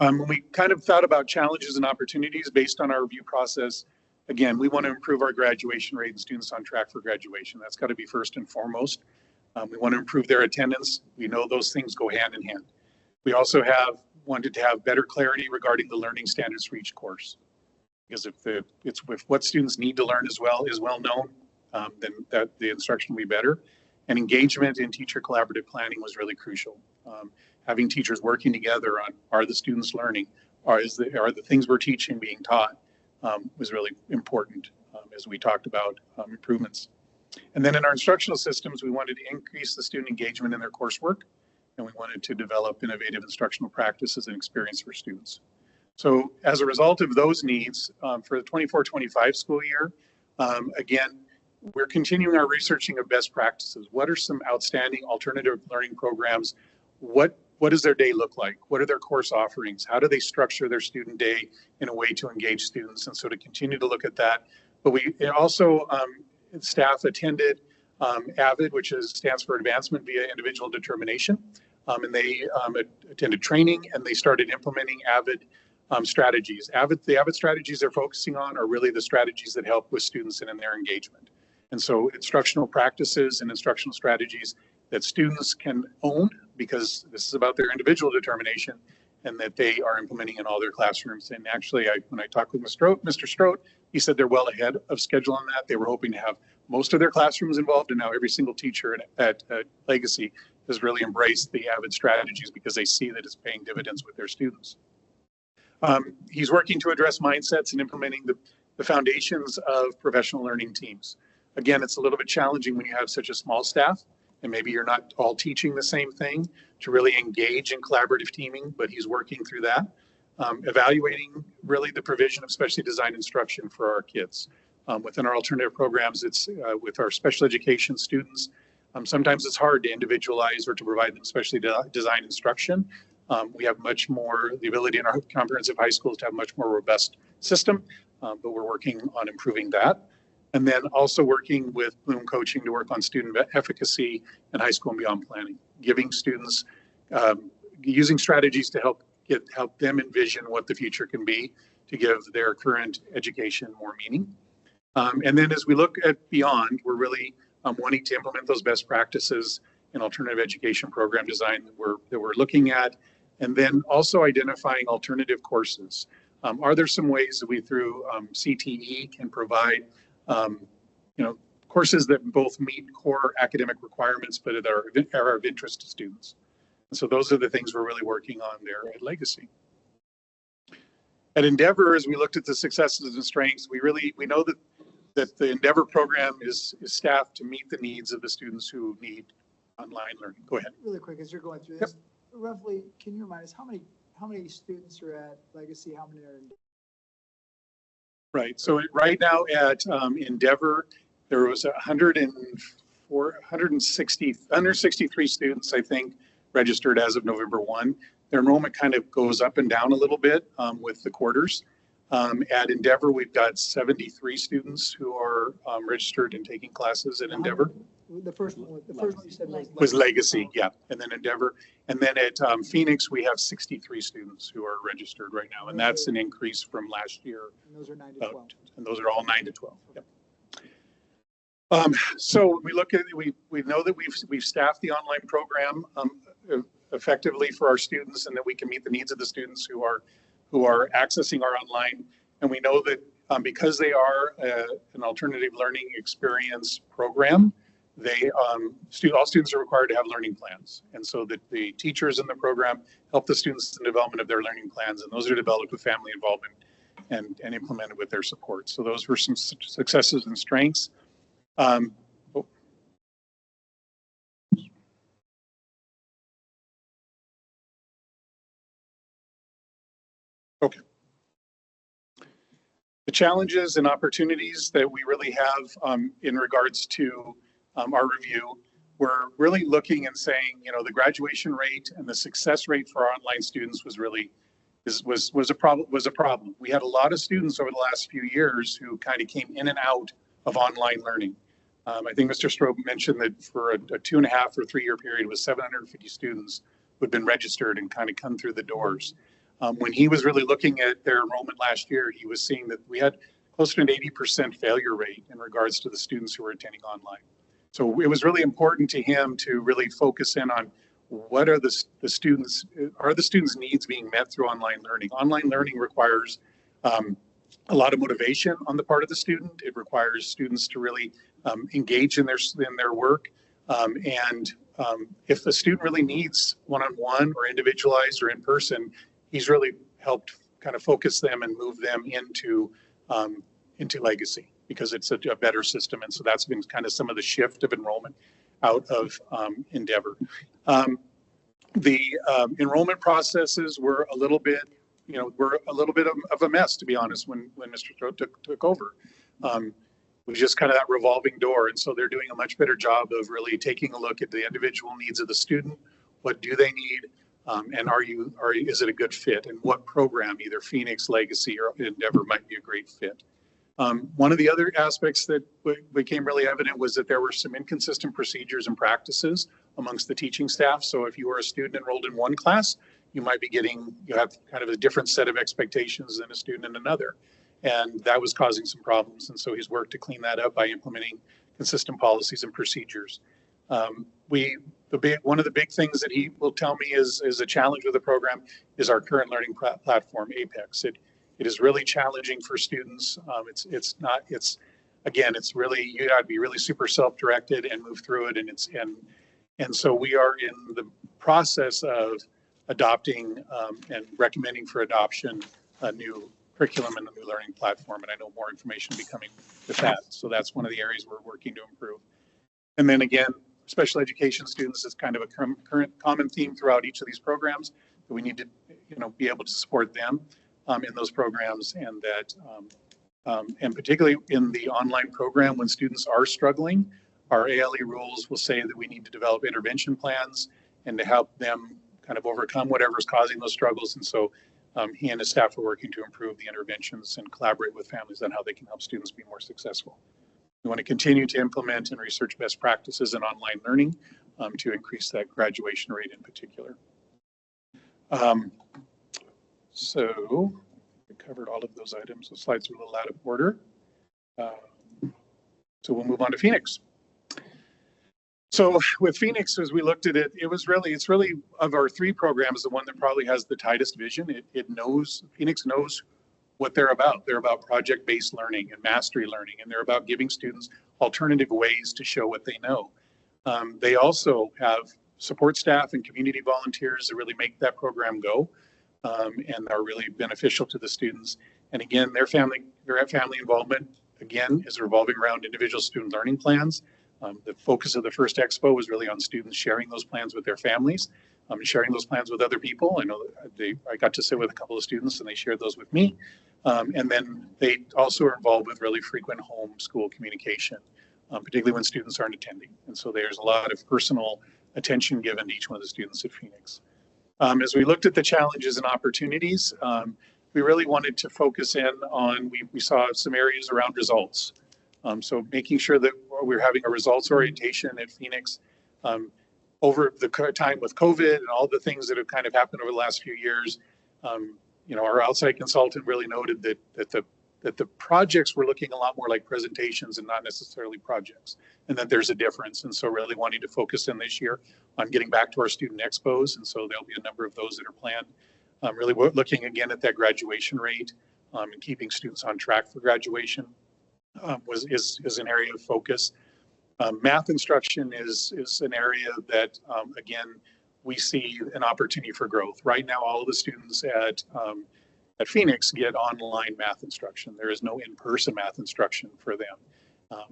When we kind of thought about challenges and opportunities based on our review process, again, we want to improve our graduation rate and students on track for graduation. That's got to be first and foremost. We want to improve their attendance. We know those things go hand in hand. We also wanted to have better clarity regarding the learning standards for each course. Because if what students need to learn is well known, then the instruction will be better. And engagement in teacher collaborative planning was really crucial. Having teachers working together on, are the students learning? Are the things we're teaching being taught was really important as we talked about improvements. And then in our instructional systems, we wanted to increase the student engagement in their coursework, and we wanted to develop innovative instructional practices and experience for students. So as a result of those needs for the 24-25 school year, again, we're continuing our researching of best practices. What are some outstanding alternative learning programs? What does their day look like? What are their course offerings? How do they structure their student day in a way to engage students? And so to continue to look at that. But we also, staff attended AVID, which stands for Advancement via Individual Determination. And they attended training, and they started implementing AVID strategies. The AVID strategies they're focusing on are really the strategies that help with students and in their engagement. And so instructional practices and instructional strategies that students can own, because this is about their individual determination, and that they are implementing in all their classrooms. And actually, when I talked with Mr. Strout, he said they're well ahead of schedule on that. They were hoping to have most of their classrooms involved, and now every single teacher at Legacy has really embraced the AVID strategies because they see that it's paying dividends with their students. He's working to address mindsets and implementing the foundations of professional learning teams. Again, it's a little bit challenging when you have such a small staff, and maybe you're not all teaching the same thing, to really engage in collaborative teaming, but he's working through that. Evaluating really the provision of specially designed instruction for our kids. Within our alternative programs, it's with our special education students. Sometimes it's hard to individualize or to provide them specially designed instruction. We have much more, the ability in our comprehensive high schools to have a much more robust system, but we're working on improving that. And then also working with Bloom Coaching to work on student efficacy and high school and beyond planning, giving students using strategies to help them envision what the future can be to give their current education more meaning. And then as we look at beyond, we're really wanting to implement those best practices in alternative education program design that we're looking at, and then also identifying alternative courses. Are there some ways that we through CTE can provide courses that both meet core academic requirements but that are of interest to students? And so those are the things we're really working on there at Legacy. At Endeavor, as we looked at the successes and strengths, we know that the Endeavor program is staffed to meet the needs of the students who need online learning. Go ahead. Really quick, as you're going through this, roughly, can you remind us how many students are at Legacy? How many are in? Right. So right now at Endeavor, there was 163 students, I think, registered as of November 1. Their enrollment kind of goes up and down a little bit with the quarters. At Endeavor, we've got 73 students who are registered and taking classes at Endeavor. The first one you said was Legacy, yeah, and then Endeavor. And then at Phoenix, we have 63 students who are registered right now, and that's an increase from last year. And those are 9 to 12. And those are all 9 to 12. Yep. So we look at we know that we've staffed the online program effectively for our students, and that we can meet the needs of the students who are accessing our online. And we know that because they are an alternative learning experience program, all students are required to have learning plans. And so that the teachers in the program help the students in the development of their learning plans, and those are developed with family involvement and implemented with their support. So those were some successes and strengths. Okay. The challenges and opportunities that we really have in regards to our review, we're really looking and saying, the graduation rate and the success rate for our online students was really was a problem. We had a lot of students over the last few years who kind of came in and out of online learning. I think Mr. Strobe mentioned that for a 2.5 or 3 year period with 750 students who had been registered and kind of come through the doors. When he was really looking at their enrollment last year, he was seeing that we had close to an 80% failure rate in regards to the students who were attending online. So it was really important to him to really focus in on what are the students' needs being met through online learning. Online learning requires a lot of motivation on the part of the student. It requires students to really engage in their work. If a student really needs one-on-one or individualized or in person, he's really helped kind of focus them and move them into Legacy, because it's a better system. And so that's been kind of some of the shift of enrollment out of Endeavor. The enrollment processes were a little bit, of a mess, to be honest, when Mr. Strobe took over. It was just kind of that revolving door. And so they're doing a much better job of really taking a look at the individual needs of the student. What do they need? And is it a good fit? And what program, either Phoenix, Legacy, or Endeavor, might be a great fit? One of the other aspects that became really evident was that there were some inconsistent procedures and practices amongst the teaching staff. So if you were a student enrolled in one class, you have kind of a different set of expectations than a student in another. And that was causing some problems. And so he's worked to clean that up by implementing consistent policies and procedures. One of the big things that he will tell me is a challenge with the program is our current learning platform, Apex. It is really challenging for students. It's really, you got to be really super self-directed and move through it. And so we are in the process of adopting and recommending for adoption a new curriculum and a new learning platform. And I know more information will be coming with that. So that's one of the areas we're working to improve. And then again, special education students is kind of a current common theme throughout each of these programs, that we need to be able to support them in those programs, and that and particularly in the online program, when students are struggling, our ALE rules will say that we need to develop intervention plans and to help them kind of overcome whatever is causing those struggles. And so he and his staff are working to improve the interventions and collaborate with families on how they can help students be more successful. We want to continue to implement and research best practices in online learning to increase that graduation rate in particular. So we covered all of those items. The slides are a little out of order. So we'll move on to Phoenix. So with Phoenix, as we looked at it, it's really of our three programs, the one that probably has the tightest vision. Phoenix knows what they're about. They're about project-based learning and mastery learning, and they're about giving students alternative ways to show what they know. They also have support staff and community volunteers that really make that program go, and are really beneficial to the students. And again, their family involvement, again, is revolving around individual student learning plans. The focus of the first expo was really on students sharing those plans with their families, sharing those plans with other people. I know I got to sit with a couple of students and they shared those with me. And then they also are involved with really frequent home school communication, particularly when students aren't attending. And so there's a lot of personal attention given to each one of the students at Phoenix. As we looked at the challenges and opportunities, we really wanted to focus in on, we saw some areas around results. So making sure that we're having a results orientation at Phoenix. Over the time with COVID and all the things that have kind of happened over the last few years, our outside consultant really noted that the projects were looking a lot more like presentations and not necessarily projects, and that there's a difference. And so really wanting to focus in this year on getting back to our student expos. And so there'll be a number of those that are planned. Really looking again at that graduation rate and keeping students on track for graduation is an area of focus. Math instruction is an area that, again, we see an opportunity for growth. Right now, all of the students at Phoenix get online math instruction. There is no in-person math instruction for them.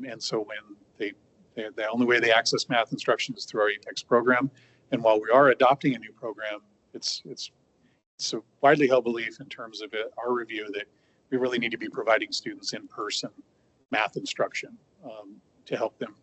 And so when the only way they access math instruction is through our Apex program. And while we are adopting a new program, it's a widely held belief in terms of our review that we really need to be providing students in-person math instruction to help them.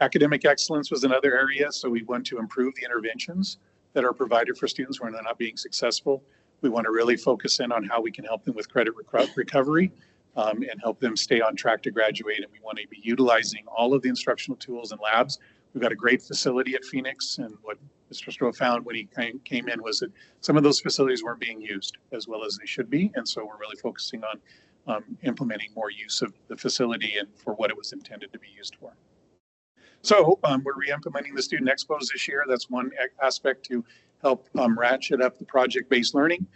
Academic excellence was another area. So we want to improve the interventions that are provided for students when they're not being successful. We want to really focus in on how we can help them with credit recovery and help them stay on track to graduate. And we want to be utilizing all of the instructional tools and labs. We've got a great facility at Phoenix, and what Mr. Stroh found when he came in was that some of those facilities weren't being used as well as they should be. And so we're really focusing on implementing more use of the facility and for what it was intended to be used for. So we're re-implementing the student expos this year. That's one aspect to help ratchet up the project-based learning.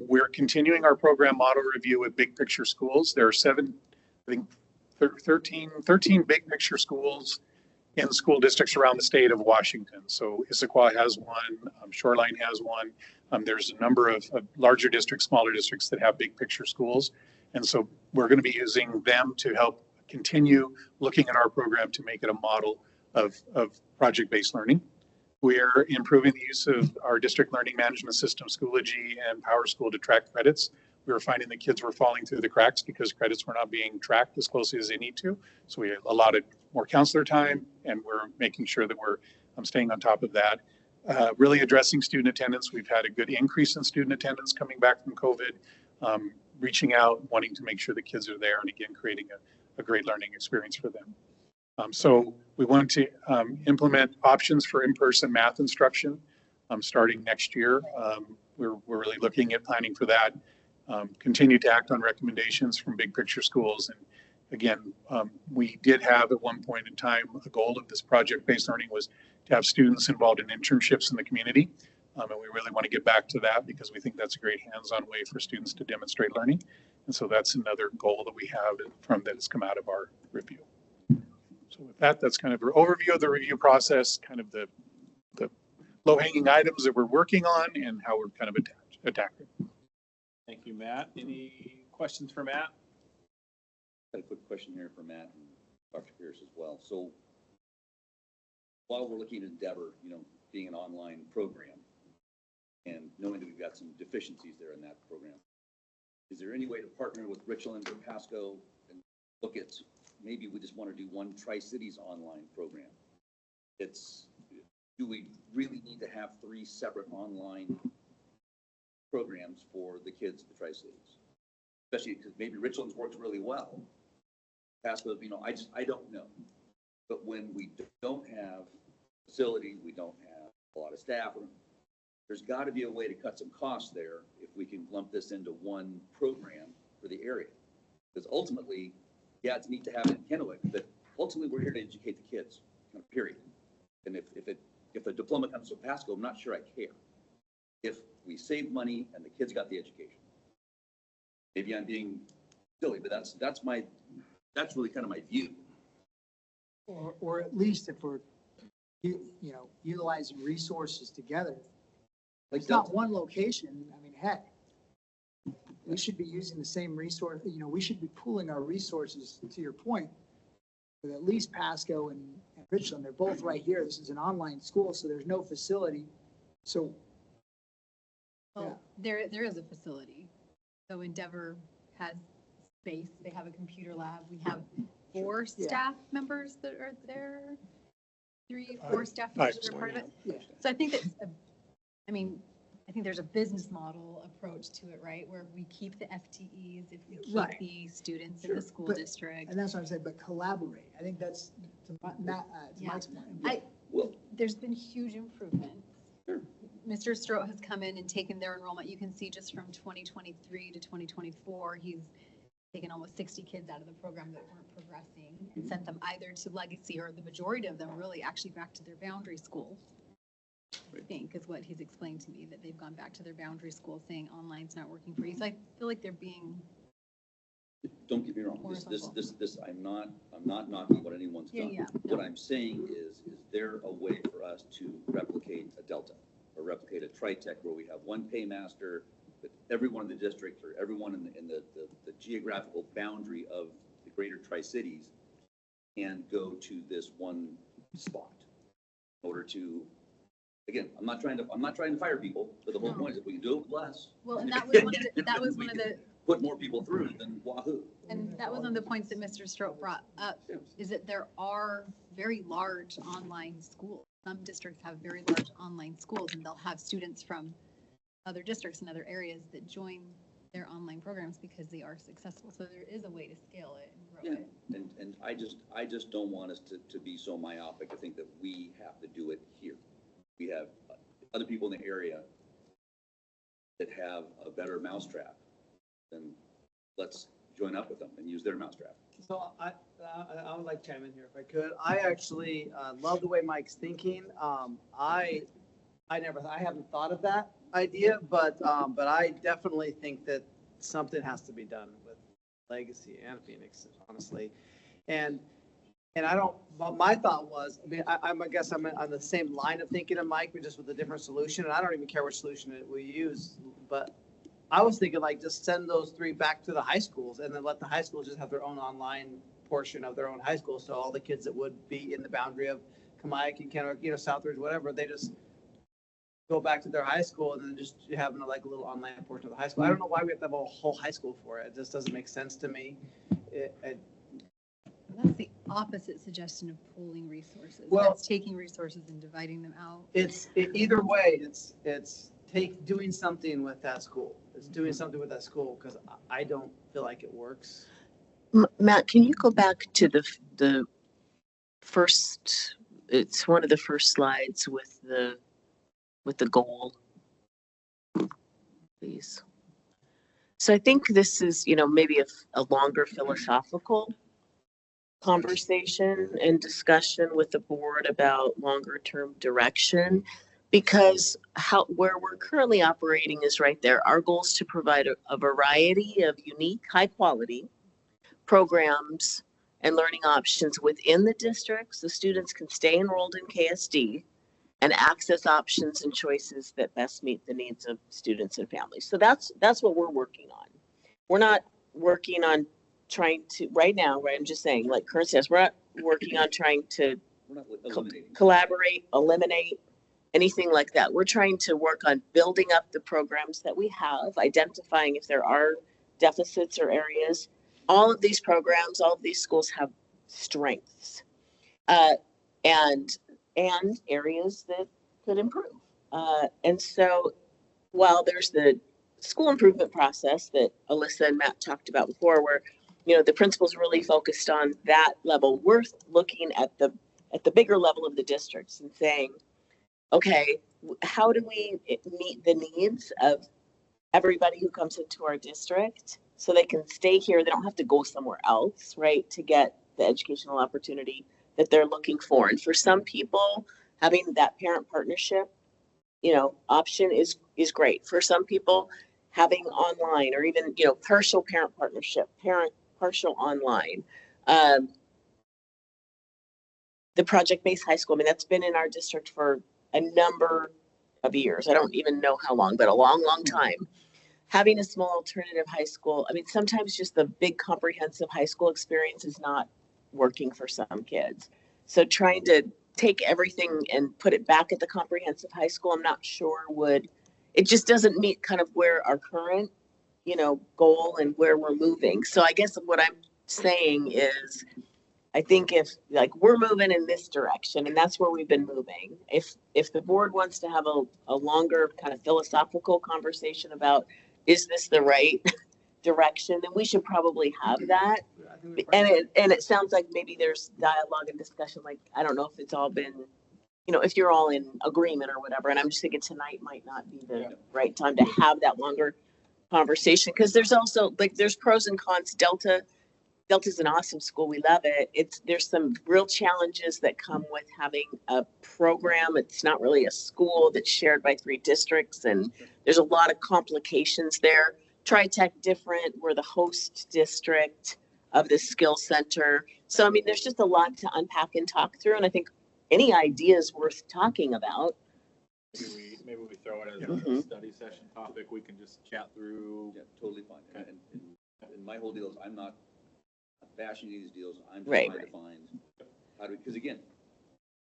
We're continuing our program model review with Big Picture Schools. There are 13 Big Picture schools in school districts around the state of Washington. So Issaquah has one, Shoreline has one. There's a number of larger districts, smaller districts that have Big Picture schools. And so we're going to be using them to help continue looking at our program to make it a model of project-based learning. We're improving the use of our district learning management system, Schoology and PowerSchool to track credits. We were finding that kids were falling through the cracks because credits were not being tracked as closely as they need to. So we allotted more counselor time, and we're making sure that we're staying on top of that. Really addressing student attendance. We've had a good increase in student attendance coming back from COVID, reaching out, wanting to make sure the kids are there, and again, creating a great learning experience for them. So we want to implement options for in-person math instruction starting next year. We're really looking at planning for that. Continue to act on recommendations from Big Picture Schools. And again, we did have at one point in time, a goal of this project-based learning was to have students involved in internships in the community. And we really want to get back to that because we think that's a great hands-on way for students to demonstrate learning. And so that's another goal that we have that has come out of our review. So with that, that's kind of an overview of the review process, kind of the low-hanging items that we're working on and how we're kind of attacking. Thank you, Matt. Any questions for Matt? Got a quick question here for Matt and Dr. Pierce as well. So while we're looking at Endeavor, being an online program and knowing that we've got some deficiencies there in that program, is there any way to partner with Richland or Pasco and look at maybe we just want to do one Tri-Cities online program? Do we really need to have 3 separate online programs for the kids at the Tri-Cities? Especially because maybe Richland's works really well. Pasco, I don't know. But when we don't have facility, we don't have a lot of staff, there's got to be a way to cut some costs there if we can lump this into one program for the area. Because ultimately, yeah, it's neat to have it in Kennewick, but ultimately we're here to educate the kids, period. And if the diploma comes from Pasco, I'm not sure I care. If we save money and the kids got the education. Maybe I'm being silly, but that's really kind of my view. Or at least if we're, utilizing resources together. Like It's not one location. I mean, heck, we should be using the same resource, we should be pooling our resources, to your point, with at least Pasco and Richland. They're both right here. This is an online school, so there's no facility. So, Well, there is a facility. So Endeavor has space. They have a computer lab. We have 4 staff members that are there. 3, 4 staff members that are part of it. Yeah. So I think that's, I think there's a business model approach to it, right? Where we keep the FTEs if we keep Right. the students in the school But- district. And that's what I'm saying, but collaborate. I think that's to Mike's point. There's been huge improvements. Mr. Stroh has come in and taken their enrollment. You can see just from 2023 to 2024, he's taken almost 60 kids out of the program that weren't progressing and sent them either to Legacy, or the majority of them really actually back to their boundary school. I think is what he's explained to me, that they've gone back to their boundary school saying online's not working for you. So I feel like they're being Don't get me wrong, horizontal. I'm not knocking what anyone's Yeah, done. yeah, What I'm saying is there a way for us to replicate a Delta or replicate a Tritech where we have one paymaster, but everyone in the district or everyone in the geographical boundary of the greater Tri-Cities can go to this one spot in order to, again, I'm not trying to fire people, but the whole point is if we can do it with less. Well, and that was one of the Put more people through, then wahoo. And that was one of the points that Mr. Stroh brought up, is that there are very large online schools. Some districts have very large online schools, and they'll have students from other districts and other areas that join their online programs because they are successful. So there is a way to scale it and grow it. And I just don't want us to be so myopic to think that we have to do it here. We have other people in the area that have a better mousetrap, then let's join up with them and use their mousetrap. So I would like to chime in here if I could. I actually love the way Mike's thinking. I haven't thought of that idea, but I definitely think that something has to be done with Legacy and Phoenix, honestly. And I don't, but my thought was, I guess I'm on the same line of thinking of Mike, but just with a different solution. And I don't even care which solution we use, but I was thinking like just send those 3 back to the high schools and then let the high schools just have their own online portion of their own high school. So all the kids that would be in the boundary of Kamaic and Kennewick, Southridge, whatever, they just go back to their high school and then just having like a little online portion of the high school. I don't know why we have to have a whole high school for it. It just doesn't make sense to me. That's the opposite suggestion of pooling resources. Well- That's taking resources and dividing them out. Either way, it's doing something with that school. It's doing something with that school because I don't feel like it works. Matt, can you go back to the first, it's one of the first slides with the goal, please. So I think this is, maybe a longer philosophical conversation and discussion with the board about longer term direction, because where we're currently operating is right there. Our goal is to provide a variety of unique, high quality programs and learning options within the districts. The students can stay enrolled in KSD and access options and choices that best meet the needs of students and families. So that's what we're working on. We're not working on trying to, right now, right, I'm just saying, like Kurt says, we're not working on trying to collaborate, eliminate, anything like that. We're trying to work on building up the programs that we have, identifying if there are deficits or areas. All of these programs, all of these schools have strengths and areas that could improve. And so while there's the school improvement process that Alyssa and Matt talked about before, where the principal's really focused on that level, we're looking at the bigger level of the districts and saying, okay, how do we meet the needs of everybody who comes into our district so they can stay here? They don't have to go somewhere else, right, to get the educational opportunity that they're looking for. And for some people, having that parent partnership, option is great. For some people, having online or even, partial parent partnership, partial online. The project-based high school, I mean, that's been in our district for a number of years. I don't even know how long, but a long, long time. Having a small alternative high school, I mean, sometimes just the big comprehensive high school experience is not working for some kids. So trying to take everything and put it back at the comprehensive high school, I'm not sure it just doesn't meet kind of where our current, goal and where we're moving. So I guess what I'm saying is, I think if we're moving in this direction and that's where we've been moving, if the board wants to have a longer kind of philosophical conversation about, is this the right direction, then we should probably have that. And it sounds like maybe there's dialogue and discussion. Like, I don't know if it's all been, if you're all in agreement or whatever. And I'm just thinking tonight might not be the right time to have that longer conversation. Because there's also there's pros and cons. Delta's an awesome school. We love it. There's some real challenges that come with having a program. It's not really a school that's shared by 3 districts, and there's a lot of complications there. TriTech different. We're the host district of the skill center. So, I mean, there's just a lot to unpack and talk through. And I think any idea is worth talking about. Maybe we throw it as a study session topic. We can just chat through. Yeah, totally fine. Okay. And my whole deal is I'm not bashing these deals. I'm just Right. trying to find how to, because again,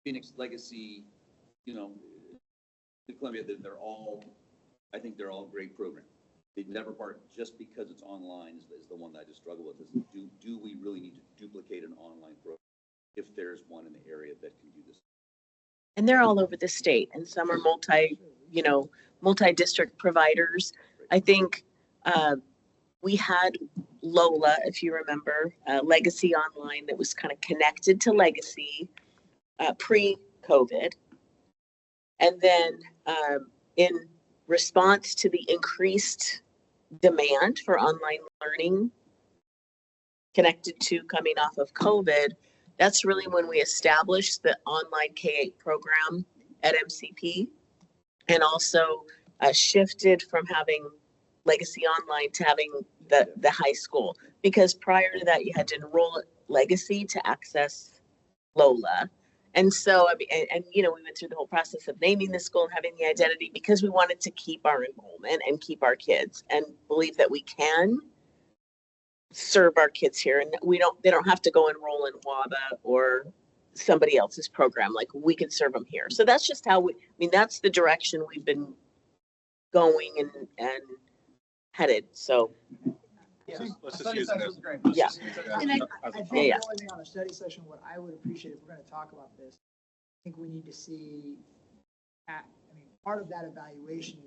Phoenix Legacy, Columbia, I think they're all great programs. They never part just because it's online is the one that I just struggle with. Is do we really need to duplicate an online program if there's one in the area that can do this? And they're all over the state, and some are multi-district providers. I think we had Lola, if you remember, Legacy Online that was kind of connected to Legacy pre-COVID. And then in response to the increased demand for online learning connected to coming off of COVID, that's really when we established the online K-8 program at MCP, and also shifted from having Legacy Online to having the high school, because prior to that you had to enroll at Legacy to access Lola. And so, I mean, and we went through the whole process of naming the school and having the identity because we wanted to keep our enrollment and keep our kids and believe that we can serve our kids here. And they don't have to go enroll in WABA or somebody else's program. Like, we can serve them here. So that's just how that's the direction we've been going and headed. So let's just use it as yeah. And I think the only thing on a study session, what I would appreciate if we're going to talk about this, I think we need to see, part of that evaluation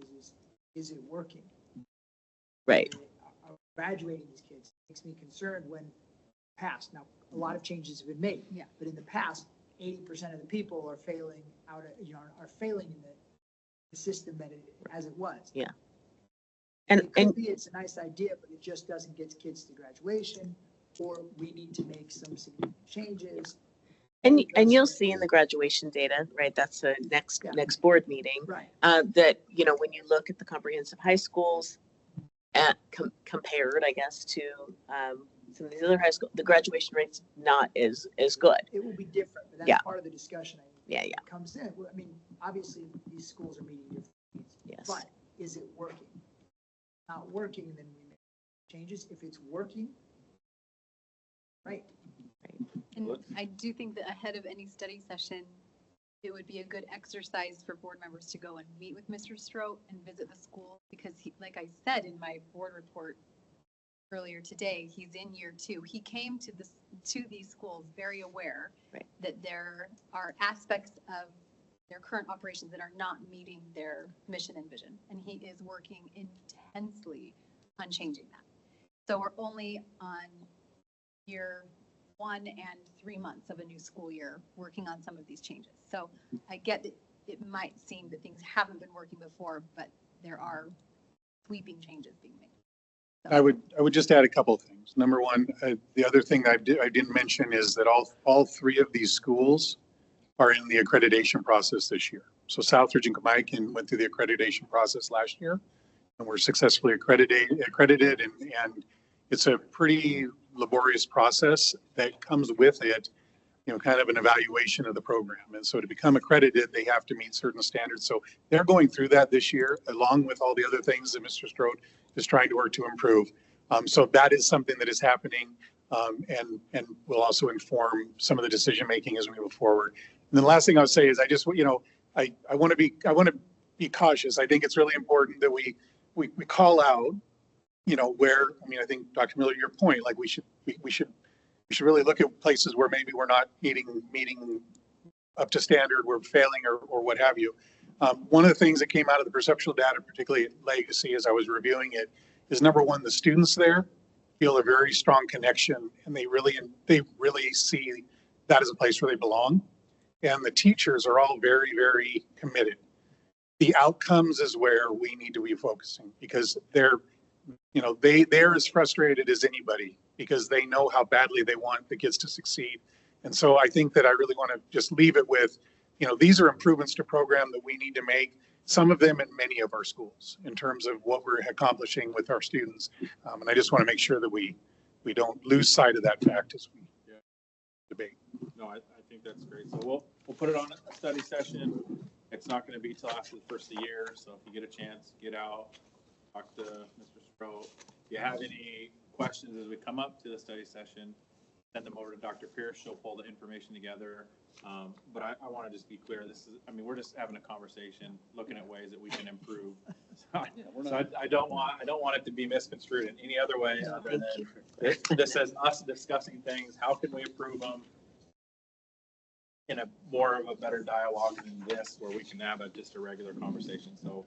is it working? Right. Are graduating these kids makes me concerned when past. Now, a lot of changes have been made. Yeah. But in the past, 80% of the people are failing are failing in the system as it was. Yeah. And it could be it's a nice idea, but it just doesn't get kids to graduation, or we need to make some significant changes. And you'll see in the graduation data, right? That's the next board meeting. Right. That when you look at the comprehensive high schools, compared, I guess, to some of these other high schools, the graduation rate's not as good. It will be different, but that's part of the discussion. Comes in. I mean, obviously these schools are meeting different needs. Yes. But is it working? Not working, then we make changes. If it's working, right. And I do think that ahead of any study session, it would be a good exercise for board members to go and meet with Mr. Stroh and visit the school, because like I said in my board report earlier today, he's in year 2. He came to these schools very aware that there are aspects of their current operations that are not meeting their mission and vision. And he is working intensely on changing that. So we're only on year 1 and 3 months of a new school year working on some of these changes. So I get that it might seem that things haven't been working before, but there are sweeping changes being made. So- I would just add a couple of things. Number one, the other thing that I didn't mention is that all three of these schools are in the accreditation process this year. So Southridge and Camaican went through the accreditation process last year and were successfully accredited, and it's a pretty laborious process that comes with it, kind of an evaluation of the program. And so to become accredited, they have to meet certain standards. So they're going through that this year, along with all the other things that Mr. Strode is trying to work to improve. So that is something that is happening, and will also inform some of the decision making as we move forward. And then the last thing I'll say is I just, I want to be cautious. I think it's really important that we call out, where, I think Dr. Miller, your point, like we should really look at places where maybe we're not meeting up to standard, we're failing or what have you. One of the things that came out of the perceptual data, particularly at Legacy, as I was reviewing it, is number one, the students there feel a very strong connection, and they really see that as a place where they belong. And the teachers are all very, very committed. The outcomes is where we need to be focusing, because they're as frustrated as anybody, because they know how badly they want the kids to succeed. And so I think that I really want to just leave it with, these are improvements to program that we need to make, some of them in many of our schools, in terms of what we're accomplishing with our students. And I just want to make sure that we don't lose sight of that fact as we debate. No, I think that's great. So we'll put it on a study session. It's not going to be till after the first of the year. So if you get a chance, get out, talk to Mr. Sproat. If you have any questions as we come up to the study session, send them over to Dr. Pierce. She'll pull the information together. But I want to just be clear. We're just having a conversation, looking at ways that we can improve. So I don't want it to be misconstrued in any other way other than this is us discussing things. How can we improve them in a more of a better dialogue than this, where we can have just a regular conversation. So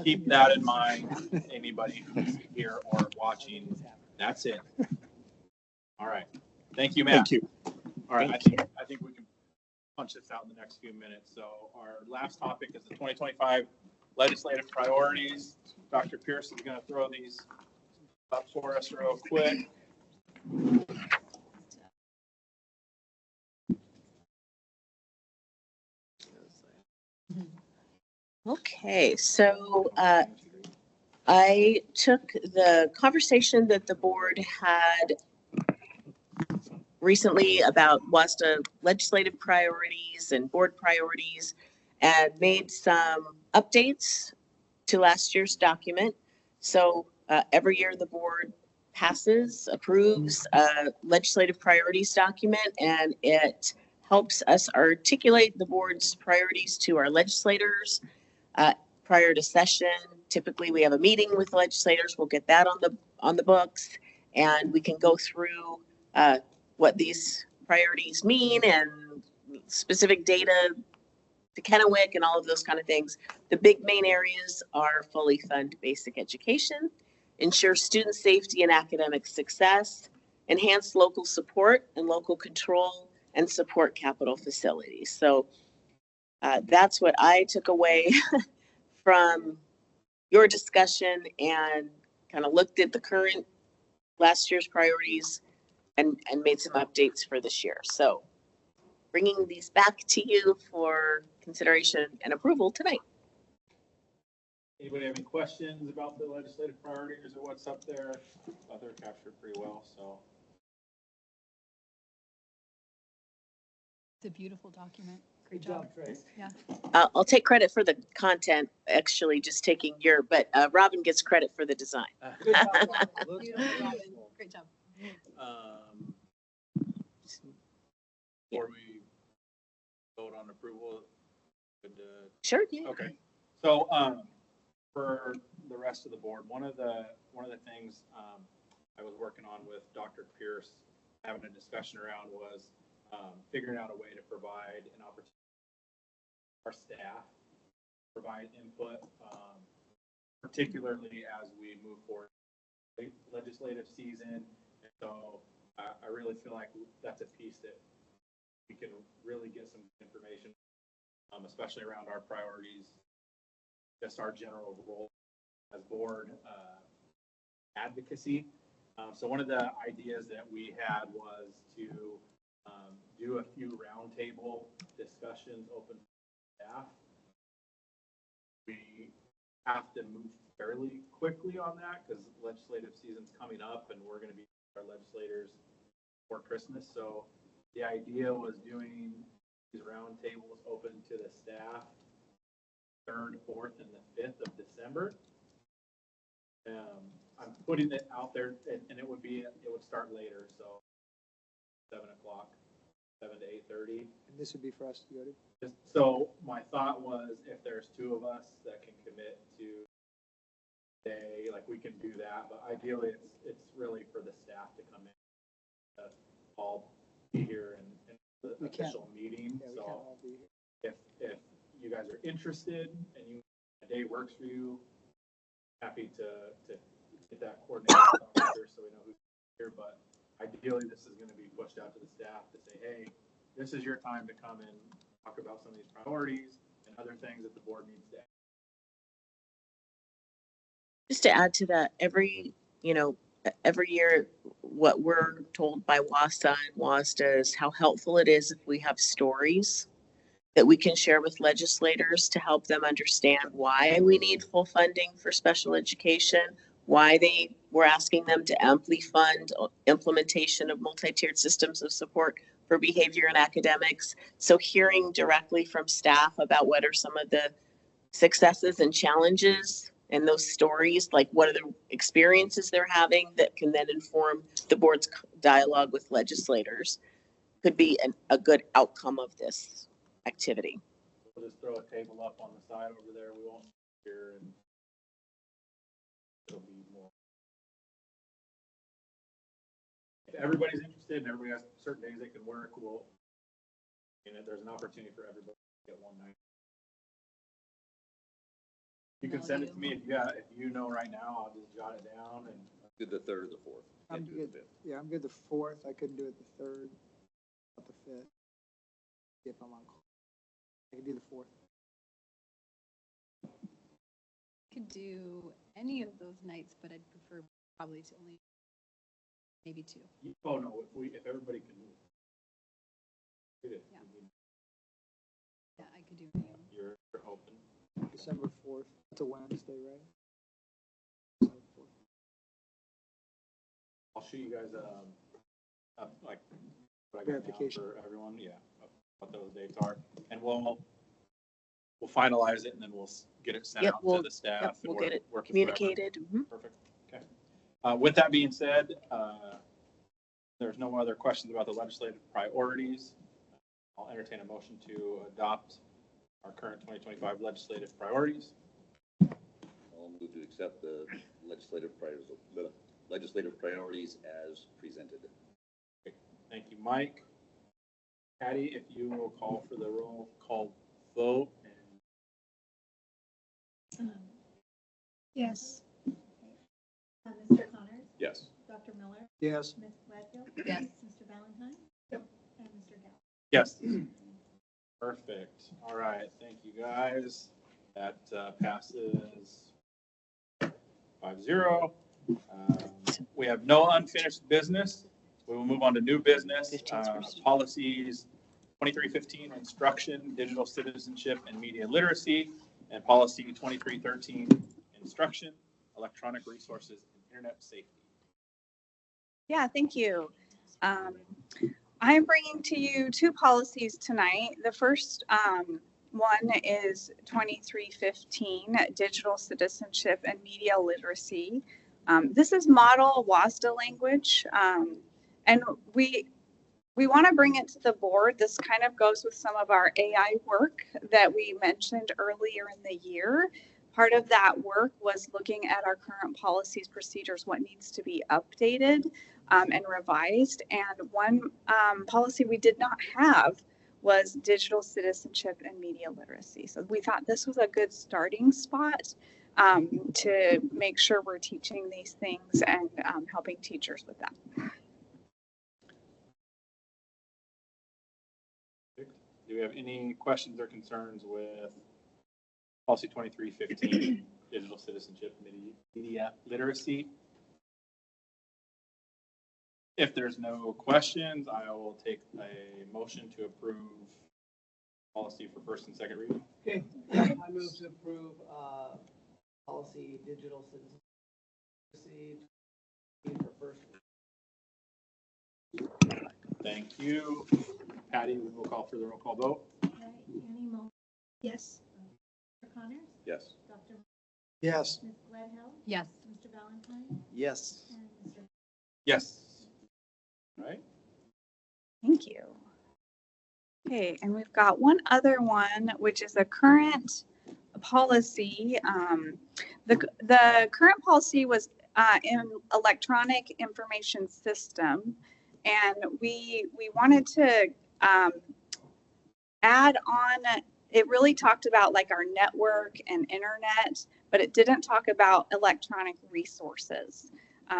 keep that in mind. Anybody who's here or watching, that's it. All right. Thank you, Matt. Thank you. All right. I think we can punch this out in the next few minutes. So our last topic is the 2025 legislative priorities. Dr. Pierce is going to throw these up for us real quick. Okay, so I took the conversation that the board had recently about WASDA legislative priorities and board priorities and made some updates to last year's document. So every year the board approves a legislative priorities document, and it helps us articulate the board's priorities to our legislators prior to session. Typically we have a meeting with legislators. We'll get that on the books, and we can go through what these priorities mean and specific data to Kennewick and all of those kind of things. The big main areas are fully fund basic education, ensure student safety and academic success, enhance local support and local control, and support capital facilities. So that's what I took away from your discussion, and kind of looked at the current last year's priorities and made some updates for this year. So bringing these back to you for consideration and approval tonight. Anybody have any questions about the legislative priorities or what's up there? I thought they were captured pretty well, so. It's a beautiful document. Great job, Trace. Yeah. I'll take credit for the content, actually just taking but Robin gets credit for the design. Good job, Robin. Beautiful, Robin. Great job. Before we vote on approval, Sure. Yeah. okay. So for the rest of the board, one of the things I was working on with Dr. Pierce, having a discussion around, was figuring out a way to provide an opportunity for our staff, provide input, particularly as we move forward legislative season. And so I really feel like that's a piece that we can really get some information especially around our priorities, just our general role as board advocacy. So one of the ideas that we had was to do a few roundtable discussions open to staff. We have to move fairly quickly on that because legislative season's coming up and we're going to be our legislators for Christmas. So the idea was doing these roundtables open to the staff 3rd, 4th, and the 5th of December. I'm putting it out there, and it would start later, so 7 o'clock, 7 to 8:30. And this would be for us to go to? So my thought was, if there's 2 of us that can commit to day, like we can do that, but ideally it's really for the staff to come in, all be here in the official meeting. Yeah, we So can't all be here. if you guys are interested and a day works for you, happy to get that coordinated so we know who's here. But ideally, this is going to be pushed out to the staff to say, hey, this is your time to come and talk about some of these priorities and other things that the board needs to. Just to add to that, every year, what we're told by WASA and WASDA is how helpful it is if we have stories that we can share with legislators to help them understand why we need full funding for special education, why we're asking them to amply fund implementation of multi-tiered systems of support for behavior and academics. So hearing directly from staff about what are some of the successes and challenges and those stories, like what are the experiences they're having that can then inform the board's dialogue with legislators, could be a good outcome of this activity. We'll just throw a table up on the side over there. We won't hear, and it'll be more. If everybody's interested and everybody has certain days they can work, there's an opportunity for everybody to get one night. You can send it to me if you know right now. I'll just jot it down and Do the 3rd or the 4th. I'm good. Yeah, I'm good the 4th. I couldn't do it the 3rd, not the 5th. If I'm on call. I can do the 4th. Could do any of those nights, but I'd prefer probably to only maybe 2. Oh no, if everybody can move. Yeah. Yeah, I could do any of them. You're open. December 4th. It's a Wednesday, right? I'll shoot you guys like what I got down Verification. for everyone. Yeah, what those dates are, and we'll finalize it and then we'll get it sent out to the staff. Yep, and we'll get it work with communicated. whoever. Perfect. Okay. With that being said, there's no other questions about the legislative priorities. I'll entertain a motion to adopt our current 2025 legislative priorities. I'll move to accept the legislative priorities as presented. Thank you, Mike. Patty, if you will call for the roll call vote. Yes. Mr. Connors? Yes. Dr. Miller? Yes. Ms. Gladfield? Yes. Mr. Valentine? Yep. And Mr. Gallo? Yes. Perfect. All right. Thank you, guys. That passes 5-0. We have no unfinished business. We will move on to new business. Policies 2315, instruction, digital citizenship, and media literacy, and policy 2313, instruction, electronic resources, and internet safety. Yeah, thank you. I'm bringing to you 2 policies tonight. The first one is 2315, digital citizenship and media literacy. This is model WASDA language, and we want to bring it to the board. This kind of goes with some of our AI work that we mentioned earlier in the year. Part of that work was looking at our current policies, procedures, what needs to be updated and revised. And one policy we did not have was digital citizenship and media literacy. So we thought this was a good starting spot to make sure we're teaching these things and helping teachers with that. Do we have any questions or concerns with policy 2315, digital citizenship, media literacy? If there's no questions, I will take a motion to approve policy for first and second reading. Okay, I move to approve, policy digital citizenship for first. Thank you. Patty, we will call for the roll call vote. Annie Mo. Yes. Mr. Connors? Yes. Dr. Yes. Ms. Gledhill? Yes. Mr. Valentine? Yes. And Mr. Yes. All right. Thank you. Okay, and we've got one other one, which is a current policy. The current policy was in electronic information system, and we wanted to add on. It really talked about like our network and internet, but it didn't talk about electronic resources.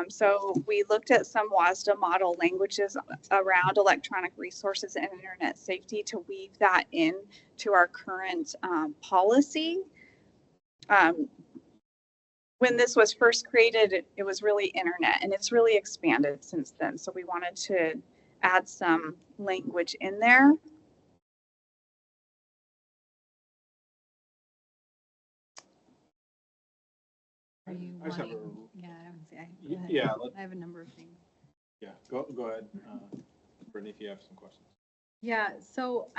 So we looked at some WASDA model languages around electronic resources and internet safety to weave that in to our current policy. When this was first created, it was really internet, and it's really expanded since then. So we wanted to add some language in there. Are you I just have wanting, yeah, I would say, Yeah, I have a number of things. Yeah, go ahead, Brittany, if you have some questions. Yeah, so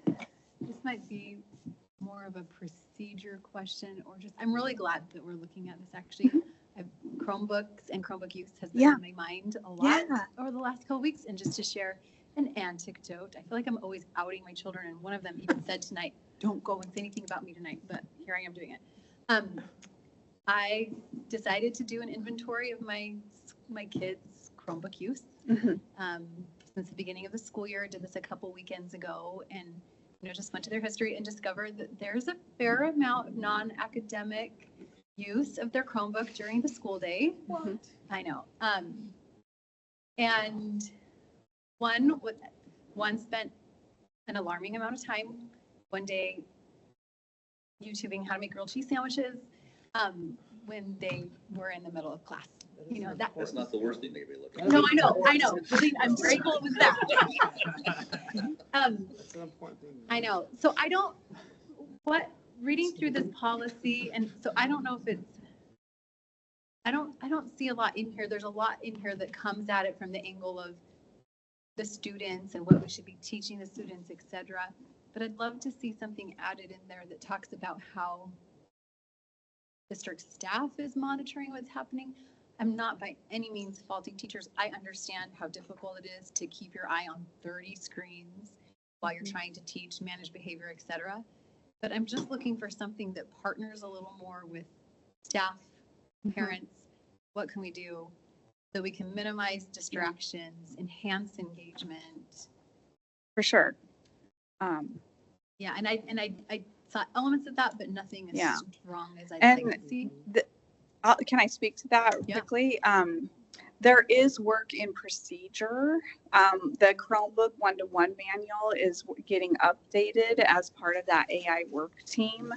this might be more of a procedure question, or just, I'm really glad that we're looking at this actually. Chromebooks and Chromebook use has been on my mind a lot over the last couple weeks, and just to share an anecdote, I feel like I'm always outing my children, and one of them even said tonight, don't go and say anything about me tonight, but here I am doing it. I decided to do an inventory of my kids' Chromebook use. Since the beginning of the school year. I did this a couple weekends ago, and just went to their history and discovered that there's a fair amount of non-academic use of their Chromebook during the school day. What? I know. And one spent an alarming amount of time one day YouTubing how to make grilled cheese sandwiches when they were in the middle of class. That's not the worst thing they could be looking at. No, I know. Believe, I'm grateful it was that. That's an important thing. I know. So reading through this policy, and so I don't know if it's, I don't see a lot in here. There's a lot in here that comes at it from the angle of the students and what we should be teaching the students, etc. But I'd love to see something added in there that talks about how district staff is monitoring what's happening. I'm not by any means faulting teachers. I understand how difficult it is to keep your eye on 30 screens while you're trying to teach, manage behavior, etc. But I'm just looking for something that partners a little more with staff, parents. What can we do so we can minimize distractions, enhance engagement? For sure. Yeah, and I saw elements of that, but nothing as strong as I'd And like to see. Can I speak to that quickly? There is work in procedure. The Chromebook one-to-one manual is getting updated as part of that AI work team.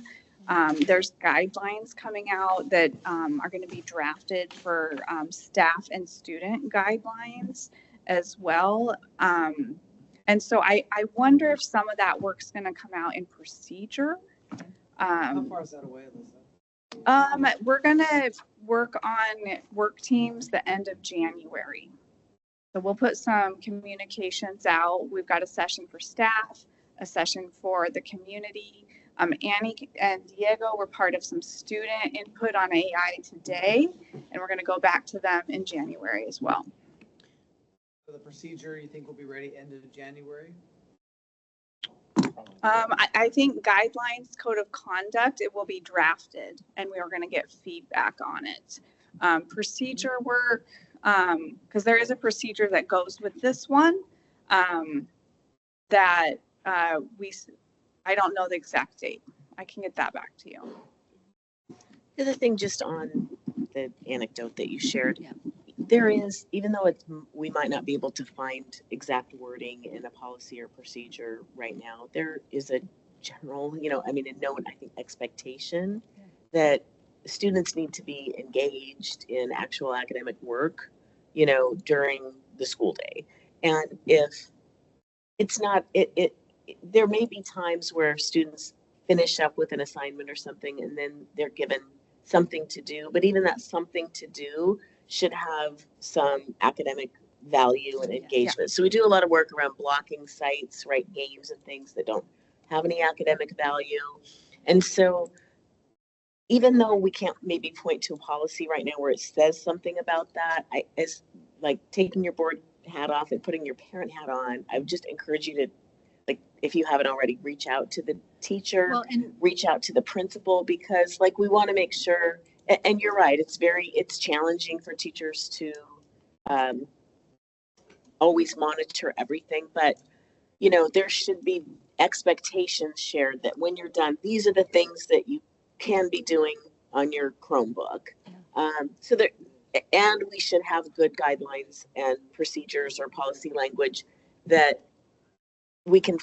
There's guidelines coming out that are going to be drafted for staff and student guidelines as well. And so I wonder if some of that work's going to come out in procedure. How far is that away, Alyssa? We're gonna work on work teams the end of January. So we'll put some communications out. We've got a session for staff, a session for the community. Annie and Diego were part of some student input on AI today, and we're gonna go back to them in January as well. So the procedure you think will be ready end of January? I think guidelines, code of conduct, it will be drafted, and we are going to get feedback on it. Procedure work, because there is a procedure that goes with this one that I don't know the exact date. I can get that back to you. The other thing, just on the anecdote that you shared, there is, even though it's, we might not be able to find exact wording in a policy or procedure right now, there is a general, I mean, a known, I think, expectation that students need to be engaged in actual academic work, during the school day. And if it's not, there may be times where students finish up with an assignment or something and then they're given something to do, but even that something to do should have some academic value and engagement. So we do a lot of work around blocking sites, right? Games and things that don't have any academic value. And so even though we can't maybe point to a policy right now where it says something about that, as like taking your board hat off and putting your parent hat on, I would just encourage you to, like, if you haven't already, reach out to the teacher, reach out to the principal, because like we want to make sure, and you're right, it's challenging for teachers to always monitor everything, but there should be expectations shared that when you're done, these are the things that you can be doing on your Chromebook. And we should have good guidelines and procedures or policy language that we can,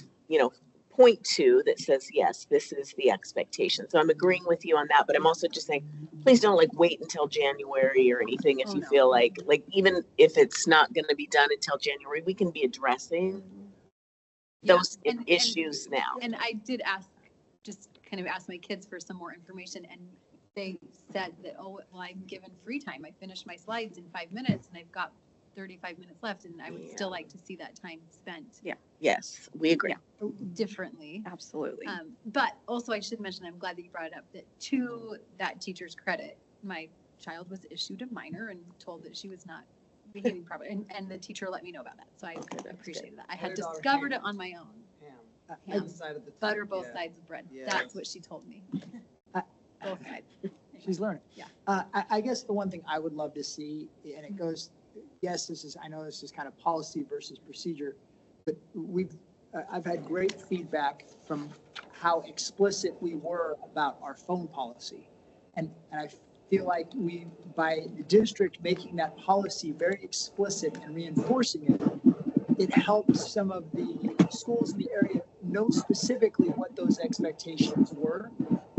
point to that says, yes, this is the expectation. So I'm agreeing with you on that, but I'm also just saying, please don't wait until January or anything. If you feel like even if it's not going to be done until January, we can be addressing those issues now. And I did just kind of ask my kids for some more information, and they said that, I'm given free time. I finished my slides in 5 minutes and I've got 35 minutes left, and I would still like to see that time spent. Yeah. Yes, we agree. Differently. Absolutely. But also I should mention, I'm glad that you brought it up, that to that teacher's credit, my child was issued a minor and told that she was not behaving properly. And the teacher let me know about that. So I appreciated that. I had discovered it on my own. Ham. Butter both sides of bread. Yes. That's what she told me. Both sides. She's learning. Yeah. I guess the one thing I would love to see, and it goes, yes, I know this is kind of policy versus procedure, but I've had great feedback from how explicit we were about our phone policy. And I feel like by the district making that policy very explicit and reinforcing it helps some of the schools in the area know specifically what those expectations were,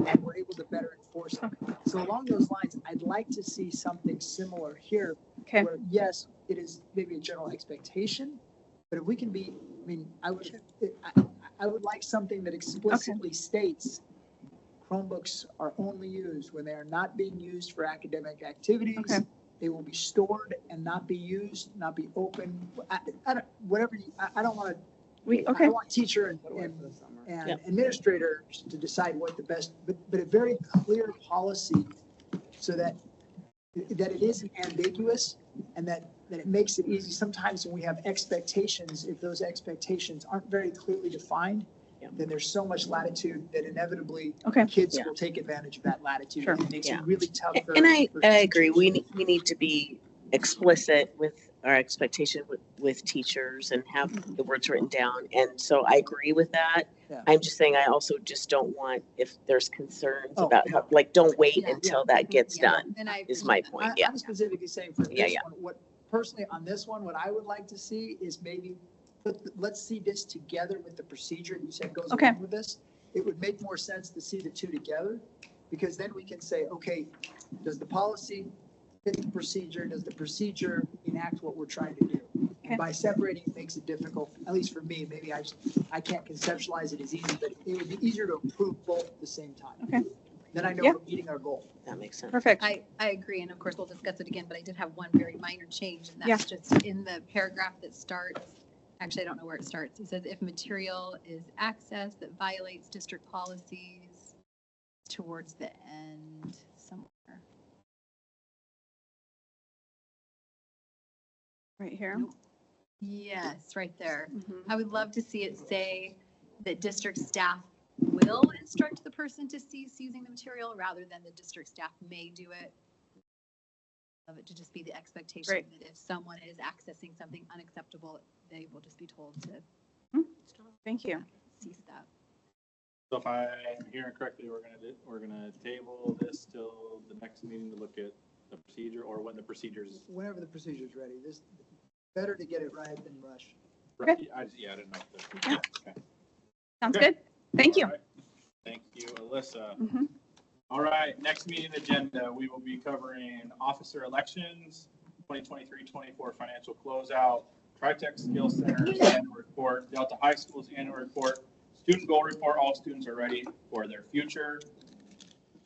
and we're able to better enforce them. So along those lines, I'd like to see something similar here, where yes, it is maybe a general expectation, but if we can be, I would like something that explicitly states Chromebooks are only used when they are not being used for academic activities. They will be stored and not be used, not be open. I don't want to. I want teacher and administrators to decide what the best, but a very clear policy so that it isn't ambiguous and that it makes it easy. Sometimes when we have expectations, if those expectations aren't very clearly defined, then there's so much latitude that inevitably kids will take advantage of that latitude. Sure. It makes it really tough. And I agree. We need to be explicit with our expectation with teachers and have the words written down. And so I agree with that. Yeah. I'm just saying I also just don't want, if there's concerns about how, don't wait until that gets done, is my point. I'm specifically saying for this one, on this one, what I would like to see is maybe let's see this together with the procedure you said goes along with this. It would make more sense to see the two together, because then we can say, okay, does the policy fit the procedure? Does the procedure enact what we're trying to do? And by separating, it makes it difficult, at least for me. Maybe I can't conceptualize it as easy, but it would be easier to approve both at the same time. Then I know we're meeting our goal. That makes sense. Perfect. I agree, and of course we'll discuss it again, but I did have one very minor change, and that's just in the paragraph that starts. Actually, I don't know where it starts. It says if material is accessed that violates district policies, towards the end somewhere. Right here. Nope. Yes, right there. I would love to see it say that district staff will instruct the person to cease using the material rather than the district staff may do it. Of it to just be the expectation that if someone is accessing something unacceptable, they will just be told to Thank you. cease that. So if I'm hearing correctly, we're gonna table this till the next meeting to look at The procedure or when the procedure's. Whenever the procedure's ready. This, better to get it right than rush. Right. I didn't know. Okay. Sounds Okay. good. Thank you. All right. Thank you, Alyssa. Mhm. All right, next meeting agenda, we will be covering officer elections, 2023-24 financial closeout, TriTech Skills Center's annual report, Delta High School's annual report, student goal report, all students are ready for their future.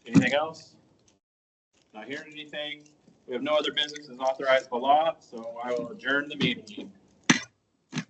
Anything else? Not hearing anything. We have no other business as authorized by law, so I will adjourn the meeting.